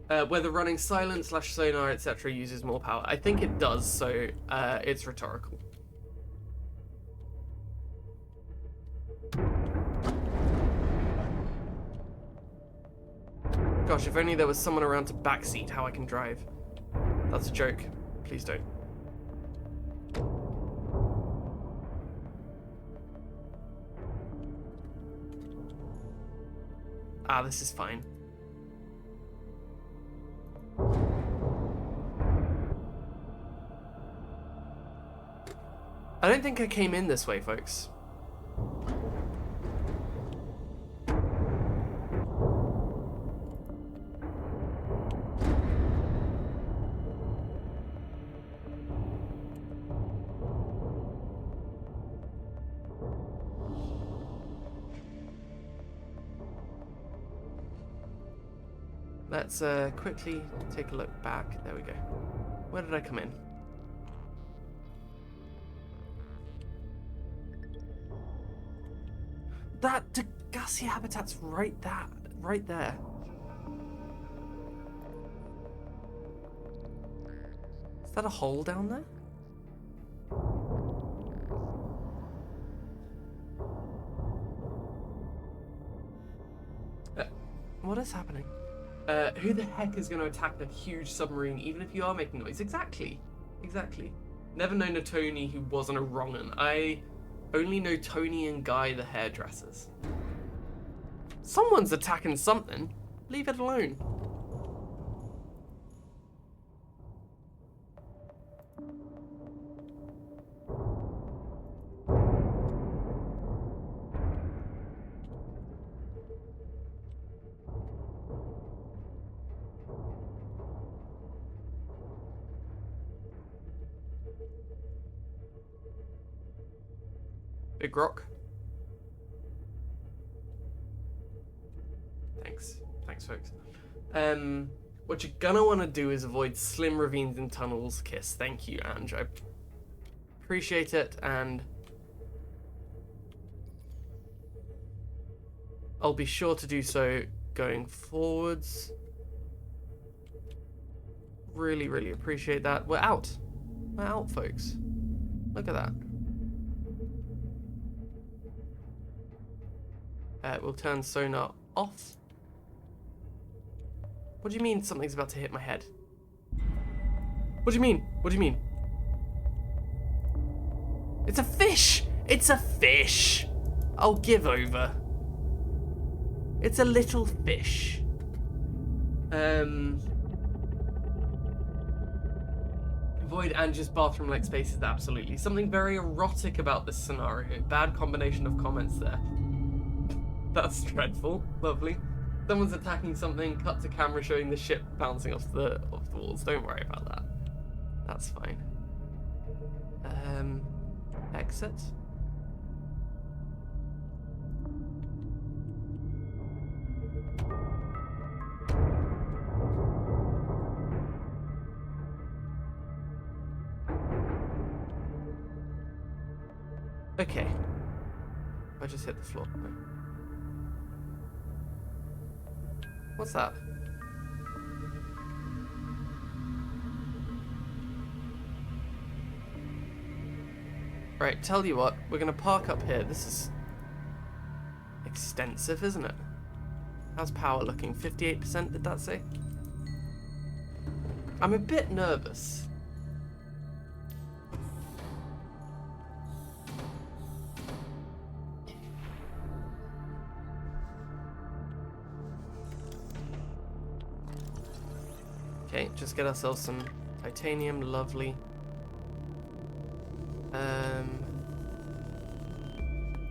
here. Whether running silent / sonar, etc. uses more power. I think it does, so it's rhetorical. Gosh, if only there was someone around to backseat how I can drive. That's a joke. Please don't. Ah, this is fine. I don't think I came in this way, folks. Let's quickly take a look back. There we go. Where did I come in? That Degassi habitat's right there. Is that a hole down there? What is happening? Who the heck is going to attack a huge submarine even if you are making noise? Exactly. Never known a Tony who wasn't a wrong'un. I only know Tony and Guy the hairdressers. Someone's attacking something. Leave it alone. Big rock. Thanks folks. What you're gonna want to do is avoid slim ravines and tunnels. Kiss. Thank you, Ange. I appreciate it, and I'll be sure to do so going forwards. Really, really appreciate that. We're out. We're out, folks. Look at that. We'll turn sonar off. What do you mean something's about to hit my head? What do you mean? What do you mean? It's a fish! It's a fish! I'll give over. It's a little fish. Void and just bathroom-like spaces, absolutely. Something very erotic about this scenario. Bad combination of comments there. That's dreadful. Lovely. Someone's attacking something, cut to camera showing the ship bouncing off the walls. Don't worry about that. That's fine. Exit. Okay. I just hit the floor. What's that? Right, tell you what, we're gonna park up here. This is extensive, isn't it? How's power looking? 58%, did that say? I'm a bit nervous. Okay, just get ourselves some titanium, lovely.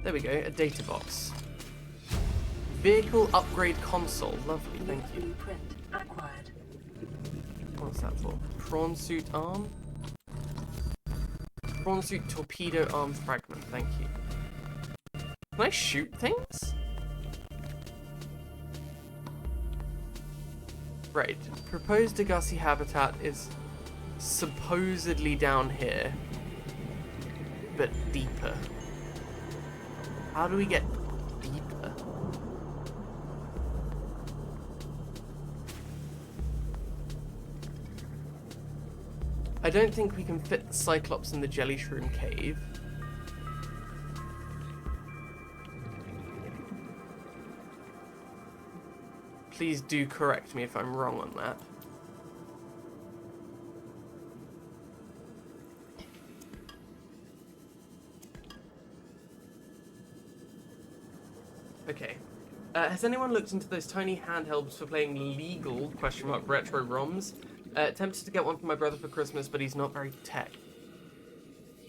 There we go, a data box. Vehicle upgrade console, lovely, thank you. Blueprint acquired. What's that for? Prawn suit arm? Prawn suit torpedo arm fragment, thank you. Can I shoot things? Right, proposed Degassi habitat is supposedly down here, but deeper. How do we get deeper? I don't think we can fit the Cyclops in the Jelly Shroom cave. Please do correct me if I'm wrong on that. Okay. Has anyone looked into those tiny handhelds for playing legal retro ROMs? Tempted to get one for my brother for Christmas, but he's not very tech.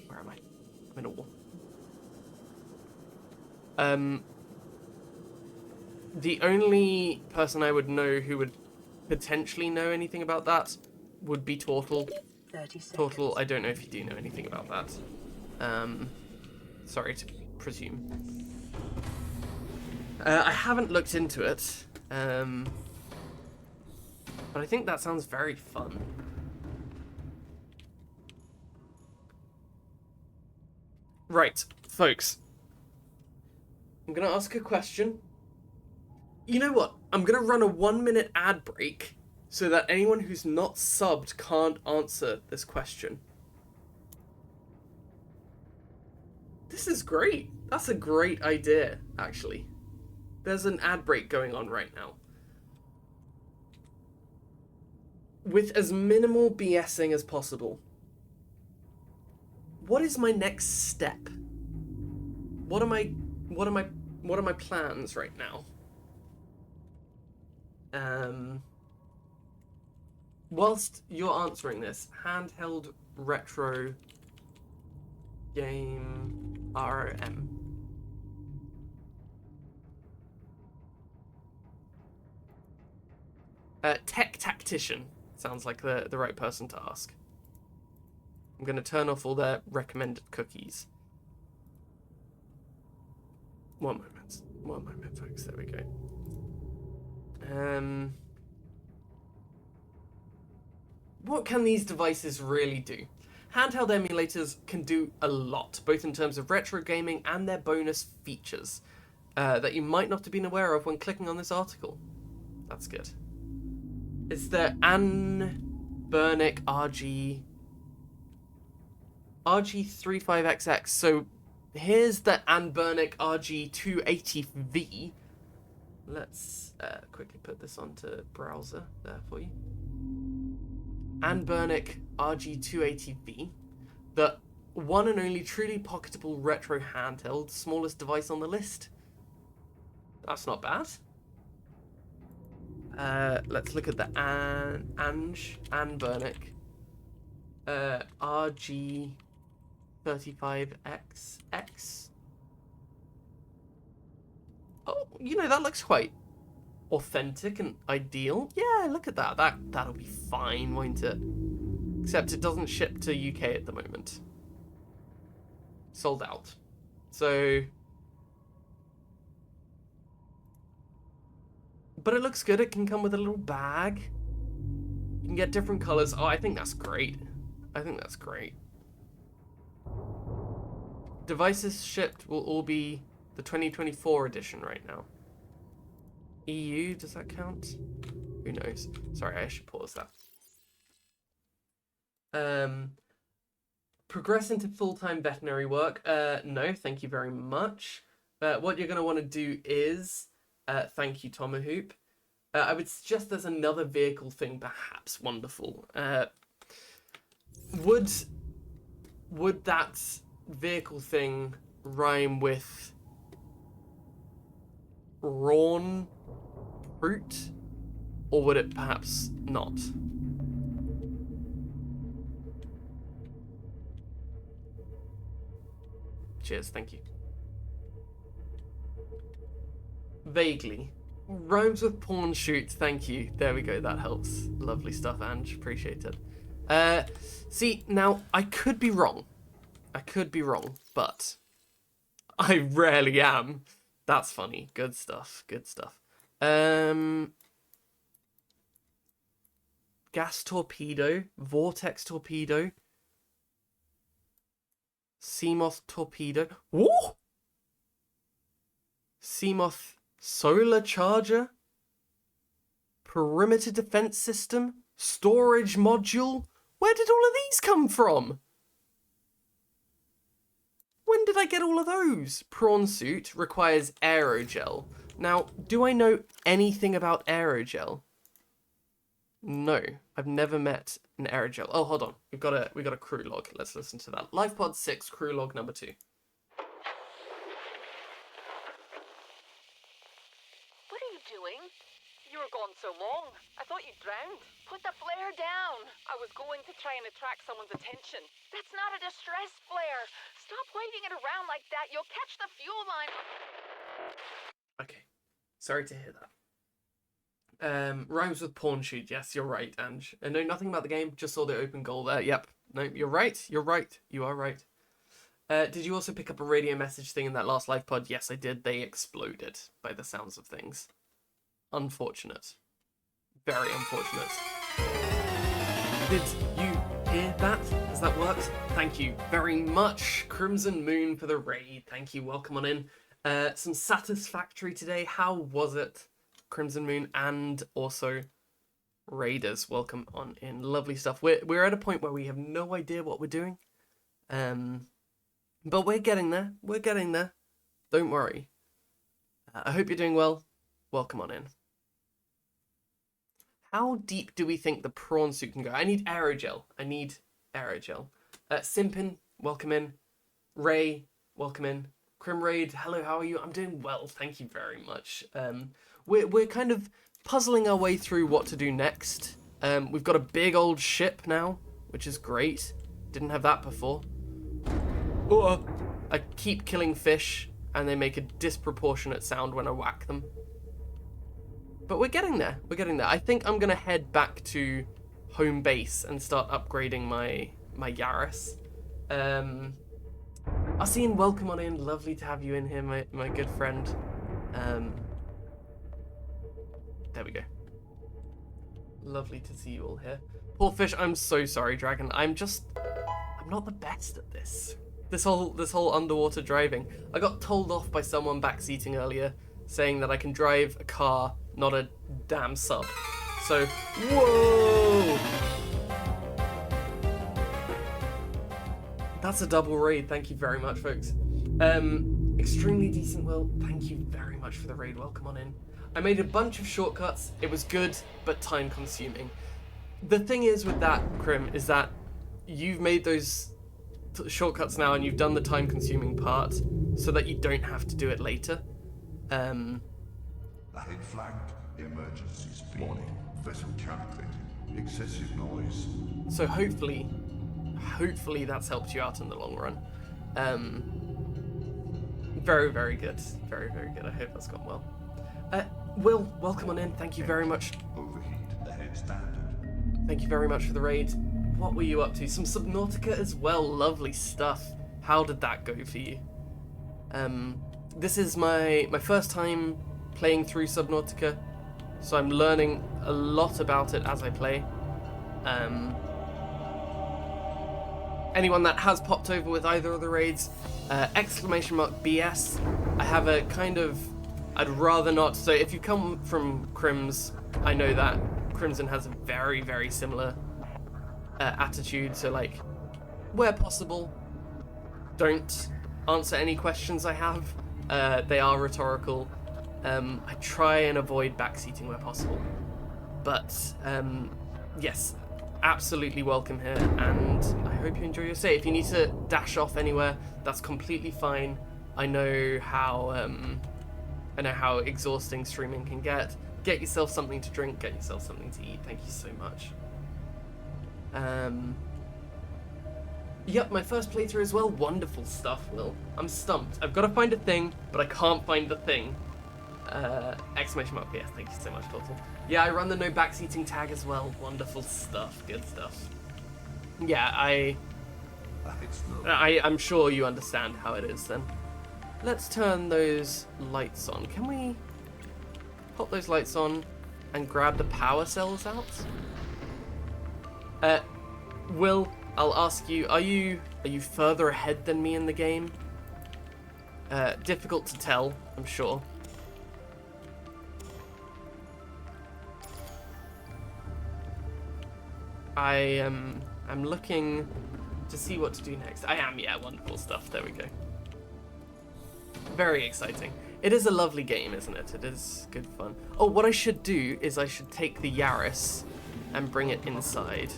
Where am I? I'm in awe. The only person I would know who would potentially know anything about that would be Tortle. 30 seconds. Tortle, I don't know if you do know anything about that. Sorry to presume. I haven't looked into it, but I think that sounds very fun. Right, folks. I'm gonna ask a question. You know what? I'm gonna run a 1-minute ad break so that anyone who's not subbed can't answer this question. This is great. That's a great idea, actually. There's an ad break going on right now. With as minimal BSing as possible. What is my next step? What are my plans right now? Whilst you're answering this, handheld retro game ROM. Tech tactician sounds like the right person to ask. I'm going to turn off all their recommended cookies. One moment, folks. There we go. What can these devices really do? Handheld emulators can do a lot, both in terms of retro gaming and their bonus features that you might not have been aware of when clicking on this article. That's good. Is there an Burnick RG35XX. So here's the Anbernic RG280V. Let's quickly put this onto browser there for you. Anbernic RG280V, the one and only truly pocketable retro handheld, smallest device on the list. That's not bad. Let's look at the Anbernic RG35XX. Oh, you know, that looks quite authentic and ideal. Yeah, look at that. That'll be fine, won't it? Except it doesn't ship to UK at the moment. Sold out. So, but it looks good. It can come with a little bag. You can get different colors. Oh, I think that's great. I think that's great. Devices shipped will all be the 2024 edition right now. EU, does that count? Who knows? Sorry, I should pause that. Progress into full-time veterinary work. No, thank you very much. What you're going to want to do is, thank you, Tomahoop. I would suggest there's another vehicle thing, perhaps. Wonderful. Would that vehicle thing rhyme with Rawn fruit, or would it perhaps not? Cheers, thank you. Vaguely. Rhymes with porn shoot, thank you. There we go, that helps. Lovely stuff, Ange, appreciate it. See, now, I could be wrong. But I rarely am. That's funny. Good stuff, good stuff. Gas torpedo, vortex torpedo, Seamoth torpedo. Whoa! Seamoth solar charger, perimeter defense system, storage module. Where did all of these come from? When did I get all of those? Prawn suit requires aerogel. Now, do I know anything about aerogel? No, I've never met an aerogel. Oh, hold on. We got a crew log. Let's listen to that. LifePod 6 crew log number 2. What are you doing? You were gone so long. I thought you'd drowned. Put the flare down. I was going to try and attract someone's attention. That's not a distress flare. Stop waving it around like that. You'll catch the fuel line. Okay. Sorry to hear that. Rhymes with porn shoot. Yes, you're right, Ange. I know nothing about the game. Just saw the open goal there. Yep. No, you're right. You're right. You are right. Did you also pick up a radio message thing in that last live pod? Yes, I did. They exploded by the sounds of things. Unfortunate. Very unfortunate. Did you hear that? Has that worked? Thank you very much, Crimson Moon, for the raid. Thank you. Welcome on in. Some Satisfactory today. How was it, Crimson Moon, and also Raiders? Welcome on in. Lovely stuff. We're at a point where we have no idea what we're doing, but we're getting there. We're getting there. Don't worry. I hope you're doing well. Welcome on in. How deep do we think the prawn suit can go? I need aerogel. Simpin, welcome in. Ray, welcome in. Crimraid, hello, how are you? I'm doing well, thank you very much. We're kind of puzzling our way through what to do next. We've got a big old ship now, which is great. Didn't have that before. Oh, I keep killing fish, and they make a disproportionate sound when I whack them. But we're getting there. We're getting there. I think I'm gonna head back to home base and start upgrading my Yaris. Arsene, welcome on in. Lovely to have you in here, my good friend. There we go. Lovely to see you all here. Poor fish, I'm so sorry, Dragon. I'm not the best at this. This whole underwater driving. I got told off by someone backseating earlier, saying that I can drive a car, not a damn sub. So, whoa! That's a double raid. Thank you very much, folks. Extremely decent, Will. Thank you very much for the raid. Welcome on in. I made a bunch of shortcuts. It was good, but time consuming. The thing is with that, Krim, is that you've made those shortcuts now and you've done the time consuming part so that you don't have to do it later. Ahead flagged. Emergency speed. Warning. Vessel calculated. Excessive noise. So hopefully that's helped you out in the long run. Very, very good. Very, very good. I hope that's gone well. Will, welcome on in. Thank you very much. Overheat. Ahead standard. Thank you very much for the raid. What were you up to? Some Subnautica as well. Lovely stuff. How did that go for you? This is my first time playing through Subnautica, so I'm learning a lot about it as I play. Anyone that has popped over with either of the raids, !BS. I have a kind of, I'd rather not. So if you come from Crims, I know that Crimson has a very, very similar attitude. So like, where possible, don't answer any questions I have. They are rhetorical. I try and avoid backseating where possible. But yes, absolutely welcome here, and I hope you enjoy your stay. If you need to dash off anywhere, that's completely fine. I know how exhausting streaming can get. Get yourself something to drink, get yourself something to eat. Thank you so much. Yep, my first playthrough as well. Wonderful stuff, Will. I'm stumped. I've got to find a thing, but I can't find the thing. ! Yes, thank you so much, Total. Yeah, I run the no backseating tag as well. Wonderful stuff. Good stuff. Yeah, I'm sure you understand how it is then. Let's turn those lights on. Can we pop those lights on and grab the power cells out? Will, I'll ask you, are you further ahead than me in the game? Difficult to tell, I'm sure. I'm looking to see what to do next. I am, yeah, wonderful stuff. There we go. Very exciting. It is a lovely game, isn't it? It is good fun. Oh, what I should do is I should take the Yaris and bring it inside.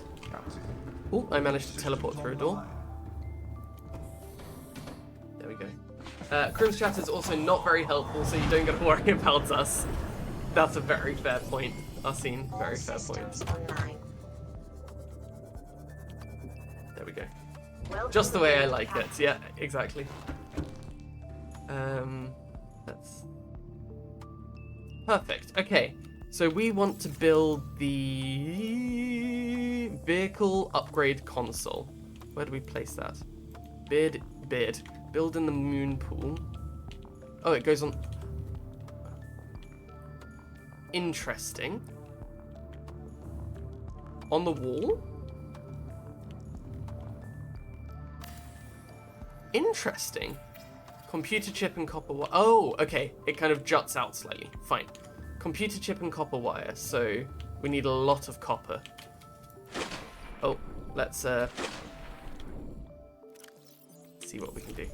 Oh, I managed to teleport through a door. There we go. Crim's chat is also not very helpful, so you don't got to worry about us. That's a very fair point, Arsene. Very fair point. There we go. Just the way I like it. Yeah, exactly. That's perfect. Okay, so we want to build the vehicle upgrade console. Where do we place that? Bid. Build in the moon pool. Oh, it goes on. Interesting. On the wall? Interesting. Computer chip and copper wire. Oh, okay. It kind of juts out slightly. Fine. Computer chip and copper wire. So we need a lot of copper. Oh, let's see what we can do.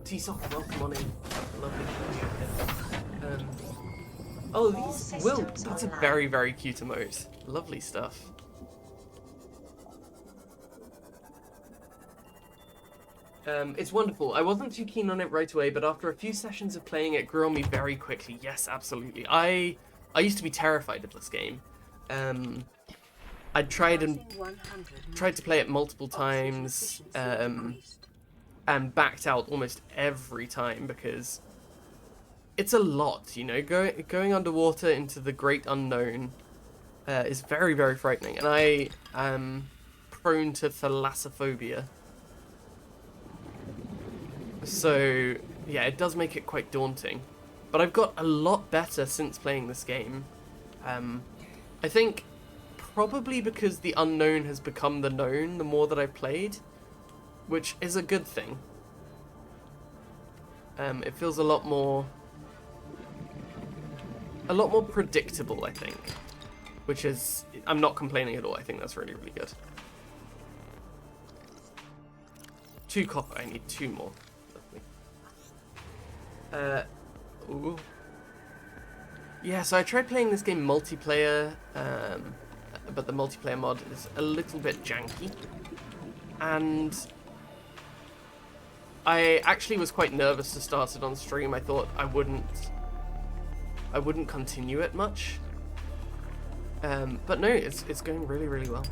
T-Sock, welcome on in. Lovely to have you here. Oh, these Will. That's a very, very cute emote. Lovely stuff. It's wonderful. I wasn't too keen on it right away, but after a few sessions of playing it, grew on me very quickly. Yes, absolutely. I used to be terrified of this game. I tried to play it multiple times, and backed out almost every time because it's a lot, you know. Going underwater into the great unknown is very, very frightening, and I am prone to thalassophobia. So, yeah, it does make it quite daunting. But I've got a lot better since playing this game. I think probably because the unknown has become the known the more that I've played, which is a good thing. It feels a lot more predictable, I think. Which is, I'm not complaining at all. I think that's really, really good. 2 copper. I need 2 more. Lovely. Ooh. Yeah, so I tried playing this game multiplayer, but the multiplayer mod is a little bit janky. And I actually was quite nervous to start it on stream. I thought I wouldn't continue it much. But no, it's going really, really well.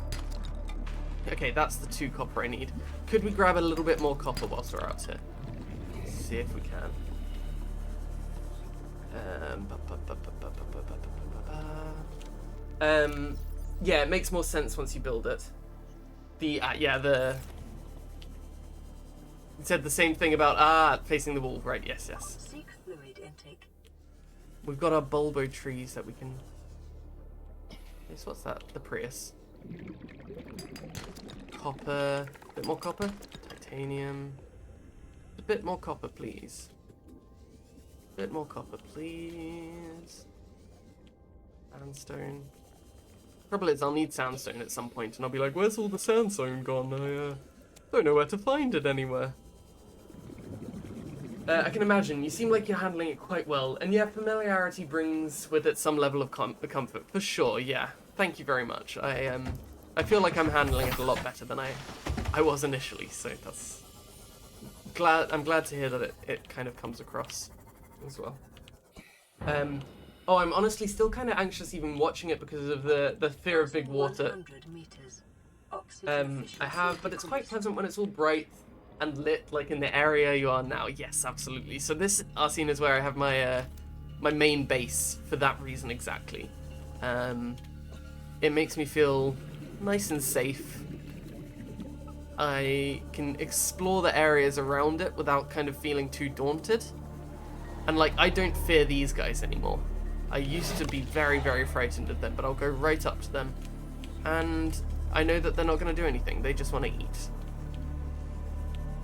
Okay, that's the 2 copper I need. Could we grab a little bit more copper whilst we're out here? See if we can. Yeah, it makes more sense once you build it. It said the same thing about facing the wall, right? Yes. Seek fluid intake. We've got our bulbo trees that we can. Yes, what's that? The Prius. Copper. A bit more copper. Titanium. A bit more copper, please. A bit more copper, please. Sandstone. Trouble is, I'll need sandstone at some point, and I'll be like, "Where's all the sandstone gone? I don't know where to find it anywhere." I can imagine. You seem like you're handling it quite well, and yeah, familiarity brings with it some level of comfort, for sure. Yeah, thank you very much. I feel like I'm handling it a lot better than I was initially, so that's I'm glad to hear that it kind of comes across as well. Oh, I'm honestly still kind of anxious even watching it because of the fear of big water. I have, but it's quite pleasant when it's all bright and lit, like in the area you are now. Yes, absolutely. So this Arsene is where I have my my main base for that reason exactly. It makes me feel nice and safe. I can explore the areas around it without kind of feeling too daunted. And like, I don't fear these guys anymore. I used to be very, very frightened of them, but I'll go right up to them. And I know that they're not going to do anything. They just want to eat.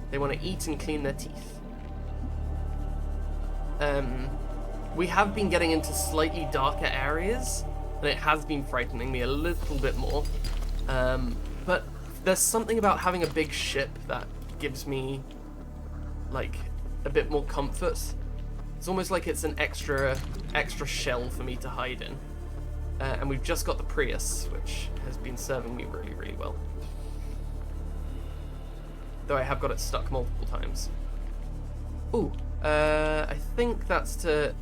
They want to eat and clean their teeth. We have been getting into slightly darker areas, and it has been frightening me a little bit more. But there's something about having a big ship that gives me, like, a bit more comfort. It's almost like it's an extra shell for me to hide in. And we've just got the Prius, which has been serving me really, really well. Though I have got it stuck multiple times. Ooh, I think that's to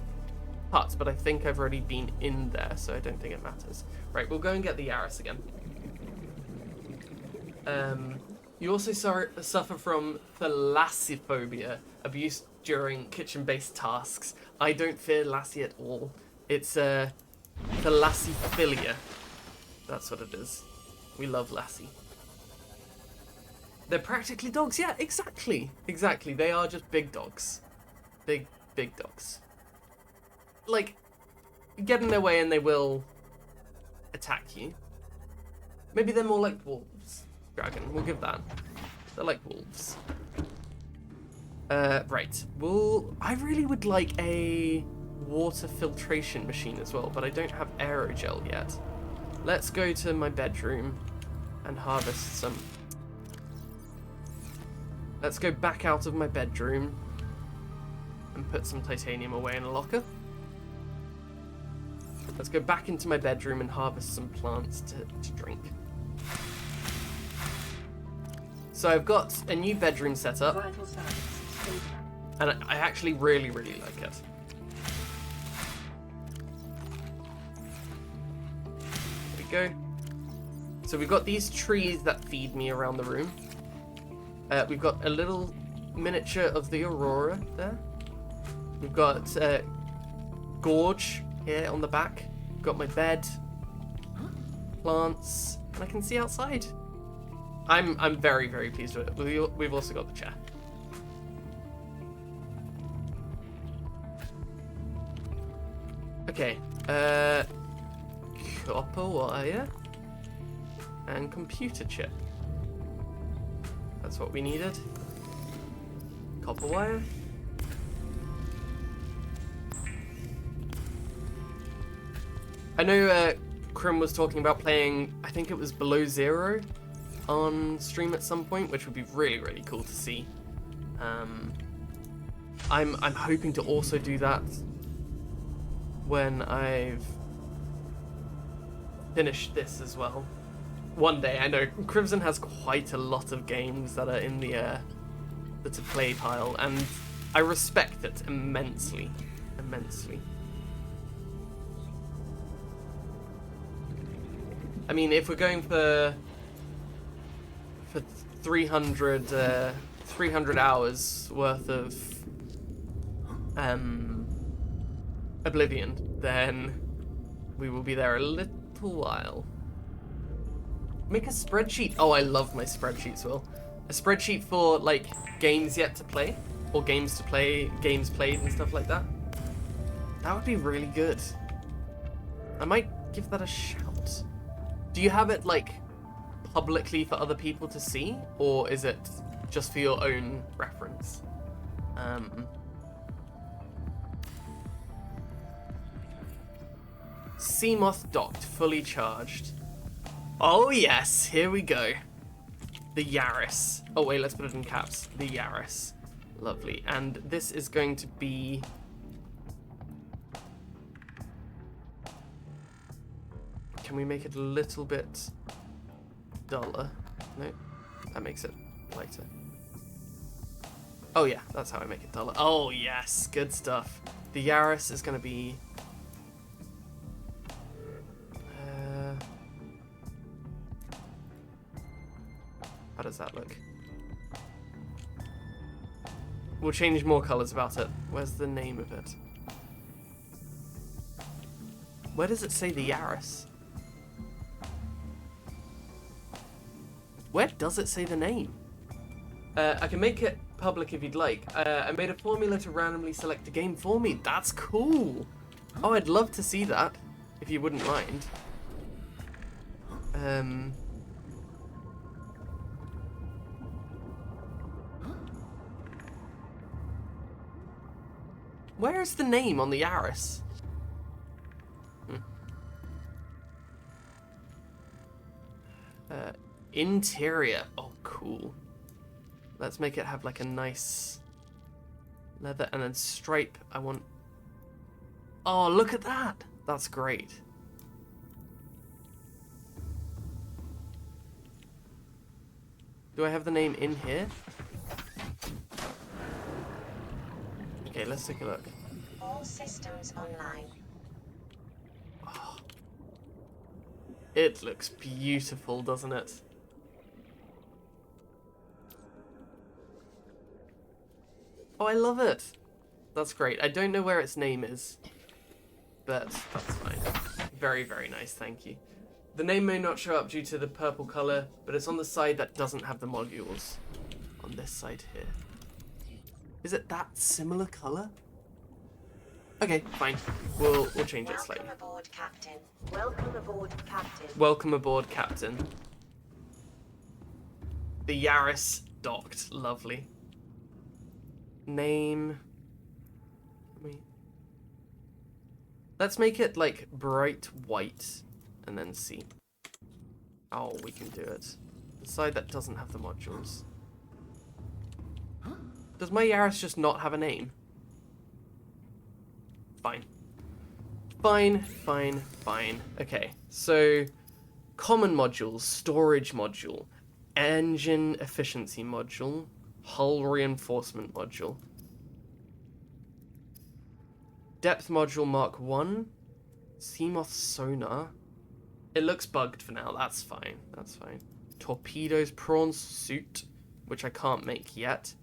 Huts, but I think I've already been in there, so I don't think it matters. Right, we'll go and get the Yaris again. You also suffer from thalassophobia, abuse during kitchen-based tasks. I don't fear Lassie at all. It's thalassophilia. That's what it is. We love Lassie. They're practically dogs. Yeah, exactly. Exactly. They are just big dogs. Big dogs. Like, get in their way and they will attack you. Maybe they're more like wolves. Dragon, we'll give that. They're like wolves. Right. I really would like a water filtration machine as well, but I don't have aerogel yet. Let's go to my bedroom and harvest some. Let's go back out of my bedroom and put some titanium away in a locker. Let's go back into my bedroom and harvest some plants to drink. So I've got a new bedroom set up, and I actually really, really like it. There we go. So we've got these trees that feed me around the room. We've got a little miniature of the Aurora there. We've got gorge here on the back. Got my bed, plants, and I can see outside. I'm very, very pleased with it. We've also got the chair. Okay, copper wire and computer chip. That's what we needed. Copper wire. I know Krim was talking about playing, I think it was Below Zero on stream at some point, which would be really, really cool to see. I'm hoping to also do that when I've finished this as well. One day. I know Crimson has quite a lot of games that are in the to play pile, and I respect it immensely. Immensely. I mean, if we're going for 300 hours worth of Oblivion, then we will be there a little while. Make a spreadsheet. Oh, I love my spreadsheets, Will. A spreadsheet for, like, games yet to play, or games to play, games played and stuff like that. That would be really good. I might give that a shout. Do you have it, like, publicly for other people to see, or is it just for your own reference? Seamoth docked, fully charged. Oh yes, here we go. The Yaris. Oh wait, let's put it in caps. The Yaris. Lovely. And this is going to be... Can we make it a little bit duller? No, that makes it lighter. Oh yeah, that's how I make it duller. Oh yes, good stuff. The Yaris is going to be... how does that look? We'll change more colours about it. Where's the name of it? Where does it say the Yaris? Where does it say the name? I can make it public if you'd like. I made a formula to randomly select a game for me. That's cool. Oh, I'd love to see that, if you wouldn't mind. Where is the name on the Yaris? Interior. Oh, cool. Let's make it have like a nice leather and then stripe. I want... Oh, look at that. That's great. Do I have the name in here? Okay, let's take a look. All systems online. Oh, it looks beautiful, doesn't it? Oh, I love it. That's great. I don't know where its name is, but that's fine. Very, very nice, thank you. The name may not show up due to the purple color, but it's on the side that doesn't have the modules. On this side here. Is it that similar color? Okay, fine. We'll change it slightly. Welcome aboard, Captain. Welcome aboard, Captain. Welcome aboard, Captain. The Yaris docked. Lovely. Name. Let's make it like bright white and then see. Oh, we can do it. The side that doesn't have the modules. Does my Yaris just not have a name? Fine. Fine, fine, fine. Okay, so common modules, storage module, engine efficiency module, hull reinforcement module, depth module Mark 1, Seamoth sonar. It looks bugged for now, that's fine, that's fine. Torpedoes, prawn suit, which I can't make yet.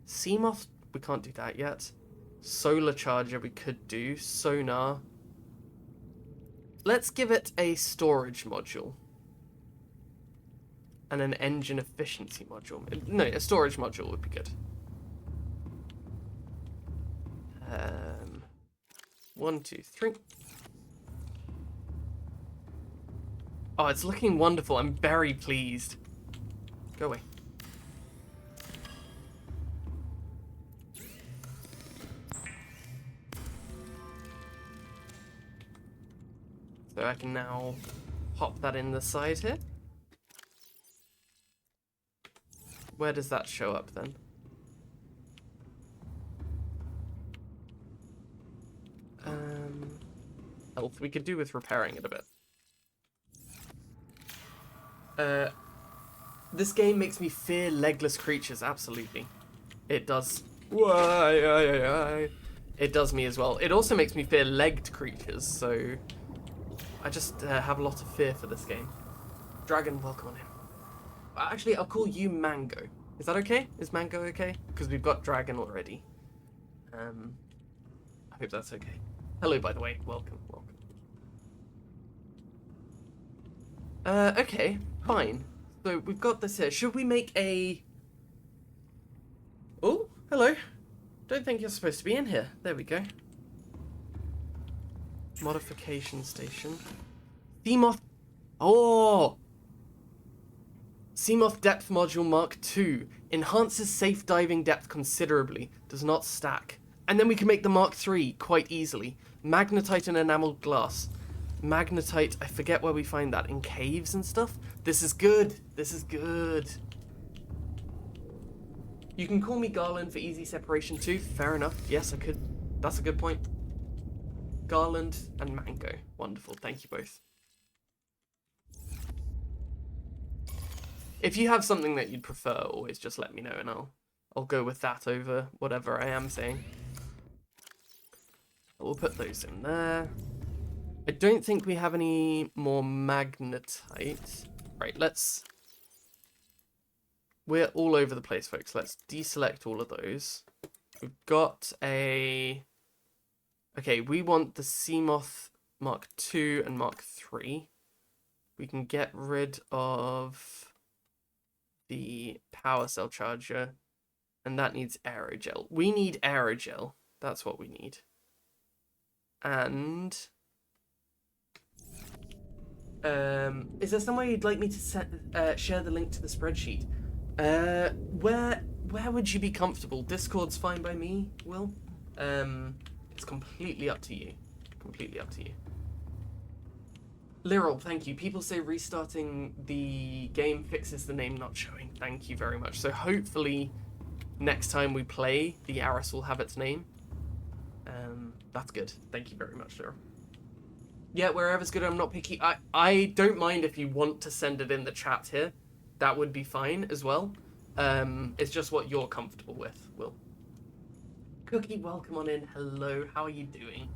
Seamoth, we can't do that yet. Solar charger we could do. Sonar. Let's give it a storage module. And an engine efficiency module. No, a storage module would be good. 1, 2, 3. Oh, it's looking wonderful. I'm very pleased. Go away. So I can now pop that in the side here. Where does that show up then? Health. We could do with repairing it a bit. This game makes me fear legless creatures. Absolutely, it does. Why? It does me as well. It also makes me fear legged creatures. So I just have a lot of fear for this game. Dragon, welcome on in. Actually, I'll call you Mango. Is that okay? Is Mango okay? Because we've got Dragon already. I hope that's okay. Hello, by the way. Welcome. Okay, fine. So we've got this here. Should we make a... Oh, hello. Don't think you're supposed to be in here. There we go. Modification station. Seamoth... Oh! Seamoth Depth Module Mark II. Enhances safe diving depth considerably. Does not stack. And then we can make the Mark III quite easily. Magnetite and enameled glass. Magnetite, I forget where we find that. In caves and stuff? This is good. This is good. You can call me Garland for easy separation too. Fair enough. Yes, I could. That's a good point. Garland and Mango. Wonderful. Thank you both. If you have something that you'd prefer, always just let me know and I'll go with that over whatever I am saying. We'll put those in there. I don't think we have any more magnetite. Right, we're all over the place, folks. Let's deselect all of those. We've got a... Okay, we want the Seamoth Mark II and Mark III. We can get rid of the power cell charger, and that needs aerogel. We need aerogel. That's what we need. And is there somewhere you'd like me to share the link to the spreadsheet? Where would you be comfortable? Discord's fine by me, Will. It's completely up to you. Completely up to you. Lyril, thank you. People say restarting the game fixes the name not showing. Thank you very much. So hopefully next time we play, the Aris will have its name. That's good. Thank you very much, Lyril. Yeah, wherever's good, I'm not picky. I don't mind if you want to send it in the chat here. That would be fine as well. It's just what you're comfortable with, Will. Cookie, welcome on in. Hello, how are you doing?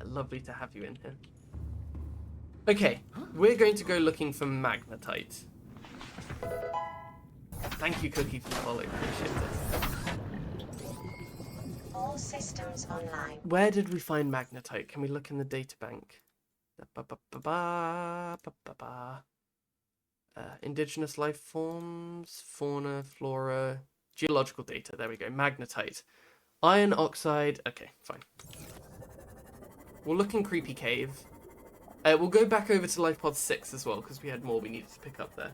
Lovely to have you in here. Okay, we're going to go looking for magnetite. Thank you, Cookie, for the follow. Appreciate it. All systems online. Where did we find magnetite? Can we look in the data bank? Indigenous life forms, fauna, flora, geological data. There we go. Magnetite. Iron oxide. Okay, fine. We'll look in Creepy Cave. We'll go back over to Life Pod 6 as well, because we had more we needed to pick up there.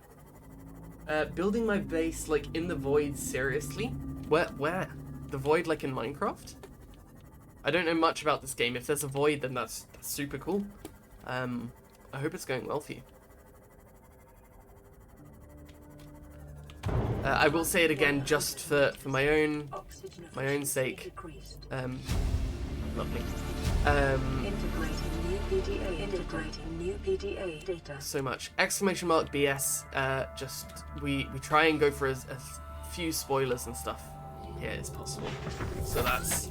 Building my base, like, in the void, seriously? Where? The void, like, in Minecraft? I don't know much about this game. If there's a void, then that's super cool. I hope it's going well for you. I will say it again, just for my own sake. Lovely. Integrating new PDA data. So much. Exclamation mark BS. Just we try and go for as few spoilers and stuff here as possible. So that's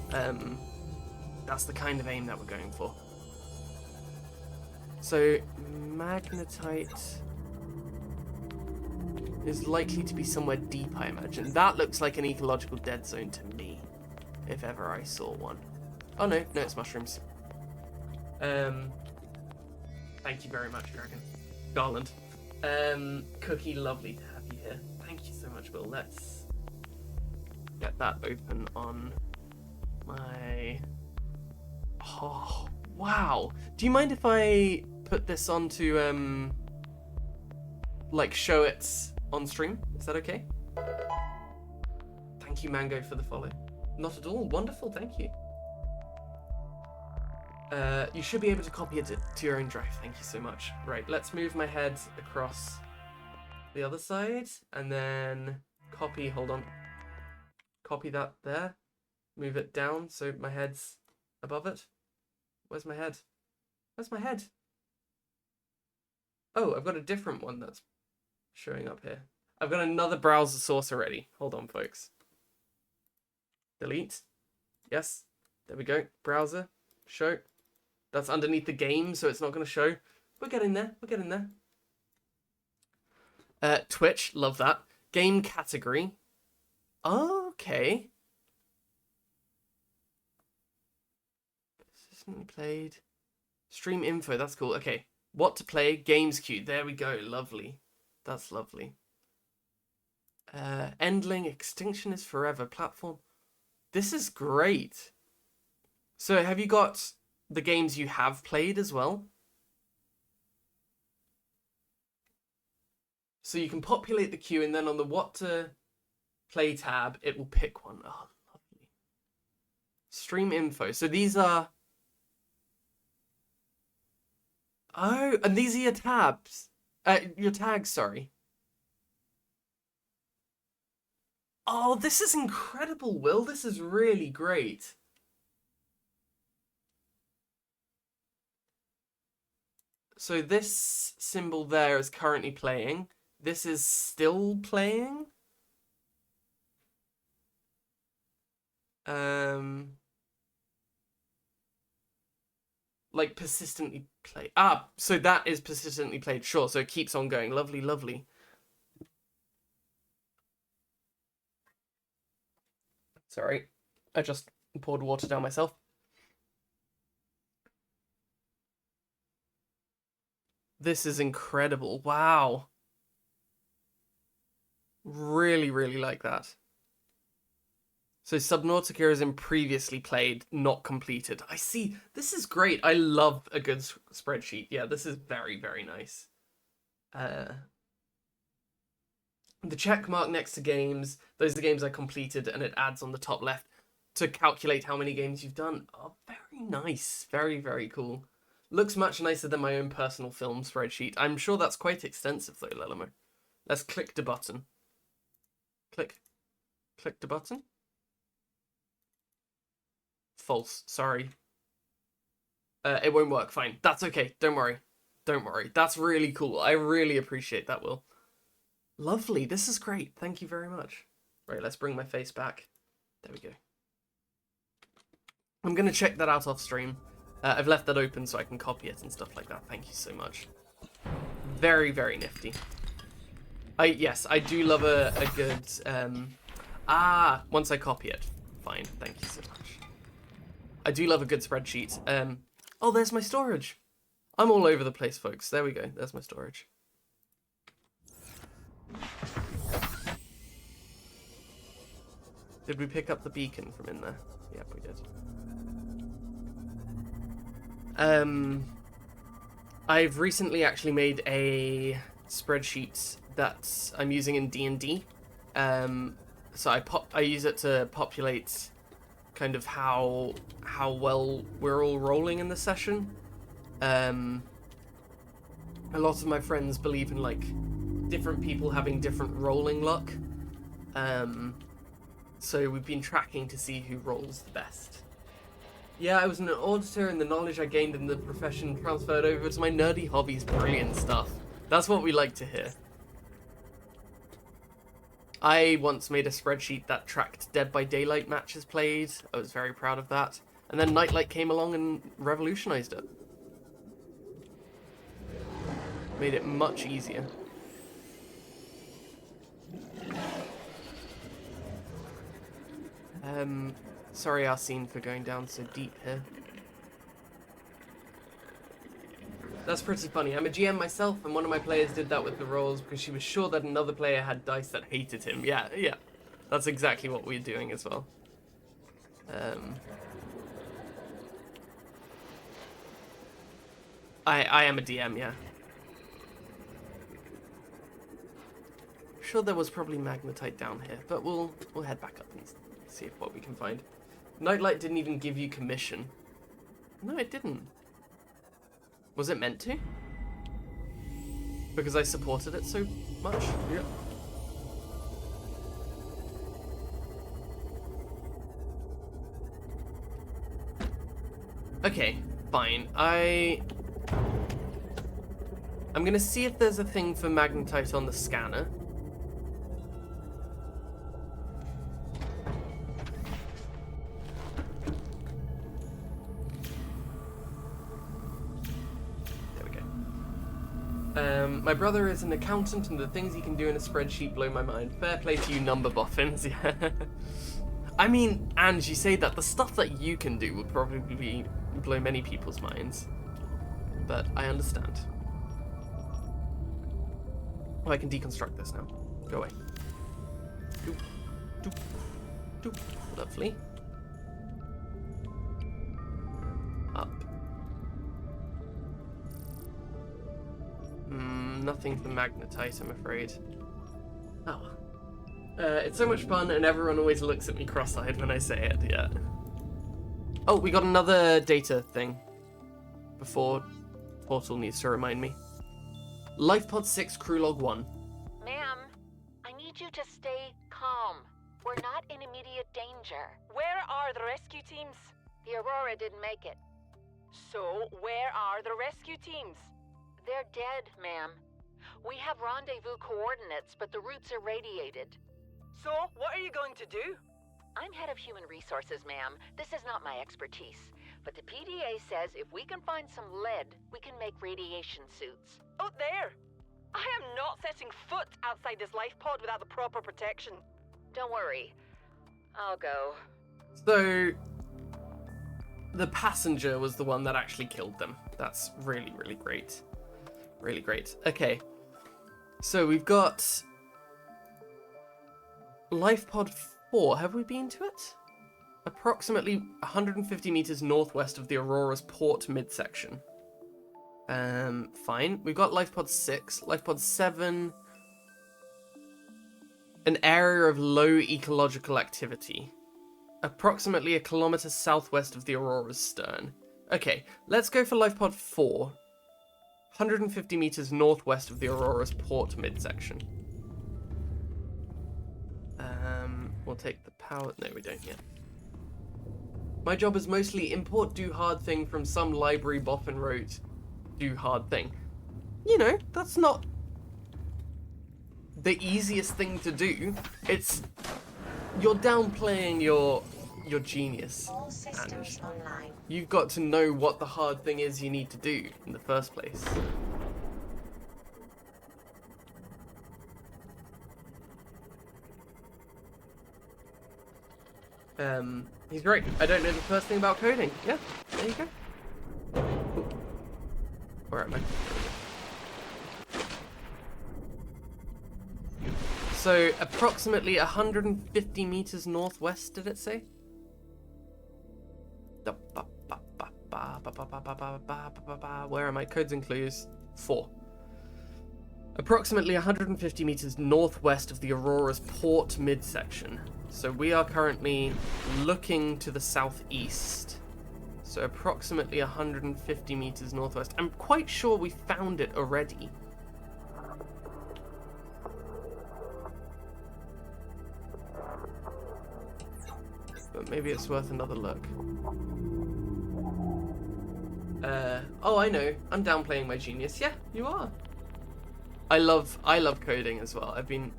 the kind of aim that we're going for. So magnetite is likely to be somewhere deep, I imagine. That looks like an ecological dead zone to me, if ever I saw one. Oh no, it's mushrooms. Thank you very much, Dragon. Garland. Cookie, lovely to have you here. Thank you so much, Will. Let's get that open on my... Oh, wow. Do you mind if I put this onto, like, show it on stream? Is that okay? Thank you, Mango, for the follow. Not at all. Wonderful, thank you. You should be able to copy it to your own drive. Thank you so much. Right, let's move my head across the other side, and then copy, hold on. Copy that there. Move it down so my head's above it. Where's my head? Where's my head? Oh, I've got a different one that's showing up here. I've got another browser source already. Hold on, folks. Delete. Yes. There we go. Browser. Show. That's underneath the game, so it's not going to show. We're getting there. We're getting there. Twitch. Love that. Game category. Okay. Consistently played. Stream info. That's cool. Okay. What to play. Games queue. There we go. Lovely. That's lovely. Endling. Extinction is forever. Platform. This is great. So have you got the games you have played as well? So you can populate the queue, and then on the what to play tab, it will pick one. Oh, lovely. Stream info. So these are... Oh, and these are your tabs. Your tags, sorry. Oh, this is incredible, Will. This is really great. So this symbol there is currently playing. This is still playing. Like persistently play. Ah, so that is persistently played. Sure, so it keeps on going. Lovely, lovely. Sorry, I just poured water down myself. This is incredible. Wow. Really, really like that. So Subnautica is in previously played, not completed. I see. This is great. I love a good spreadsheet. Yeah, this is very, very nice. The check mark next to games, those are the games I completed, and it adds on the top left to calculate how many games you've done. Oh, very nice. Very, very cool. Looks much nicer than my own personal film spreadsheet. I'm sure that's quite extensive though, Lelamo. Let's click the button. Click. Click the button. False. Sorry. It won't work. Fine. That's okay. Don't worry. Don't worry. That's really cool. I really appreciate that, Will. Lovely. This is great. Thank you very much. Right, let's bring my face back. There we go. I'm going to check that out off stream. I've left that open so I can copy it and stuff like that. Thank you so much. Very, very nifty. Yes, I do love a good... once I copy it. Fine, thank you so much. I do love a good spreadsheet. Oh, there's my storage. I'm all over the place, folks. There we go. There's my storage. Did we pick up the beacon from in there? Yep, we did. I've recently actually made a spreadsheet that I'm using in D&D. So I use it to populate kind of how well we're all rolling in the session. A lot of my friends believe in like different people having different rolling luck. So we've been tracking to see who rolls the best. Yeah, I was an auditor, and the knowledge I gained in the profession transferred over to my nerdy hobbies. Brilliant stuff. That's what we like to hear. I once made a spreadsheet that tracked Dead by Daylight matches played. I was very proud of that. And then Nightlight came along and revolutionized it. Made it much easier. Sorry, Arsene, for going down so deep here. That's pretty funny. I'm a GM myself, and one of my players did that with the rolls because she was sure that another player had dice that hated him. Yeah. That's exactly what we're doing as well. I am a DM, yeah. Sure there was probably magnetite down here, but we'll head back up and see what we can find. Nightlight didn't even give you commission. No, it didn't. Was it meant to? Because I supported it so much? Yeah. Okay, fine. I'm gonna see if there's a thing for magnetite on the scanner. There we go. My brother is an accountant, and the things he can do in a spreadsheet blow my mind. Fair play to you, number boffins. Yeah. I mean, and you say that the stuff that you can do would probably blow many people's minds, but I understand. Oh, I can deconstruct this now. Go away. Doop, doop, doop. Lovely. Up. Nothing for magnetite, I'm afraid. Oh. It's so much fun, and everyone always looks at me cross-eyed when I say it, yeah. Oh, we got another data thing. Before Portal needs to remind me. LifePod 6 Crew Log 1. Ma'am, I need you to stay calm. We're not in immediate danger. Where are the rescue teams? The Aurora didn't make it. So, where are the rescue teams? They're dead, ma'am. We have rendezvous coordinates, but the routes are radiated. So, what are you going to do? I'm head of human resources, ma'am. This is not my expertise. But the PDA says if we can find some lead, we can make radiation suits. Out there! I am not setting foot outside this life pod without the proper protection. Don't worry. I'll go. So, the passenger was the one that actually killed them. That's really, really great. Really great. Okay. So, we've got LifePod 4. Have we been to it? Approximately 150 meters northwest of the Aurora's port midsection. Fine. We've got LifePod 6. LifePod 7. An area of low ecological activity. Approximately a kilometer southwest of the Aurora's stern. Okay, let's go for LifePod 4. 150 meters northwest of the Aurora's port midsection. We'll take the power... No, we don't yet. My job is mostly import do hard thing from some library boffin wrote do hard thing. You know, that's not the easiest thing to do. It's... You're downplaying your genius. All systems online. You've got to know what the hard thing is you need to do in the first place. He's great. I don't know the first thing about coding. Yeah, there you go. Ooh. Where am I? So, approximately 150 meters northwest, did it say? Where are my codes and clues? 4. Approximately 150 meters northwest of the Aurora's port midsection. So we are currently looking to the southeast. So approximately 150 meters northwest. I'm quite sure we found it already. But maybe it's worth another look. Oh, I know. I'm downplaying my genius. Yeah, you are. I love coding as well. I've been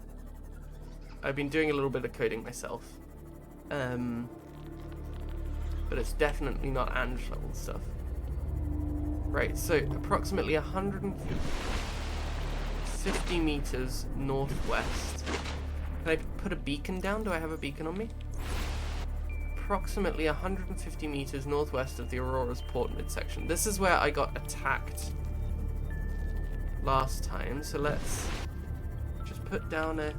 doing a little bit of coding myself. But it's definitely not Ange level stuff. Right, so approximately 150 meters northwest. Can I put a beacon down? Do I have a beacon on me? Approximately 150 meters northwest of the Aurora's port midsection. This is where I got attacked last time, so let's just put down a...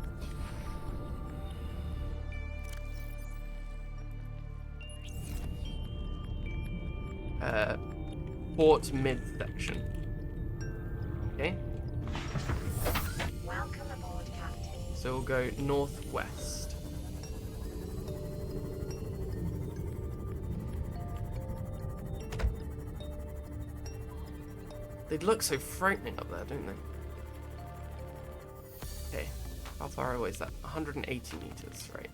port midsection. Okay. Welcome aboard, Captain. So we'll go northwest. They look so frightening up there, don't they? Okay, how far away is that? 180 meters, right?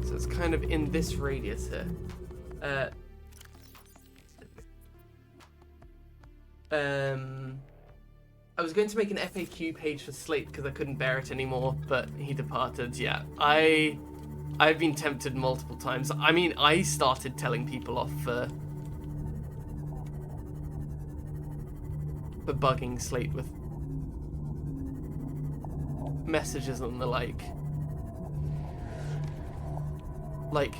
So it's kind of in this radius here. I was going to make an FAQ page for Slate because I couldn't bear it anymore, but he departed. Yeah, I've been tempted multiple times. I mean, I started telling people off for bugging Slate with messages and the like. Like,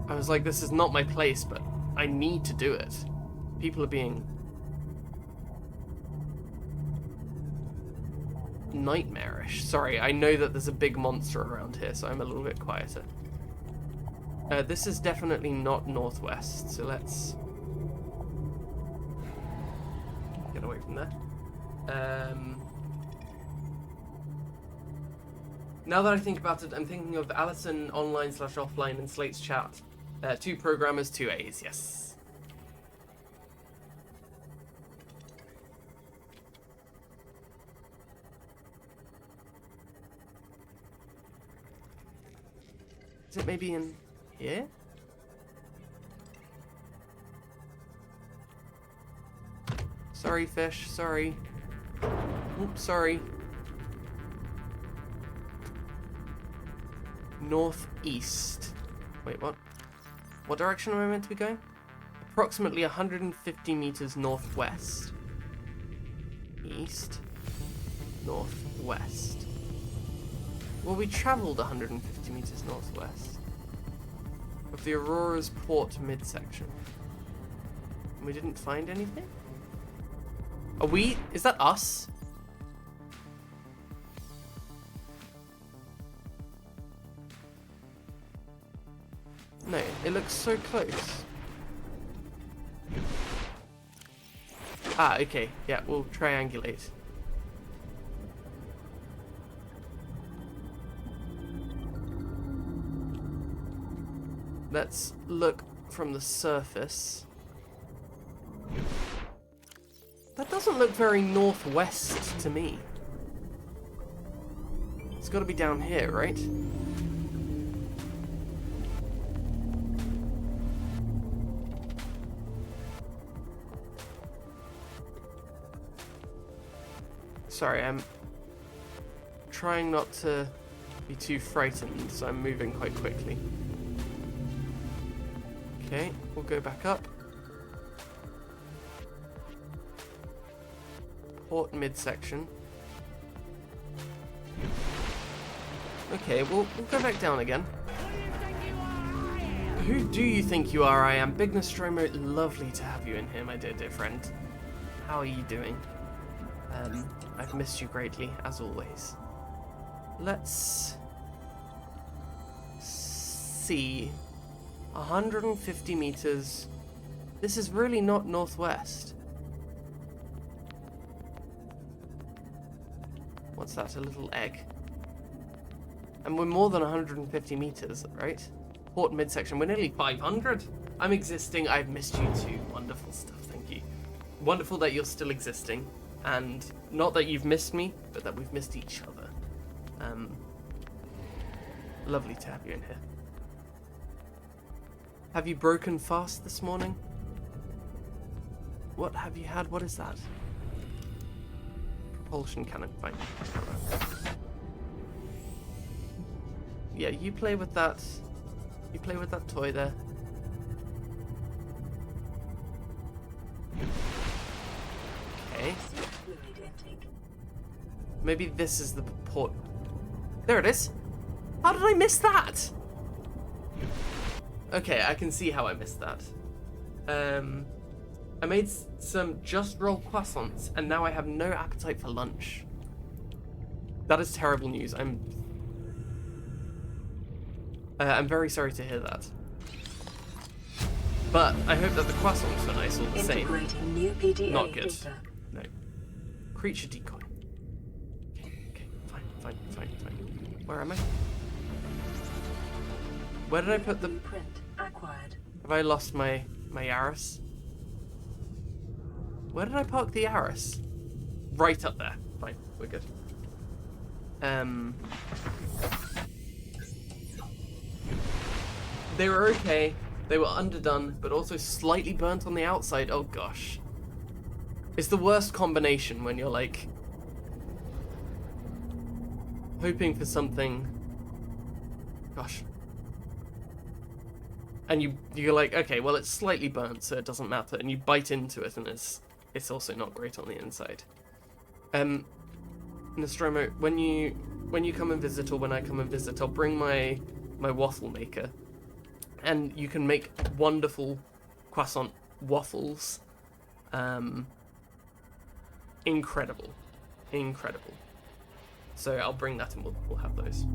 I was like, this is not my place, but I need to do it. People are being nightmarish. Sorry, I know that there's a big monster around here, so I'm a little bit quieter. This is definitely not northwest, so let's get away from there. Now that I think about it, I'm thinking of Allison online/offline and Slate's chat. 2 programmers, 2 A's, yes. Is it maybe in here? Sorry, fish, sorry. Oops, sorry. Northeast. Wait, what? What direction am I meant to be going? Approximately 150 meters northwest. East. Northwest. Well, we travelled 150 meters northwest of the Aurora's port midsection. And we didn't find anything? Are we? Is that us? No, it looks so close. Ah, okay. Yeah, we'll triangulate. Let's look from the surface. That doesn't look very northwest to me. It's got to be down here, right? Sorry, I'm trying not to be too frightened, so I'm moving quite quickly. Okay, we'll go back up. Port midsection. Okay, we'll go back down again. Who do you think you are? I am Big Nostromo. Lovely to have you in here, my dear friend. How are you doing? I've missed you greatly, as always. Let's see. 150 meters. This is really not northwest. What's that? A little egg. And we're more than 150 meters, right? Port midsection. We're nearly 500. I'm existing. I've missed you too. Wonderful stuff. Thank you. Wonderful that you're still existing. And not that you've missed me, but that we've missed each other. Lovely to have you in here. Have you broken fast this morning? What have you had? What is that? Propulsion cannon. Fine. Yeah, you play with that. You play with that toy there. Okay. Maybe this is the port. There it is. How did I miss that? Okay, I can see how I missed that. I made some just roll croissants, and now I have no appetite for lunch. That is terrible news. I'm very sorry to hear that. But I hope that the croissants were nice all the same. New PDA Not good. data. No. Creature decoy. Okay, fine. Where am I? Where did I put the... Blueprint acquired. Have I lost my Yaris? Where did I park the Yaris? Right up there. Fine, we're good. They were okay. They were underdone, but also slightly burnt on the outside. Oh gosh. It's the worst combination when you're like hoping for something. Gosh. And you're like, okay, well it's slightly burnt, so it doesn't matter, and you bite into it, and it's also not great on the inside. Nostromo, when you come and visit, or when I come and visit, I'll bring my waffle maker, and you can make wonderful croissant waffles. Incredible. So I'll bring that, and we'll have those.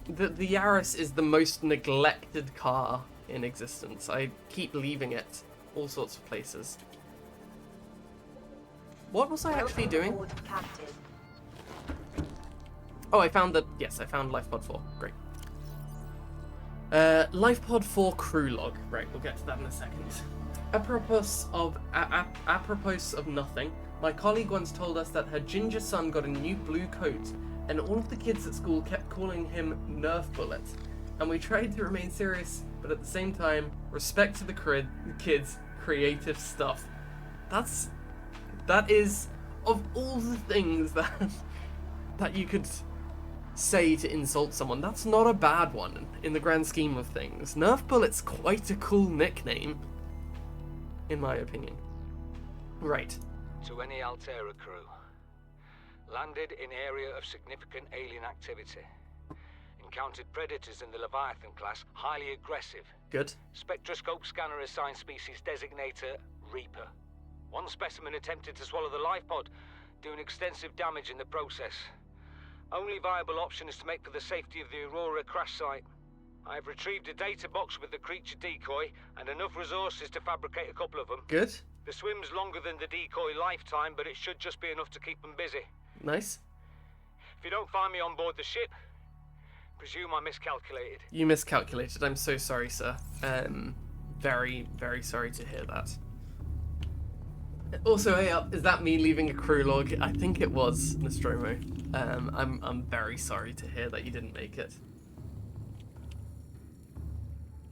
The Yaris is the most neglected car in existence. I keep leaving it all sorts of places. What was I actually doing? Welcome aboard, Captain. Oh, I found Life Pod 4. Great. Life Pod 4 crew log. Right, we'll get to that in a second. Apropos of nothing, my colleague once told us that her ginger son got a new blue coat, and all of the kids at school kept calling him Nerf Bullet. And we tried to remain serious, but at the same time, respect to the kids' creative stuff. That is, of all the things that you could say to insult someone, that's not a bad one in the grand scheme of things. Nerf Bullet's quite a cool nickname, in my opinion. Right. To any Altera crew. Landed in area of significant alien activity. Encountered predators in the Leviathan class, highly aggressive. Good. Spectroscope scanner assigned species designator Reaper. One specimen attempted to swallow the life pod, doing extensive damage in the process. Only viable option is to make for the safety of the Aurora crash site. I have retrieved a data box with the creature decoy and enough resources to fabricate a couple of them. Good. The swim's longer than the decoy lifetime, but it should just be enough to keep them busy. Nice. If you don't find me on board the ship, presume I miscalculated. You miscalculated. I'm so sorry, sir. Very, very sorry to hear that. Also, hey up, is that me leaving a crew log? I think it was, Nostromo. I'm very sorry to hear that you didn't make it.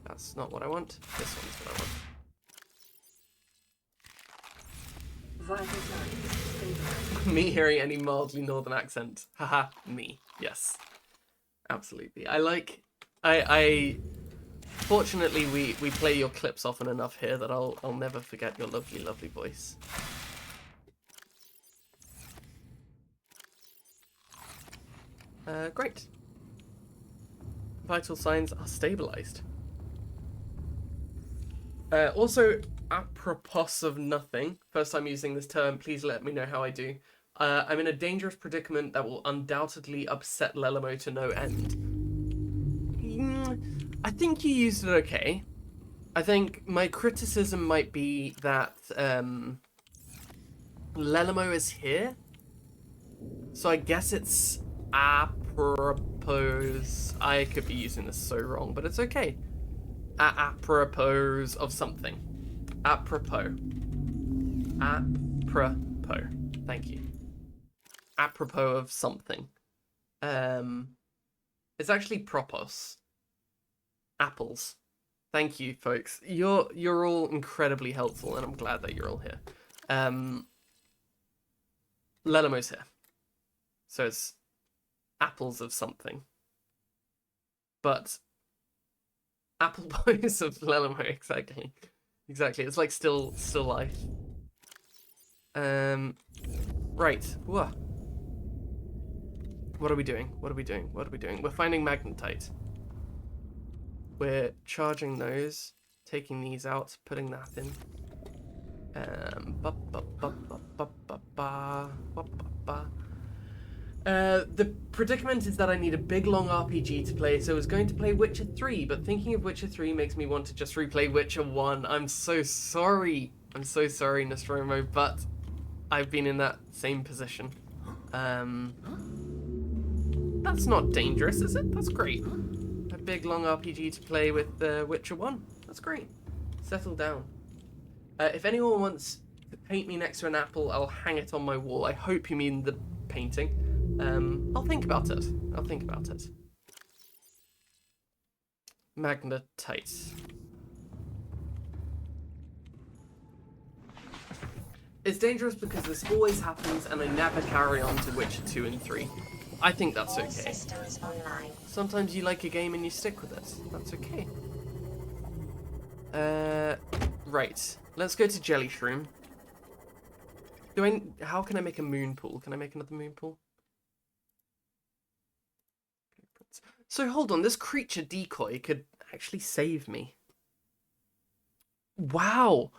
That's not what I want. This one's what I want. Vital signs stabilized. Me hearing any mildly northern accent. Haha, me. Yes. Absolutely. I fortunately we play your clips often enough here that I'll never forget your lovely, lovely voice. Great. Vital signs are stabilized. Also, apropos of nothing, first time using this term, please let me know how I do. I'm in a dangerous predicament that will undoubtedly upset Lelamo to no end. I think you used it okay. I think my criticism might be that Lelamo is here. So I guess it's apropos. I could be using this so wrong, but it's okay. Apropos of something. Apropos. Apropos. Thank you. Apropos of something. It's actually propos. Apples. Thank you, folks. You're all incredibly helpful, and I'm glad that you're all here. Lelamo's here. So it's apples of something. But apple boys of Lelamo, exactly. Exactly. It's like still life. Right. Whoa. What are we doing? We're finding magnetite. We're charging those, taking these out, putting that in. The predicament is that I need a big long RPG to play, so I was going to play Witcher 3, but thinking of Witcher 3 makes me want to just replay Witcher 1. I'm so sorry, Nostromo, but I've been in that same position. That's not dangerous, is it? That's great. A big long RPG to play with Witcher 1. That's great. Settle down. If anyone wants to paint me next to an apple, I'll hang it on my wall. I hope you mean the painting. I'll think about it. Magnetite. It's dangerous because this always happens and I never carry on to Witcher 2 and 3. I think that's All okay. systems online. Sometimes you like a game and you stick with it. That's okay. Right. Let's go to Jelly Shroom. How can I make a moon pool? Can I make another moon pool? So hold on, this creature decoy could actually save me. Wow!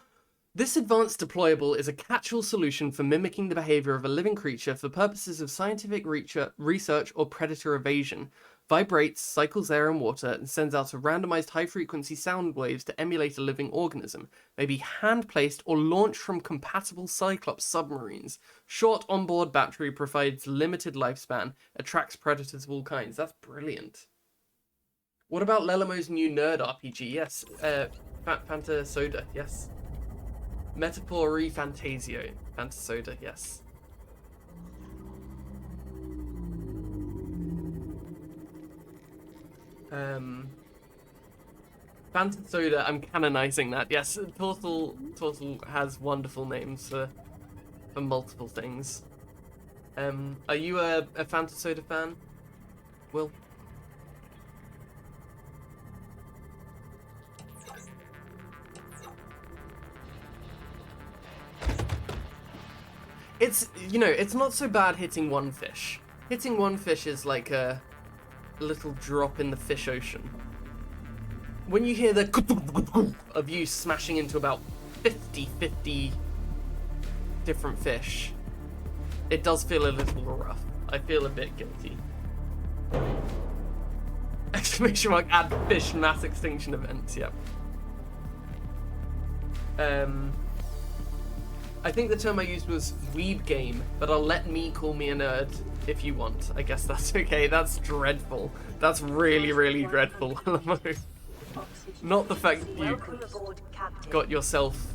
This advanced deployable is a catch-all solution for mimicking the behavior of a living creature for purposes of scientific research or predator evasion. Vibrates, cycles air and water, and sends out a randomized high-frequency sound waves to emulate a living organism. May be hand-placed or launched from compatible Cyclops submarines. Short onboard battery provides limited lifespan, attracts predators of all kinds. That's brilliant. What about Lelamo's new nerd RPG? Yes. Fanta Soda, yes. Metapori Fantasio. Fantasoda, yes. Fantasoda, I'm canonizing that. Yes, Tortle has wonderful names for multiple things. Are you a Fantasoda fan, Will? It's, you know, it's not so bad hitting one fish. Hitting one fish is like a little drop in the fish ocean. When you hear the of you smashing into about 50 different fish, it does feel a little rough. I feel a bit guilty. Exclamation mark, add fish mass extinction events, yep. I think the term I used was weeb game, but I'll let me call me a nerd if you want. I guess that's okay. That's dreadful. That's really, really dreadful. Not the fact that you Welcome aboard, Captain. got yourself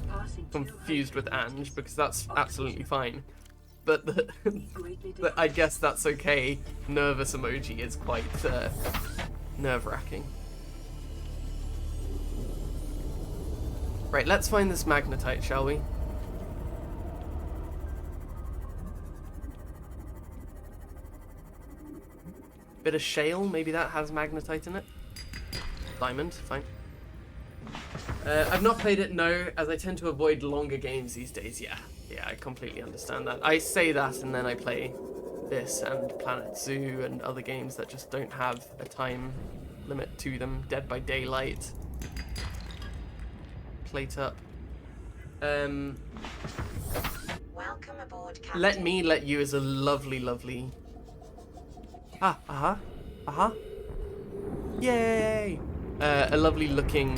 confused with Ange, because that's absolutely fine. But the I guess that's okay. Nervous emoji is quite nerve-wracking. Right, let's find this magnetite, shall we? Bit of shale, maybe that has magnetite in it. Diamond, fine. I've not played it, no, as I tend to avoid longer games these days. Yeah, I completely understand that. I say that and then I play this and Planet Zoo and other games that just don't have a time limit to them. Dead by Daylight. Plate up. Welcome aboard, Captain. Let me let you as a lovely... Yay! A lovely looking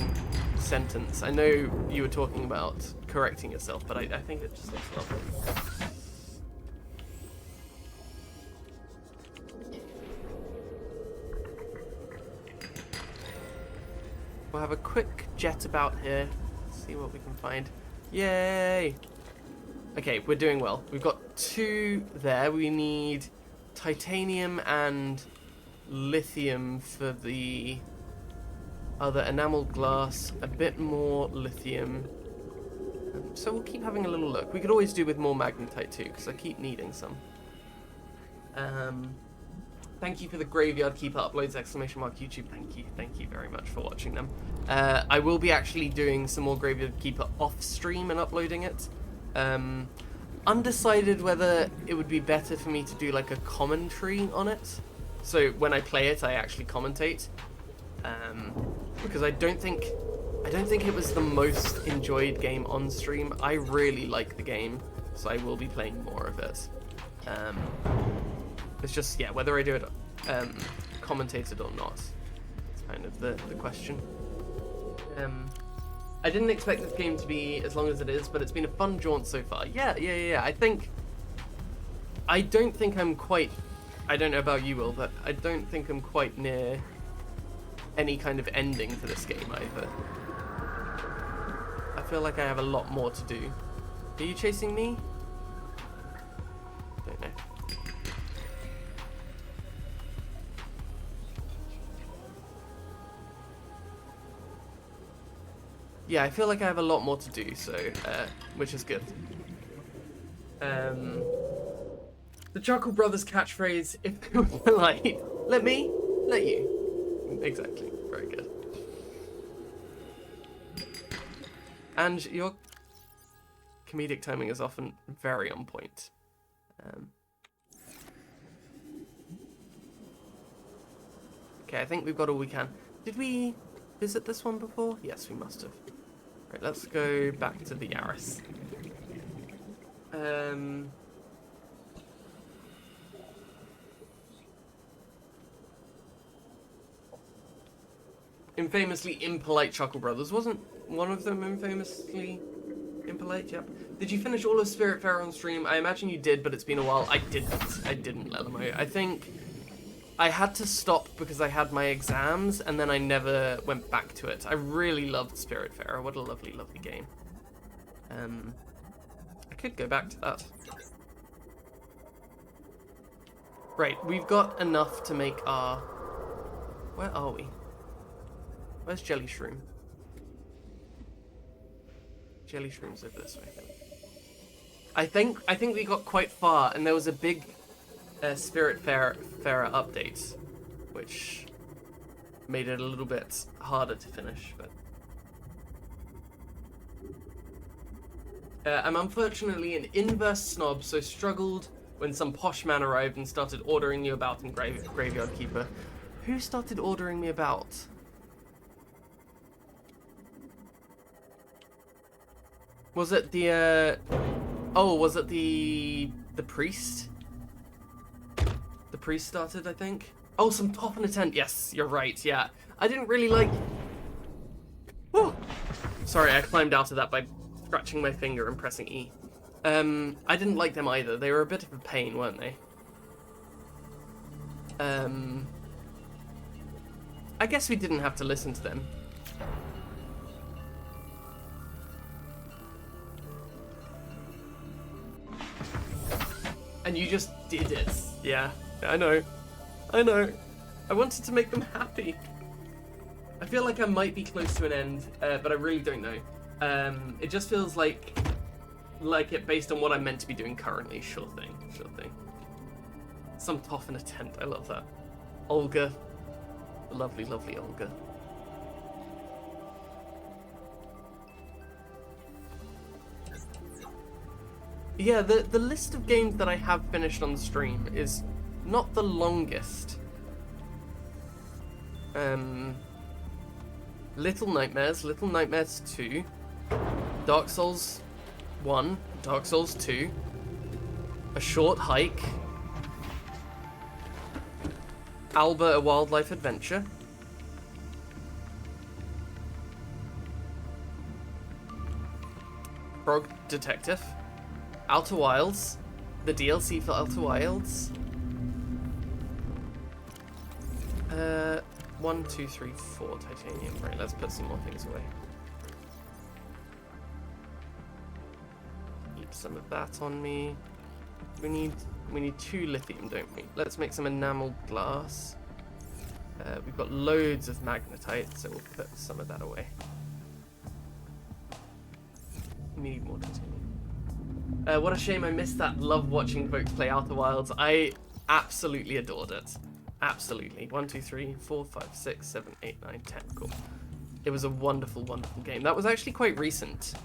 sentence. I know you were talking about correcting yourself, but I think it just looks lovely. We'll have a quick jet about here, see what we can find. Yay! Okay, we're doing well. We've got 2 there. We need titanium and lithium for the other enameled glass, a bit more lithium. So we'll keep having a little look. We could always do with more magnetite too, because I keep needing some. Thank you for the Graveyard Keeper uploads, exclamation mark YouTube. Thank you very much for watching them. I will be actually doing some more Graveyard Keeper off stream and uploading it. Undecided whether it would be better for me to do like a commentary on it. So when I play it, I actually commentate. Because I don't think it was the most enjoyed game on stream. I really like the game, so I will be playing more of it. It's just, yeah, whether I do it commentated or not. It's kind of the question. I didn't expect this game to be as long as it is, but it's been a fun jaunt so far. Yeah. I don't think I'm quite... I don't know about you, Will, but I don't think I'm quite near any kind of ending to this game either. I feel like I have a lot more to do. Are you chasing me? Don't know. Yeah, I feel like I have a lot more to do, so, which is good. The Chuckle Brothers catchphrase, if they were polite, let me, let you. Exactly, very good. And your comedic timing is often very on point. Okay, I think we've got all we can. Did we visit this one before? Yes, we must have. Right, let's go back to the Yaris. Infamously impolite Chuckle Brothers. Wasn't one of them infamously impolite? Yep. Did you finish all of Spiritfarer on stream? I imagine you did, but it's been a while. I didn't, Lelamo. I think I had to stop because I had my exams, and then I never went back to it. I really loved Spiritfarer. What a lovely, lovely game. I could go back to that. Right, we've got enough to make our... Where are we? Where's Jelly Shroom? Jelly Shroom's over this way. I think we got quite far, and there was a big Spiritfarer update, which made it a little bit harder to finish. But I'm unfortunately an inverse snob, so struggled when some posh man arrived and started ordering you about in Graveyard Keeper. Who started ordering me about? Was it the, oh, was it the priest? The priest started, I think? Oh, some top in a tent. Yes, you're right, yeah. I didn't really like... Oh! Sorry, I climbed out of that by scratching my finger and pressing E. I didn't like them either. They were a bit of a pain, weren't they? I guess we didn't have to listen to them. And you just did it. Yeah, I know. I know. I wanted to make them happy. I feel like I might be close to an end, but I really don't know. It just feels like it based on what I'm meant to be doing currently. Sure thing, sure thing. Some toff in a tent. I love that. Olga. Lovely, lovely Olga. Yeah, the list of games that I have finished on stream is not the longest. Little Nightmares 2, Dark Souls 1, Dark Souls 2, A Short Hike, Alba: A Wildlife Adventure, Frog Detective, Outer Wilds, the DLC for Outer Wilds. 1, 2, 3, 4 titanium. Right, let's put some more things away. Keep some of that on me. We need 2 lithium, don't we? Let's make some enameled glass. We've got loads of magnetite, so we'll put some of that away. We need more titanium. What a shame I missed that. Love watching folks play Outer Wilds. I absolutely adored it. Absolutely. 1, 2, 3, 4, 5, 6, 7, 8, 9, 10. Cool. It was a wonderful, wonderful game. That was actually quite recent.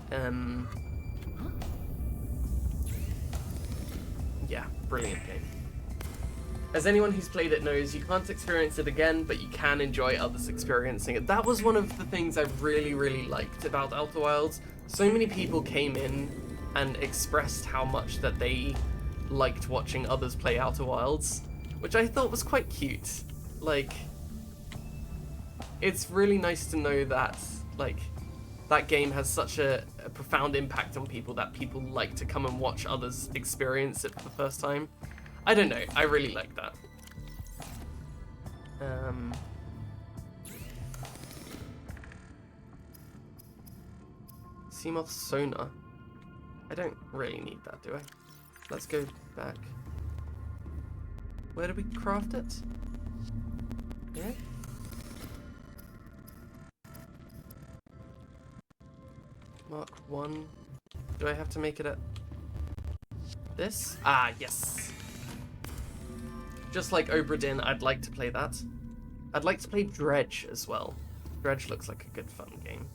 Yeah, brilliant game. As anyone who's played it knows, you can't experience it again, but you can enjoy others experiencing it. That was one of the things I really, really liked about Outer Wilds. So many people came in and expressed how much that they liked watching others play Outer Wilds, which I thought was quite cute. Like, it's really nice to know that, like, that game has such a profound impact on people that people like to come and watch others experience it for the first time. I don't know, I really like that. Seamoth sonar. I don't really need that, do I? Let's go back. Where do we craft it? Yeah? Mark 1. Do I have to make it at... This? Ah, yes. Just like Obra Dinn, I'd like to play that. I'd like to play Dredge as well. Dredge looks like a good fun game.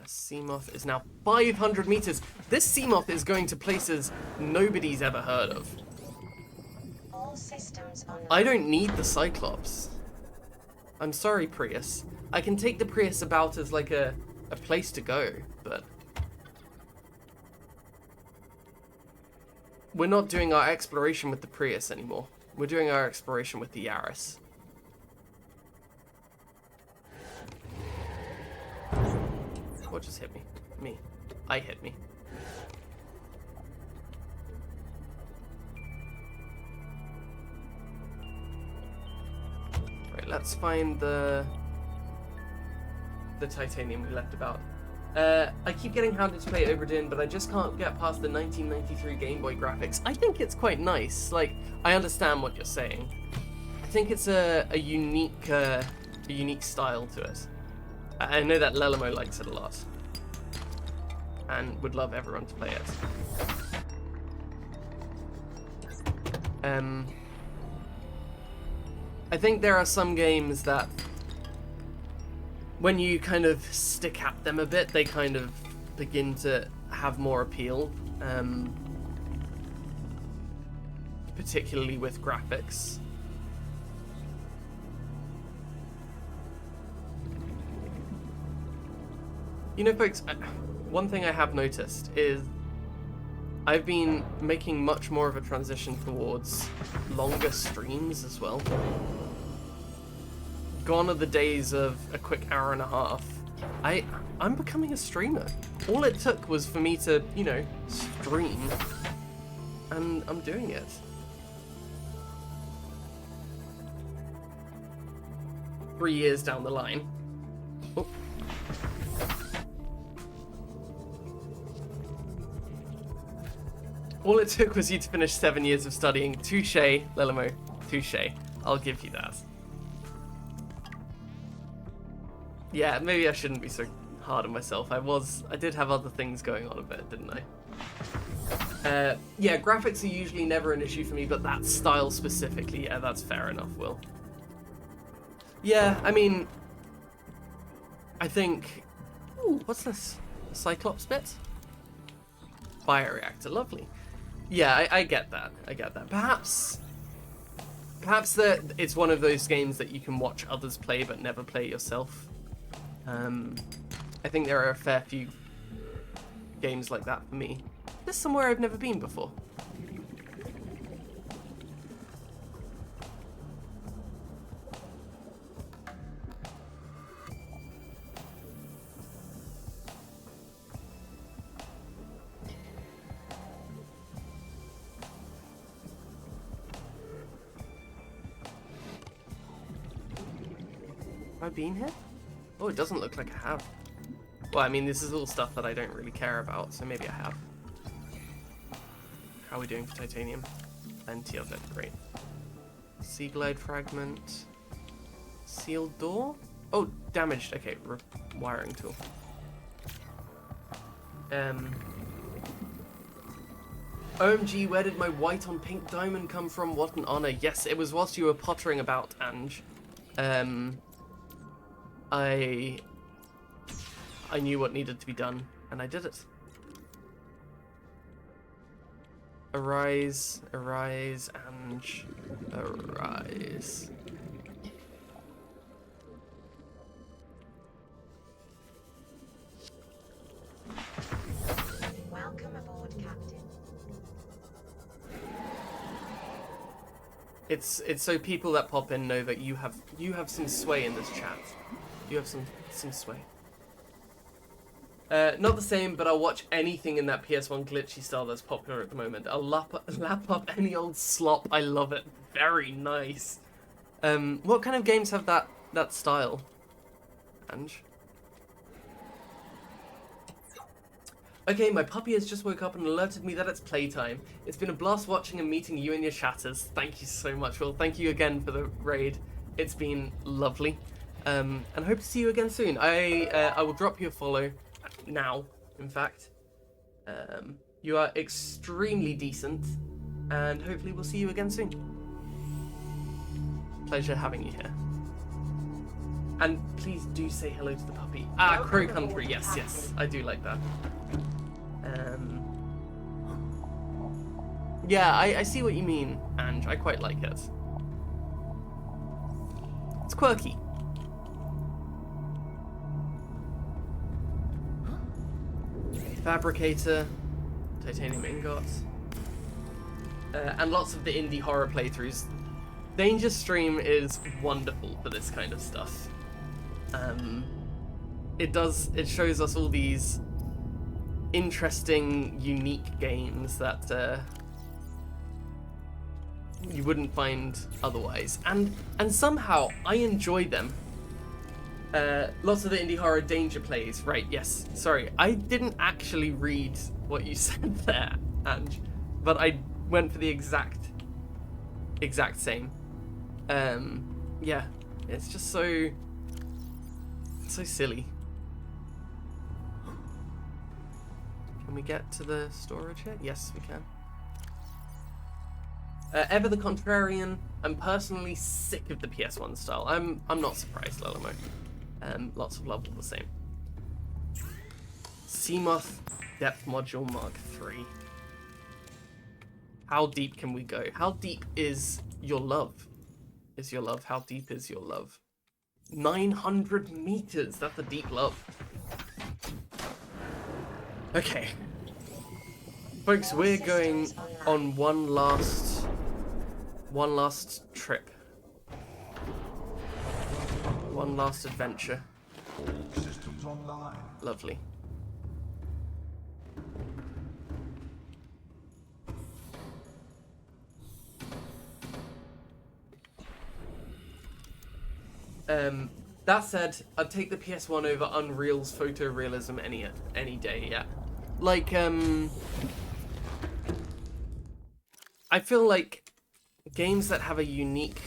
Seamoth is now 500 meters. This Seamoth is going to places nobody's ever heard of. All systems online. I don't need the Cyclops. I'm sorry, Prius. I can take the Prius about as like a place to go, but we're not doing our exploration with the Prius anymore. We're doing our exploration with the Yaris. What just hit me? Me. I hit me. Right, let's find the titanium we left about. I keep getting hounded to play Obra Dinn, but I just can't get past the 1993 Game Boy graphics. I think it's quite nice. Like, I understand what you're saying. I think it's a unique style to it. I know that Lelamo likes it a lot, and would love everyone to play it. I think there are some games that, when you kind of stick at them a bit, they kind of begin to have more appeal, particularly with graphics. You know, folks, one thing I have noticed is I've been making much more of a transition towards longer streams as well. Gone are the days of a quick hour and a half. I'm becoming a streamer. All it took was for me to, you know, stream, and I'm doing it. Three years down the line. Oh. All it took was you to finish 7 years of studying. Touche, Lelamo. Touche. I'll give you that. Yeah, maybe I shouldn't be so hard on myself. I did have other things going on a bit, didn't I? Yeah, graphics are usually never an issue for me, but that style specifically, yeah, that's fair enough, Will. Yeah, I mean, I think... Ooh, what's this? A Cyclops bit? Bioreactor, lovely. Yeah, I get that. I get that. Perhaps it's one of those games that you can watch others play but never play yourself. I think there are a fair few games like that for me. This is somewhere I've never been before. Have I been here? Oh, it doesn't look like I have. Well, I mean, this is all stuff that I don't really care about, so maybe I have. How are we doing for titanium? Plenty of it, great. Sea glide fragment. Sealed door? Oh, damaged. Okay, wiring tool. OMG, where did my white on pink diamond come from? What an honor. Yes, it was whilst you were pottering about, Ange. I knew what needed to be done, and I did it. Arise, arise, Ange, arise. Welcome aboard, Captain. It's so people that pop in know that you have some sway in this chat. You have some sway. Not the same, but I'll watch anything in that PS1 glitchy style that's popular at the moment. I'll lap up any old slop. I love it. Very nice. What kind of games have that style, Ange? Okay, my puppy has just woke up and alerted me that it's playtime. It's been a blast watching and meeting you and your chatters. Thank you so much, Will. Thank you again for the raid. It's been lovely. And hope to see you again soon. I will drop you a follow now, in fact. You are extremely decent, and hopefully we'll see you again soon. Pleasure having you here. And please do say hello to the puppy. Crow Country, yes, I do like that. Yeah, I see what you mean, Ange. I quite like it. It's quirky. Fabricator, titanium ingots, and lots of the indie horror playthroughs. Danger Stream is wonderful for this kind of stuff. It shows us all these interesting, unique games that you wouldn't find otherwise, and somehow I enjoy them. Lots of the indie horror danger plays, right? Yes. Sorry, I didn't actually read what you said there, Ange, but I went for the exact same. Yeah, it's just so silly. Can we get to the storage here? Yes, we can. Ever the contrarian, I'm personally sick of the PS1 style. I'm not surprised, Lelamo. Lots of love all the same. Seamoth Depth Module Mark III. How deep can we go? How deep is your love? How deep is your love? 900 meters. That's a deep love. Okay. Folks, we're going on one last trip. One last adventure. All systems online. Lovely. That said, I'd take the PS1 over Unreal's photorealism any day, yeah. Like, I feel like games that have a unique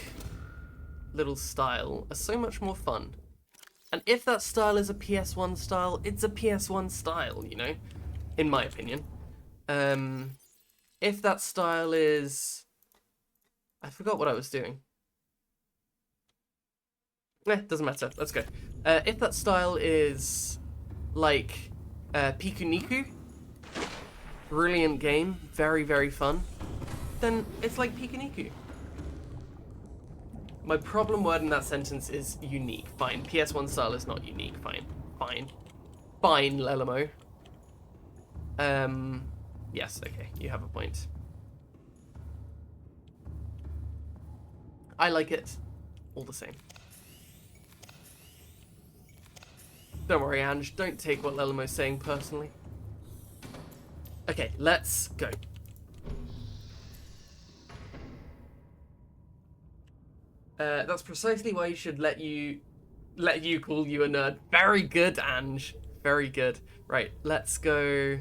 little style are so much more fun. And if that style is a PS1 style, it's a PS1 style, you know? In my opinion. If that style is... I forgot what I was doing. Doesn't matter. Let's go. If that style is like Piku Niku, brilliant game, very, very fun, then it's like Piku Niku. My problem word in that sentence is unique. Fine. PS1 style is not unique. Fine, Lelamo. Yes, okay, you have a point. I like it all the same. Don't worry, Ange. Don't take what Lelamo's saying personally. Okay, let's go. That's precisely why you should let you call you a nerd. Very good, Ange. Very good. Right, let's go.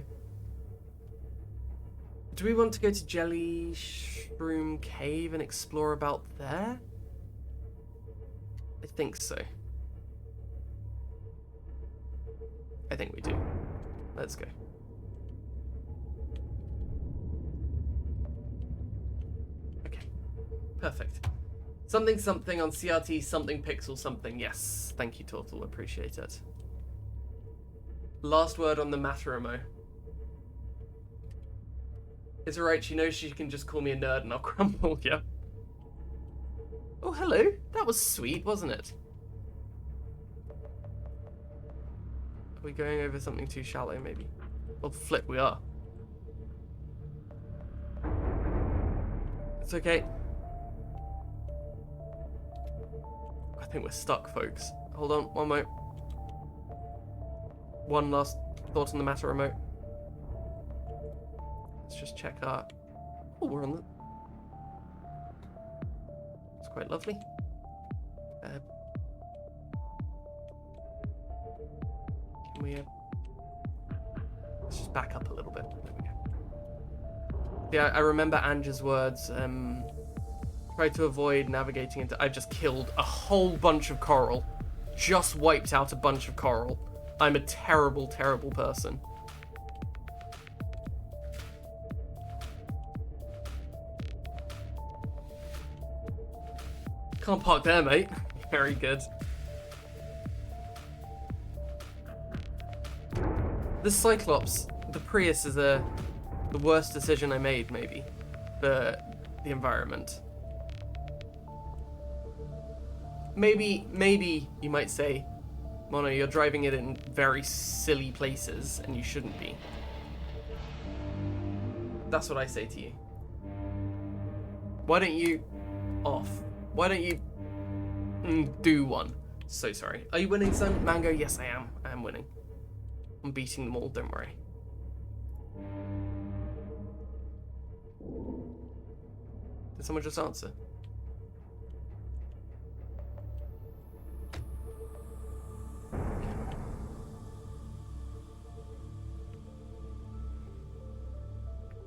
Do we want to go to Jelly Shroom Cave and explore about there? I think so. I think we do. Let's go. Okay. Perfect. Something on CRT, something pixel, something. Yes. Thank you, Tortle. Appreciate it. Last word on the Mataramo. It's alright, she knows she can just call me a nerd and I'll crumble, yeah. Oh, hello. That was sweet, wasn't it? Are we going over something too shallow, maybe? Oh, flip, we are. It's okay. I think we're stuck, folks. Hold on, one moment. One last thought on the matter remote. Let's just check our... Oh, we're on the... It's quite lovely. Can we... Let's just back up a little bit. There we go. Yeah, I remember Ange's words. Try to avoid navigating into... I've just killed a whole bunch of coral. Just wiped out a bunch of coral. I'm a terrible, terrible person. Can't park there, mate. Very good. This Cyclops, the Prius, is the worst decision I made, maybe, for the environment. Maybe you might say, Mono, you're driving it in very silly places, and you shouldn't be. That's what I say to you. Why don't you off? Why don't you do one? So sorry. Are you winning, son? Mango? Yes, I am. I am winning. I'm beating them all, don't worry. Did someone just answer?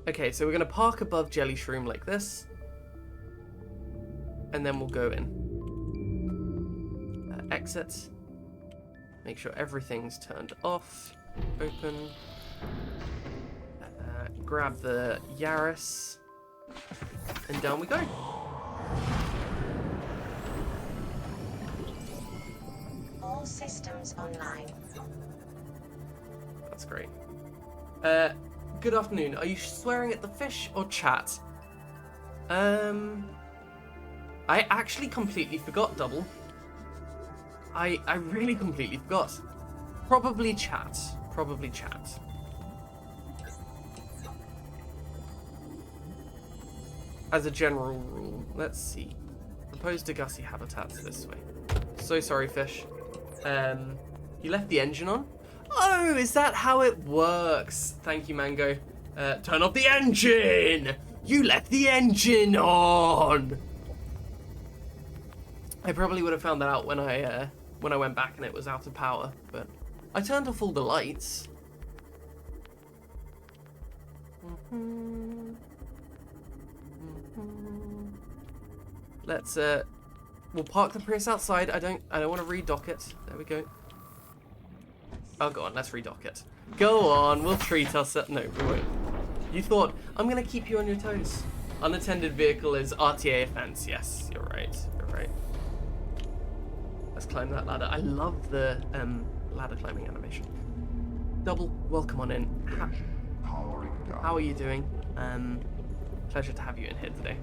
Okay, so we're going to park above Jelly Shroom like this. And then we'll go in. Exit. Make sure everything's turned off. Open. Grab the Yaris. And down we go. All systems online. That's great. Good afternoon. Are you swearing at the fish or chat? I actually completely forgot, Double. I really completely forgot. Probably chat. Probably chat. As a general rule, let's see. Proposed Degassi habitats this way. So sorry, fish. You left the engine on? Oh, is that how it works? Thank you, Mango. Turn off the engine! You left the engine on! I probably would have found that out when I went back and it was out of power, but I turned off all the lights. Let's we'll park the Prius outside. I don't want to redock it. There we go. Oh, go on, let's redock it. Go on, we'll treat ourselves. No, we won't. You thought, I'm going to keep you on your toes. Unattended vehicle is RTA offense. Yes, you're right. You're right. Let's climb that ladder. I love the ladder climbing animation. Double, welcome on in. How are you doing? Pleasure to have you in here today.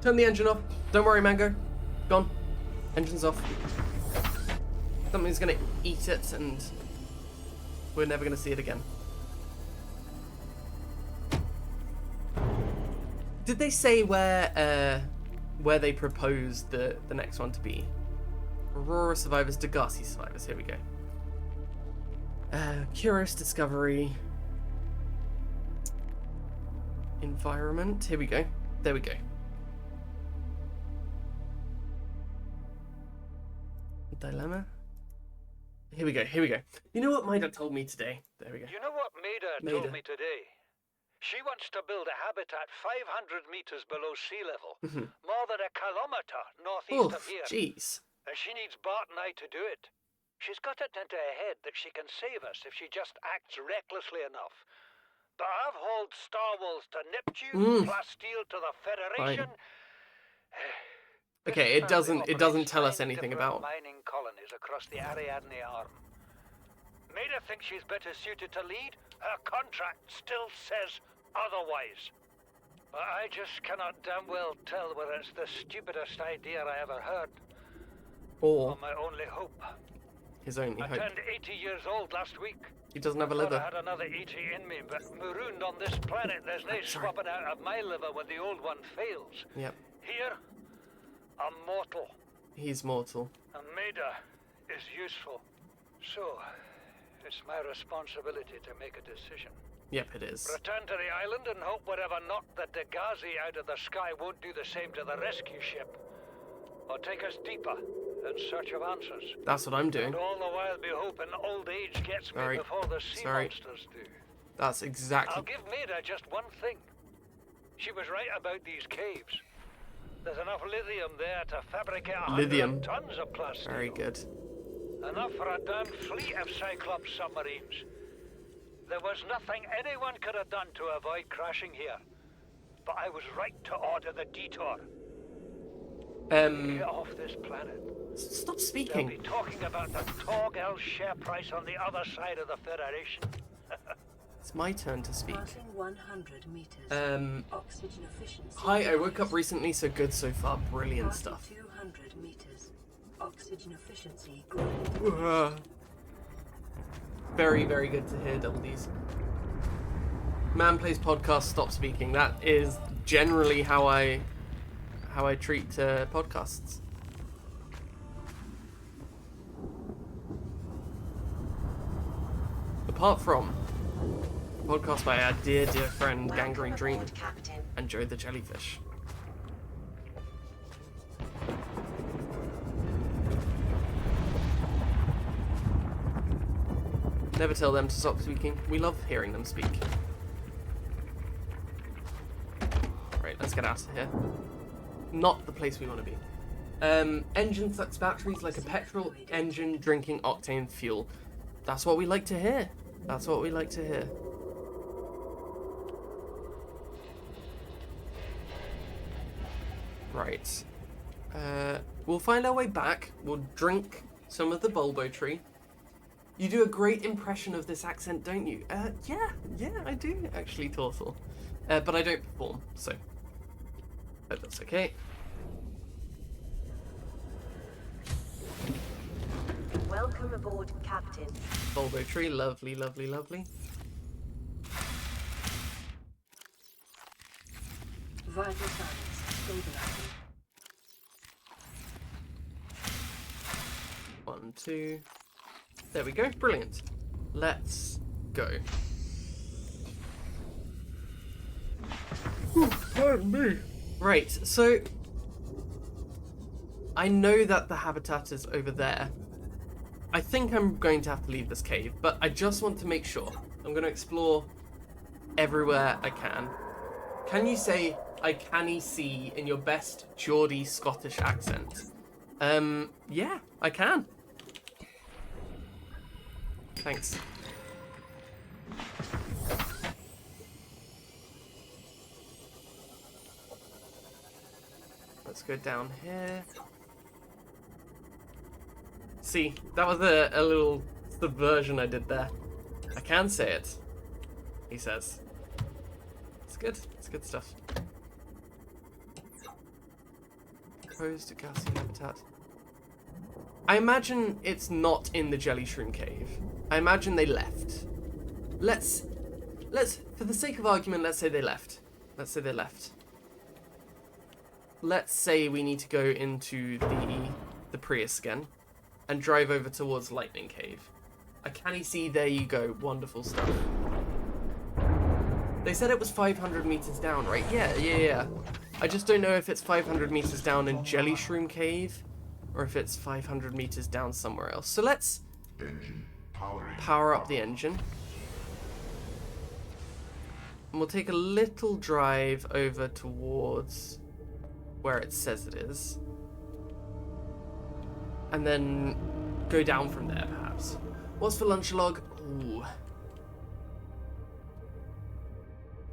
Turn the engine off. Don't worry, Mango. Gone. Engine's off. Something's gonna eat it and we're never gonna see it again. Did they say where they proposed the next one to be? Aurora survivors, Degassi survivors. Here we go. Curious discovery. Environment. Here we go. There we go. Dilemma. Here we go. Here we go. You know what Maida told me today? There we go. You know what Maida told me today? She wants to build a habitat 500 meters below sea level, more than 1 kilometer northeast of here. Jeez. And she needs Bart and I to do it. She's got it into her head that she can save us if she just acts recklessly enough. But I've hauled Star Wars to Neptune, Plasteel to the Federation. Okay, it doesn't tell us anything about mining colonies across the Ariadne Arm. Maida thinks she's better suited to lead. Her contract still says otherwise. But I just cannot damn well tell whether it's the stupidest idea I ever heard, or my only hope. His only hope. I turned 80 years old last week. He doesn't have a I liver. had another 80 in me, but marooned on this planet, there's no swapping out of my liver when the old one fails. Yep. Here, I'm mortal. He's mortal. And Maida is useful. So, it's my responsibility to make a decision. Yep, it is. Return to the island and hope whatever knocked the Degassi out of the sky won't do the same to the rescue ship. Or take us deeper in search of answers. That's what I'm doing. And all the while be hoping old age gets me before the sea monsters do. That's exactly... I'll give Maida just one thing. She was right about these caves. There's enough lithium there to fabricate 100 tons of plastic. Very good. Enough for a damn fleet of Cyclops submarines. There was nothing anyone could have done to avoid crashing here. but I was right to order the detour. Get off this planet. Stop They'll speaking. be talking about the Torgal share price on the other side of the Federation. It's my turn to speak. Passing 100 meters. Oxygen efficiency. Hi, I woke up recently, so good so far. Brilliant Passing stuff. 200 meters. Oxygen efficiency greatly. Very, very good to hear, Double D's. Man plays podcast, stop speaking. That is generally how I treat podcasts. Apart from the podcast by our dear friend Gangrene Dream aboard, Captain. and Joe the Jellyfish. Never tell them to stop speaking. We love hearing them speak. Right, let's get out of here. Not the place we want to be. Engine sucks batteries like a petrol engine drinking octane fuel. That's what we like to hear. That's what we like to hear. Right. We'll find our way back. We'll drink some of the bulbo tree. You do a great impression of this accent, don't you? Yeah, I do actually, Tortle. But I don't perform, so that's okay. Welcome aboard, Captain. Bulbo tree, lovely, lovely, lovely. Vital signs stabilizing. 1, 2. There we go. Brilliant. Let's go. Pardon me. Right, so I know that the habitat is over there. I think I'm going to have to leave this cave, but I just want to make sure. I'm going to explore everywhere I can. Can you say I canny see in your best Geordie Scottish accent? Yeah, I can. Thanks. Let's go down here. See, that was a little subversion I did there. I can say it, he says. It's good. It's good stuff. Proposed to gassy habitat. I imagine it's not in the Jelly Shroom Cave. I imagine they left. Let's, for the sake of argument, let's say they left. Let's say they left. Let's say we need to go into the Prius again and drive over towards Lightning Cave. I canny see, there you go, wonderful stuff. They said it was 500 meters down, right? Yeah. I just don't know if it's 500 meters down in Jelly Shroom Cave or if it's 500 meters down somewhere else. So let's Engine powering. power up the engine. And we'll take a little drive over towards where it says it is. And then go down from there, perhaps. What's for lunch log? Ooh.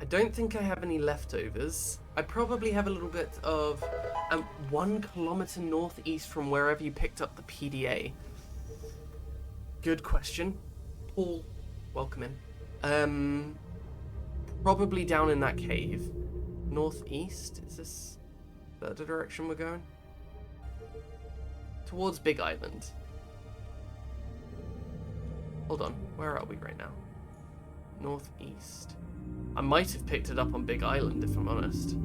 I don't think I have any leftovers. I probably have a little bit of 1 kilometer northeast from wherever you picked up the PDA. Good question. Paul, welcome in. Probably down in that cave. Northeast? Is this the direction we're going? Towards Big Island. Hold on, where are we right now? Northeast. I might have picked it up on Big Island, if I'm honest.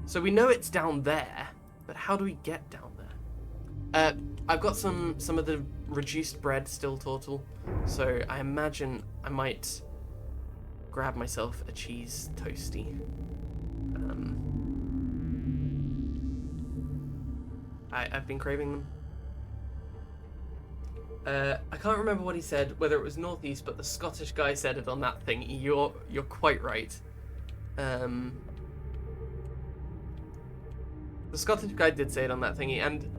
So we know it's down there, but how do we get down there? I've got some of the reduced bread still, Tortle, so I imagine I might grab myself a cheese toasty. I've been craving them. I can't remember what he said, whether it was northeast, but the Scottish guy said it on that thing. You're quite right. The Scottish guy did say it on that thingy, and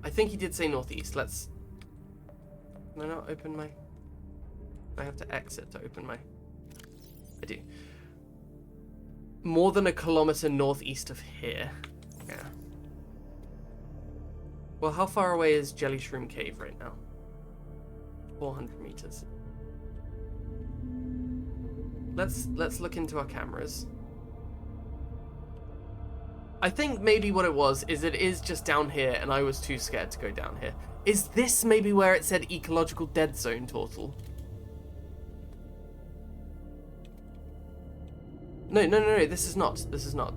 I think he did say northeast. Let's... Can I not open my... I have to exit to open my... I do. more than a kilometer northeast of here. Yeah. Well, how far away is Jelly Shroom Cave right now? 400 meters. Let's look into our cameras. I think maybe what it was is it is just down here and I was too scared to go down here. Is this maybe where it said ecological dead zone, Tortle? No, this is not. This is not.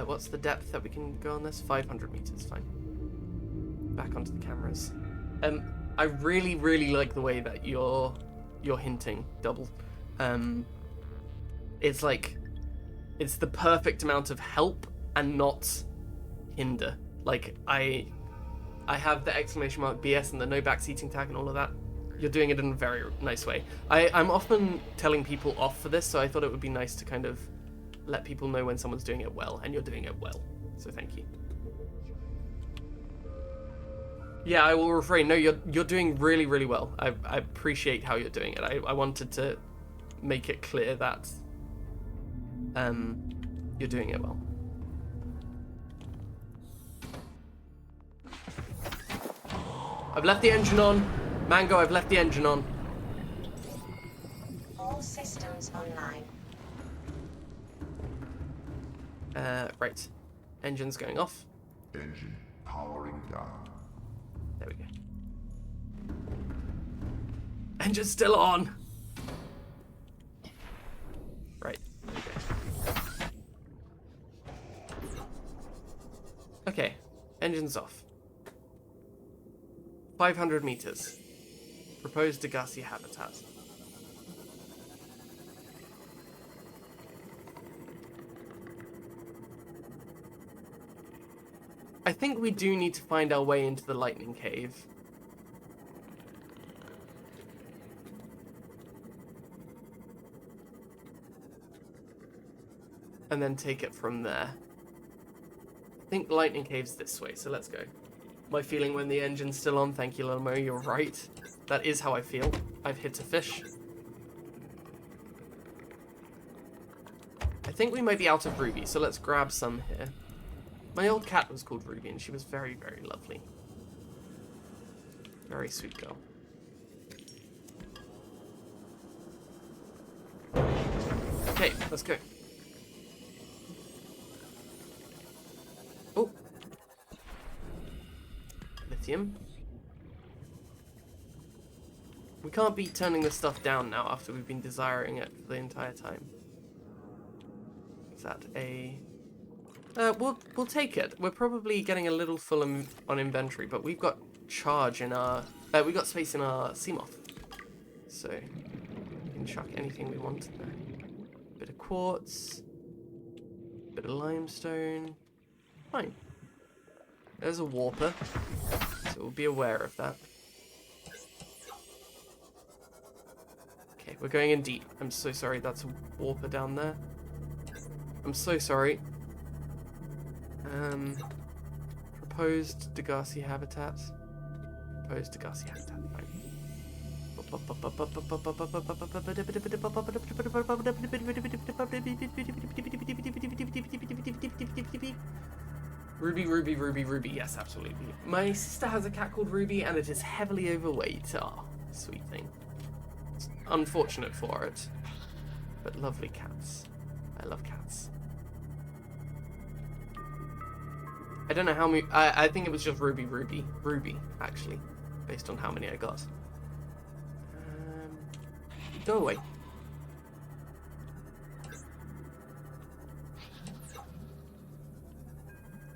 What's the depth that we can go on this? 500 meters, fine. Back onto the cameras. I really, really like the way that you're hinting, Double. It's like, it's the perfect amount of help and not hinder. Like, I have the exclamation mark BS and the no backseating tag and all of that. You're doing it in a very nice way. I'm often telling people off for this, so I thought it would be nice to kind of let people know when someone's doing it well, and you're doing it well. So thank you. Yeah, I will refrain. No, you're doing really, really well. I appreciate how you're doing it. I wanted to make it clear that you're doing it well. I've left the engine on. Mango, I've left the engine on. All systems online. Right. Engine's going off. Engine powering down. There we go. Engine's still on. Right. Okay. Engine's off. 500 meters. Proposed Degassi habitat. I think we do need to find our way into the lightning cave. And then take it from there. I think the lightning cave's this way, so let's go. My feeling when the engine's still on, thank you, Lomo, you're right. That is how I feel. I've hit a fish. I think we might be out of Ruby, so let's grab some here. My old cat was called Ruby, and she was very, very lovely. Very sweet girl. Okay, let's go. Oh. Lithium. We can't be turning this stuff down now after we've been desiring it for the entire time. Is that a... we'll take it. We're probably getting a little full on inventory, but we've got charge in our... we got space in our Seamoth. So, we can chuck anything we want in there. Bit of quartz. Bit of limestone. Fine. There's a warper. So we'll be aware of that. Okay, we're going in deep. I'm so sorry, that's a warper down there. I'm so sorry. Proposed Degassi habitat. Proposed Degassi habitat. Fine. Ruby, Ruby, Ruby, Ruby. Yes, absolutely. My sister has a cat called Ruby, and it is heavily overweight. Ah, sweet thing. It's unfortunate for it, but lovely cats. I love cats. I don't know how many... I think it was just Ruby, Ruby, Ruby, actually, based on how many I got. Go away.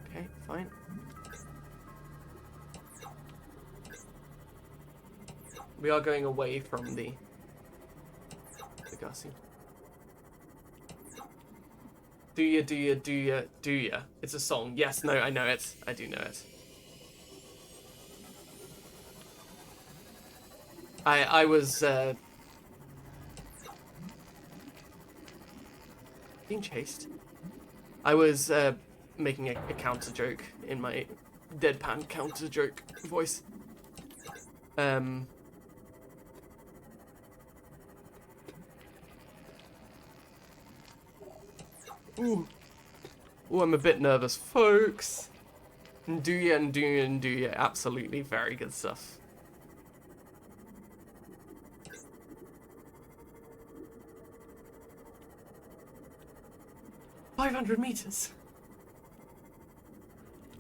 Okay, fine. We are going away from the Gussie. Do ya, do ya, do ya, do ya. It's a song. Yes, no, I know it. I do know it. I was, being chased. I was, making a counter joke in my deadpan counter joke voice. Ooh. Ooh, I'm a bit nervous, folks. Do ya, absolutely, very good stuff. "500 meters.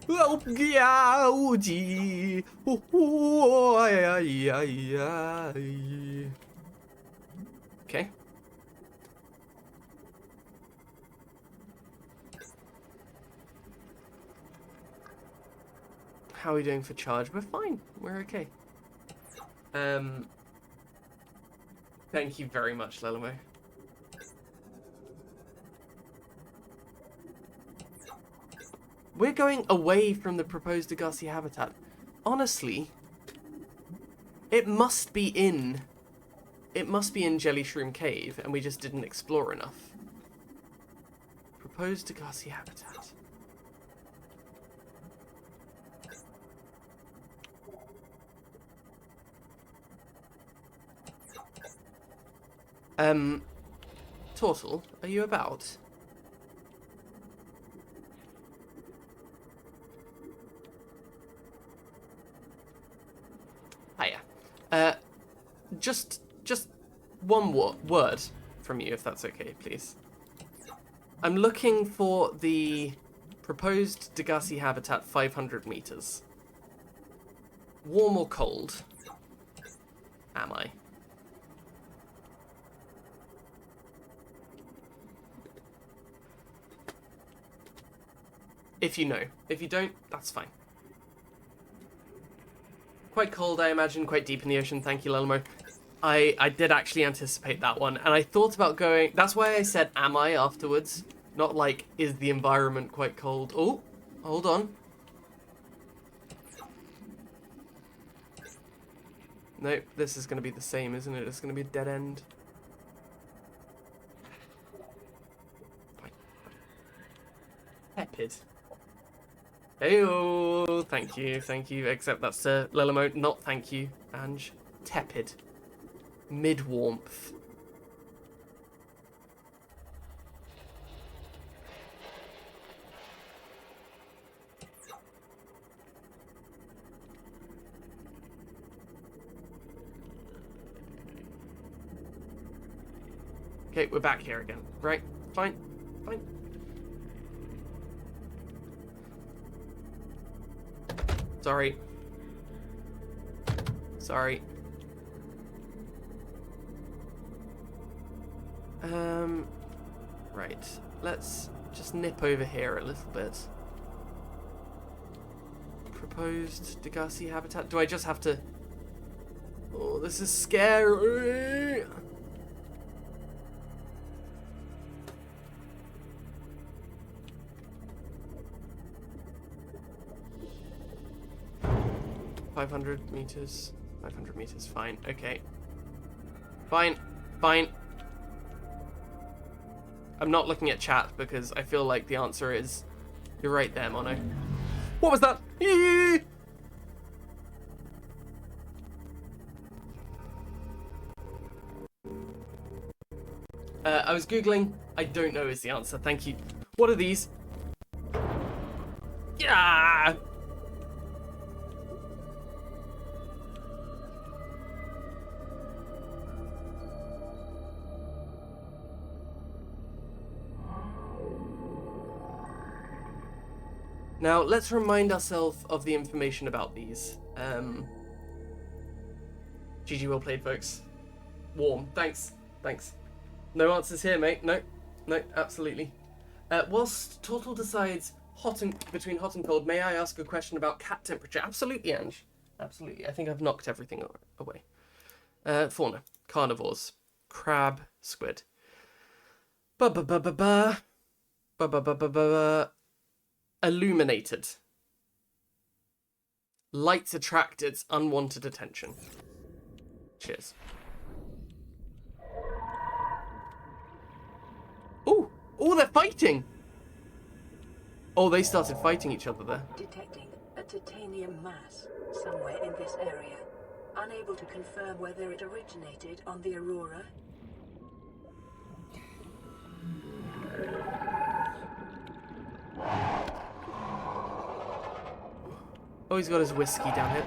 Oh, yeah, oh, gee. Oh, oh, ay, ay, ay. Okay. How are we doing for charge? We're fine. We're okay. Thank you very much, Lelamo. We're going away from the proposed Degassi habitat. Honestly, it must be in Jelly Shroom Cave, and we just didn't explore enough. Proposed Degassi habitat. Tortle, are you about? Hiya. Just one word from you, if that's okay, please. I'm looking for the proposed Degassi habitat 500 meters. Warm or cold? Am I? If you know. If you don't, that's fine. Quite cold, I imagine, quite deep in the ocean. Thank you, Lelmo. I did actually anticipate that one, and I thought about going... That's why I said, am I, afterwards. Not like, is the environment quite cold? Oh, hold on. Nope, this is going to be the same, isn't it? It's going to be a dead end. Tepid. Heyo, thank you. Except that's Lelamo, not thank you, Ange. Tepid. Mid-warmth. Okay, we're back here again. Right, fine. Sorry. Right. Let's just nip over here a little bit. Proposed Degassi habitat. Do I just have to... Oh, this is scary. $500 meters. 500 meters. Fine. Okay. Fine. I'm not looking at chat because I feel like the answer is... You're right there, Mono. What was that? I was Googling. I don't know is the answer. Thank you. What are these? Yeah! Now, let's remind ourselves of the information about these. GG, well played, folks. Warm. Thanks. No answers here, mate. No, absolutely. Whilst Tortle decides between hot and cold, may I ask a question about cat temperature? Absolutely, Ange. Absolutely. I think I've knocked everything away. Fauna. Carnivores. Crab. Squid. Illuminated. Lights attract its unwanted attention. Cheers. Oh, they're fighting! Oh, they started fighting each other there. Detecting a titanium mass somewhere in this area. Unable to confirm whether it originated on the Aurora. Oh, he's got his whiskey down here.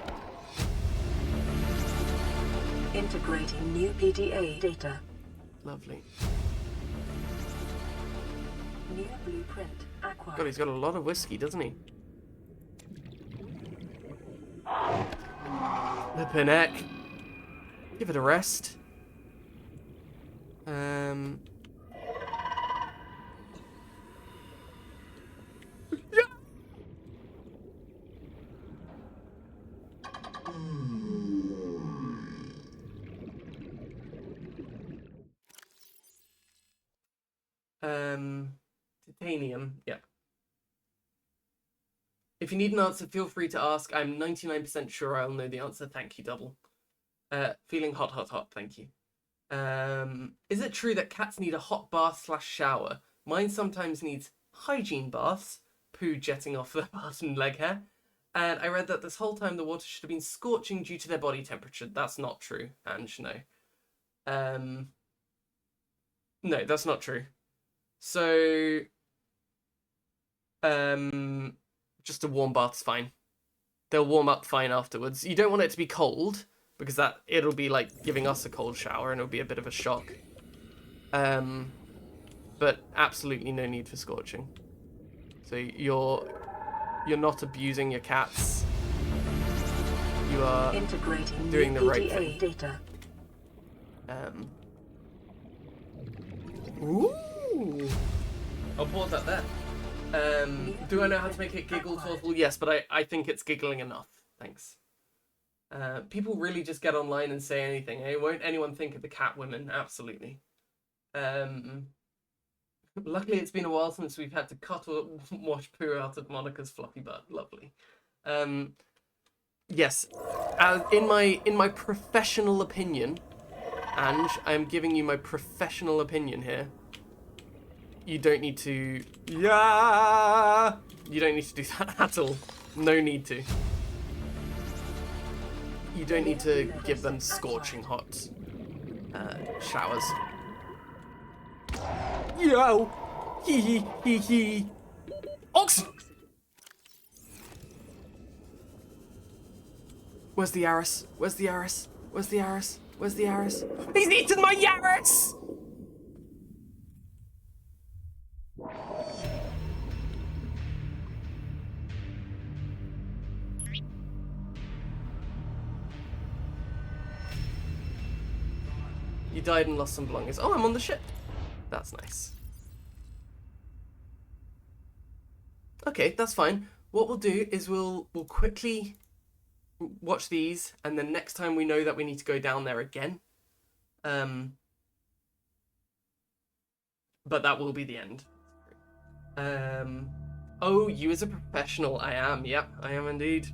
Integrating new PDA data. Lovely. New blueprint acquired. God, he's got a lot of whiskey, doesn't he? Flippin' heck. Give it a rest. Titanium, yeah. If you need an answer, feel free to ask. I'm 99% sure I'll know the answer. Thank you, Double. Feeling hot, hot, hot. Thank you. Is it true that cats need a hot bath / shower? Mine sometimes needs hygiene baths, poo jetting off their butt and leg hair. And I read that this whole time the water should have been scorching due to their body temperature. That's not true, Ange, no. No, that's not true. So, just a warm bath's fine. They'll warm up fine afterwards. You don't want it to be cold, because it'll be like giving us a cold shower and it'll be a bit of a shock. But absolutely no need for scorching. So you're not abusing your cats. You are integrating doing the right PDA thing. data. Ooh. I'll pause that there. Do I know how to make it giggle thoughtful? Yes, but I think it's giggling enough. Thanks. People really just get online and say anything. Eh? Won't anyone think of the cat women? Absolutely. Luckily, it's been a while since we've had to cut or wash poo out of Monica's fluffy butt. Lovely. Yes, in my professional opinion, Ange, I'm giving you my professional opinion here. You don't need to. Yeah. You don't need to do that at all. No need to. You don't need to give them scorching hot showers. Yo! Hee hee hee hee. Ox! Where's the Yaris? Where's the Yaris? Where's the Yaris? Where's the Yaris? He's eaten my Yaris! You died and lost some belongings. Oh, I'm on the ship. That's nice. Okay, that's fine. What we'll do is we'll quickly watch these, and then next time we know that we need to go down there again. But that will be the end. Oh, you as a professional. I am. Yep, I am indeed.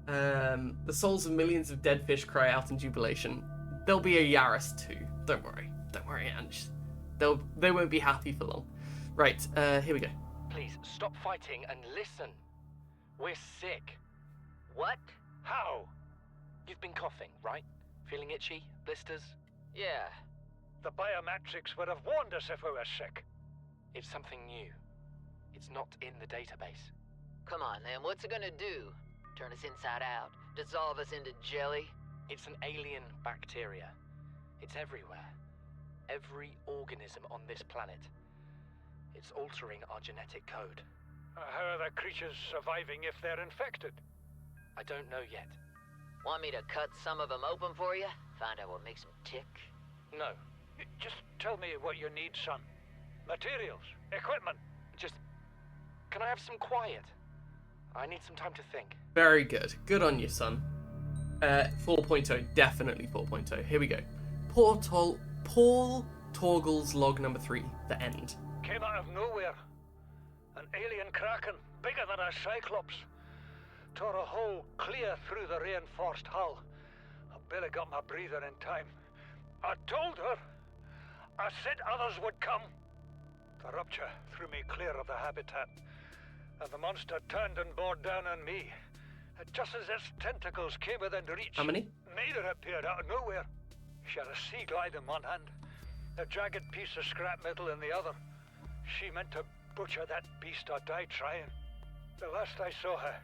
The souls of millions of dead fish cry out in jubilation. There'll be a Yaris too. Don't worry, Ange. They won't be happy for long. Right, here we go. Please, stop fighting and listen. We're sick. What? How? You've been coughing, right? Feeling itchy? Blisters? Yeah. The biometrics would have warned us if we were sick. It's something new. It's not in the database. Come on, then. What's it gonna do? Turn us inside out? Dissolve us into jelly? It's an alien bacteria. It's everywhere. Every organism on this planet. It's altering our genetic code. How are the creatures surviving if they're infected? I don't know yet. Want me to cut some of them open for you? Find out what makes them tick? No. Just tell me what you need, son. Materials, equipment. Can I have some quiet? I need some time to think. Very good. Good on you, son. 4.0. Definitely 4.0. Here we go. Paul Torgle's log number 3. The end. Came out of nowhere. An alien kraken, bigger than a cyclops. Tore a hole clear through the reinforced hull. I barely got my breather in time. I told her. I said others would come. The rupture threw me clear of the habitat, and the monster turned and bore down on me. Just as its tentacles came within reach, How many? neither appeared out of nowhere. She had a sea glide in one hand, a jagged piece of scrap metal in the other. She meant to butcher that beast or die trying. The last I saw her,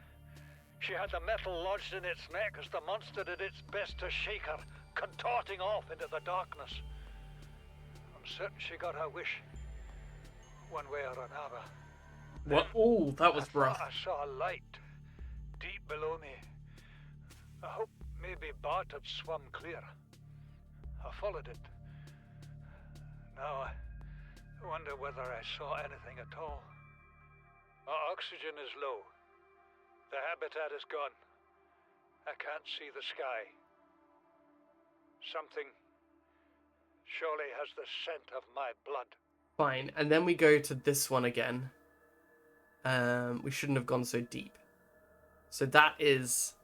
she had the metal lodged in its neck as the monster did its best to shake her, contorting off into the darkness. I'm certain she got her wish, one way or another. What? Oh, that was I rough. thought I saw a light deep below me. I hope maybe Bart had swum clear. I followed it. Now I wonder whether I saw anything at all. Our oxygen is low. The habitat is gone. I can't see the sky. Something surely has the scent of my blood. Fine, and then we go to this one again. We shouldn't have gone so deep. So that is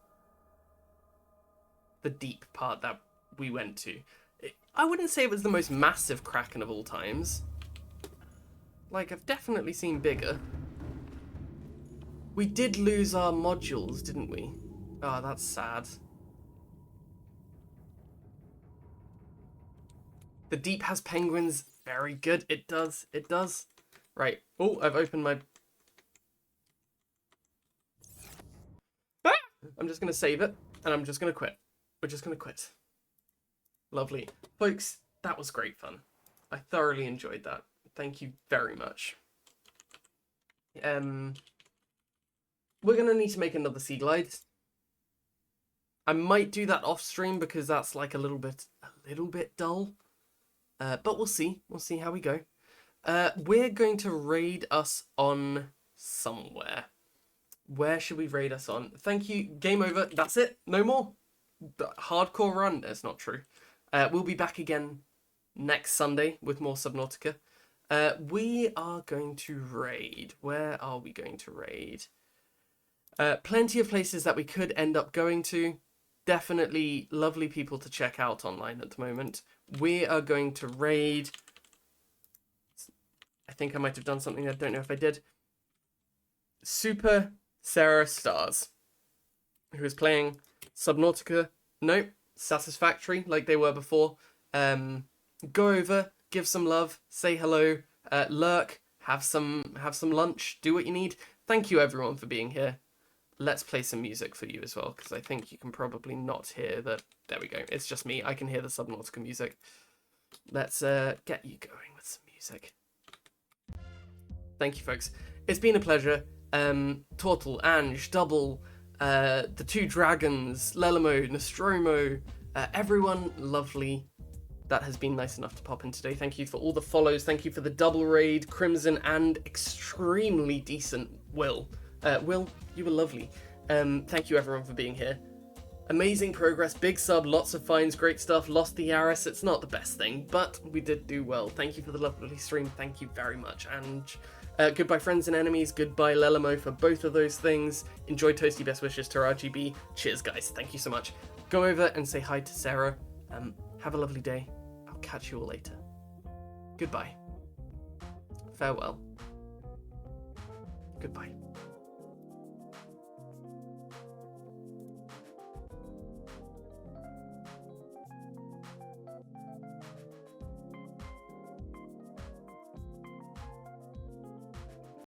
the deep part that we went to. I wouldn't say it was the most massive Kraken of all times. Like, I've definitely seen bigger. We did lose our modules, didn't we? Oh, that's sad. The deep has penguins. Very good. It does. It does. Right. Oh, I've opened my... Ah! I'm just going to save it, and I'm just going to quit. We're just going to quit. Lovely. Folks, that was great fun. I thoroughly enjoyed that. Thank you very much. We're going to need to make another sea glide. I might do that off stream because that's like a little bit dull. But we'll see. We'll see how we go. We're going to raid us on somewhere. Where should we raid us on? Thank you. Game over. That's it. No more. Hardcore run. That's not true. We'll be back again next Sunday with more Subnautica. We are going to raid. Where are we going to raid? Plenty of places that we could end up going to. Definitely lovely people to check out online at the moment. We are going to raid... I think I might have done something. I don't know if I did. Super Sarah Stars, who is playing Subnautica. Nope, Satisfactory, like they were before. Go over, give some love, say hello, lurk, have some lunch, do what you need. Thank you everyone for being here. Let's play some music for you as well, because I think you can probably not hear that. There we go. It's just me. I can hear the Subnautica music. Let's get you going with some music. Thank you, folks. It's been a pleasure. Tortle, Ange, Double, the two dragons, Lelamo, Nostromo, everyone lovely that has been nice enough to pop in today. Thank you for all the follows. Thank you for the double raid, Crimson, and extremely decent Will. Will, you were lovely. Thank you everyone for being here. Amazing progress, big sub, lots of finds, great stuff. Lost the Yaris, it's not the best thing, but we did do well. Thank you for the lovely stream, thank you very much. And goodbye friends and enemies, goodbye Lelamo for both of those things. Enjoy Toasty, best wishes to RGB. Cheers guys, thank you so much. Go over and say hi to Sarah. Have a lovely day. I'll catch you all later. Goodbye. Farewell. Goodbye.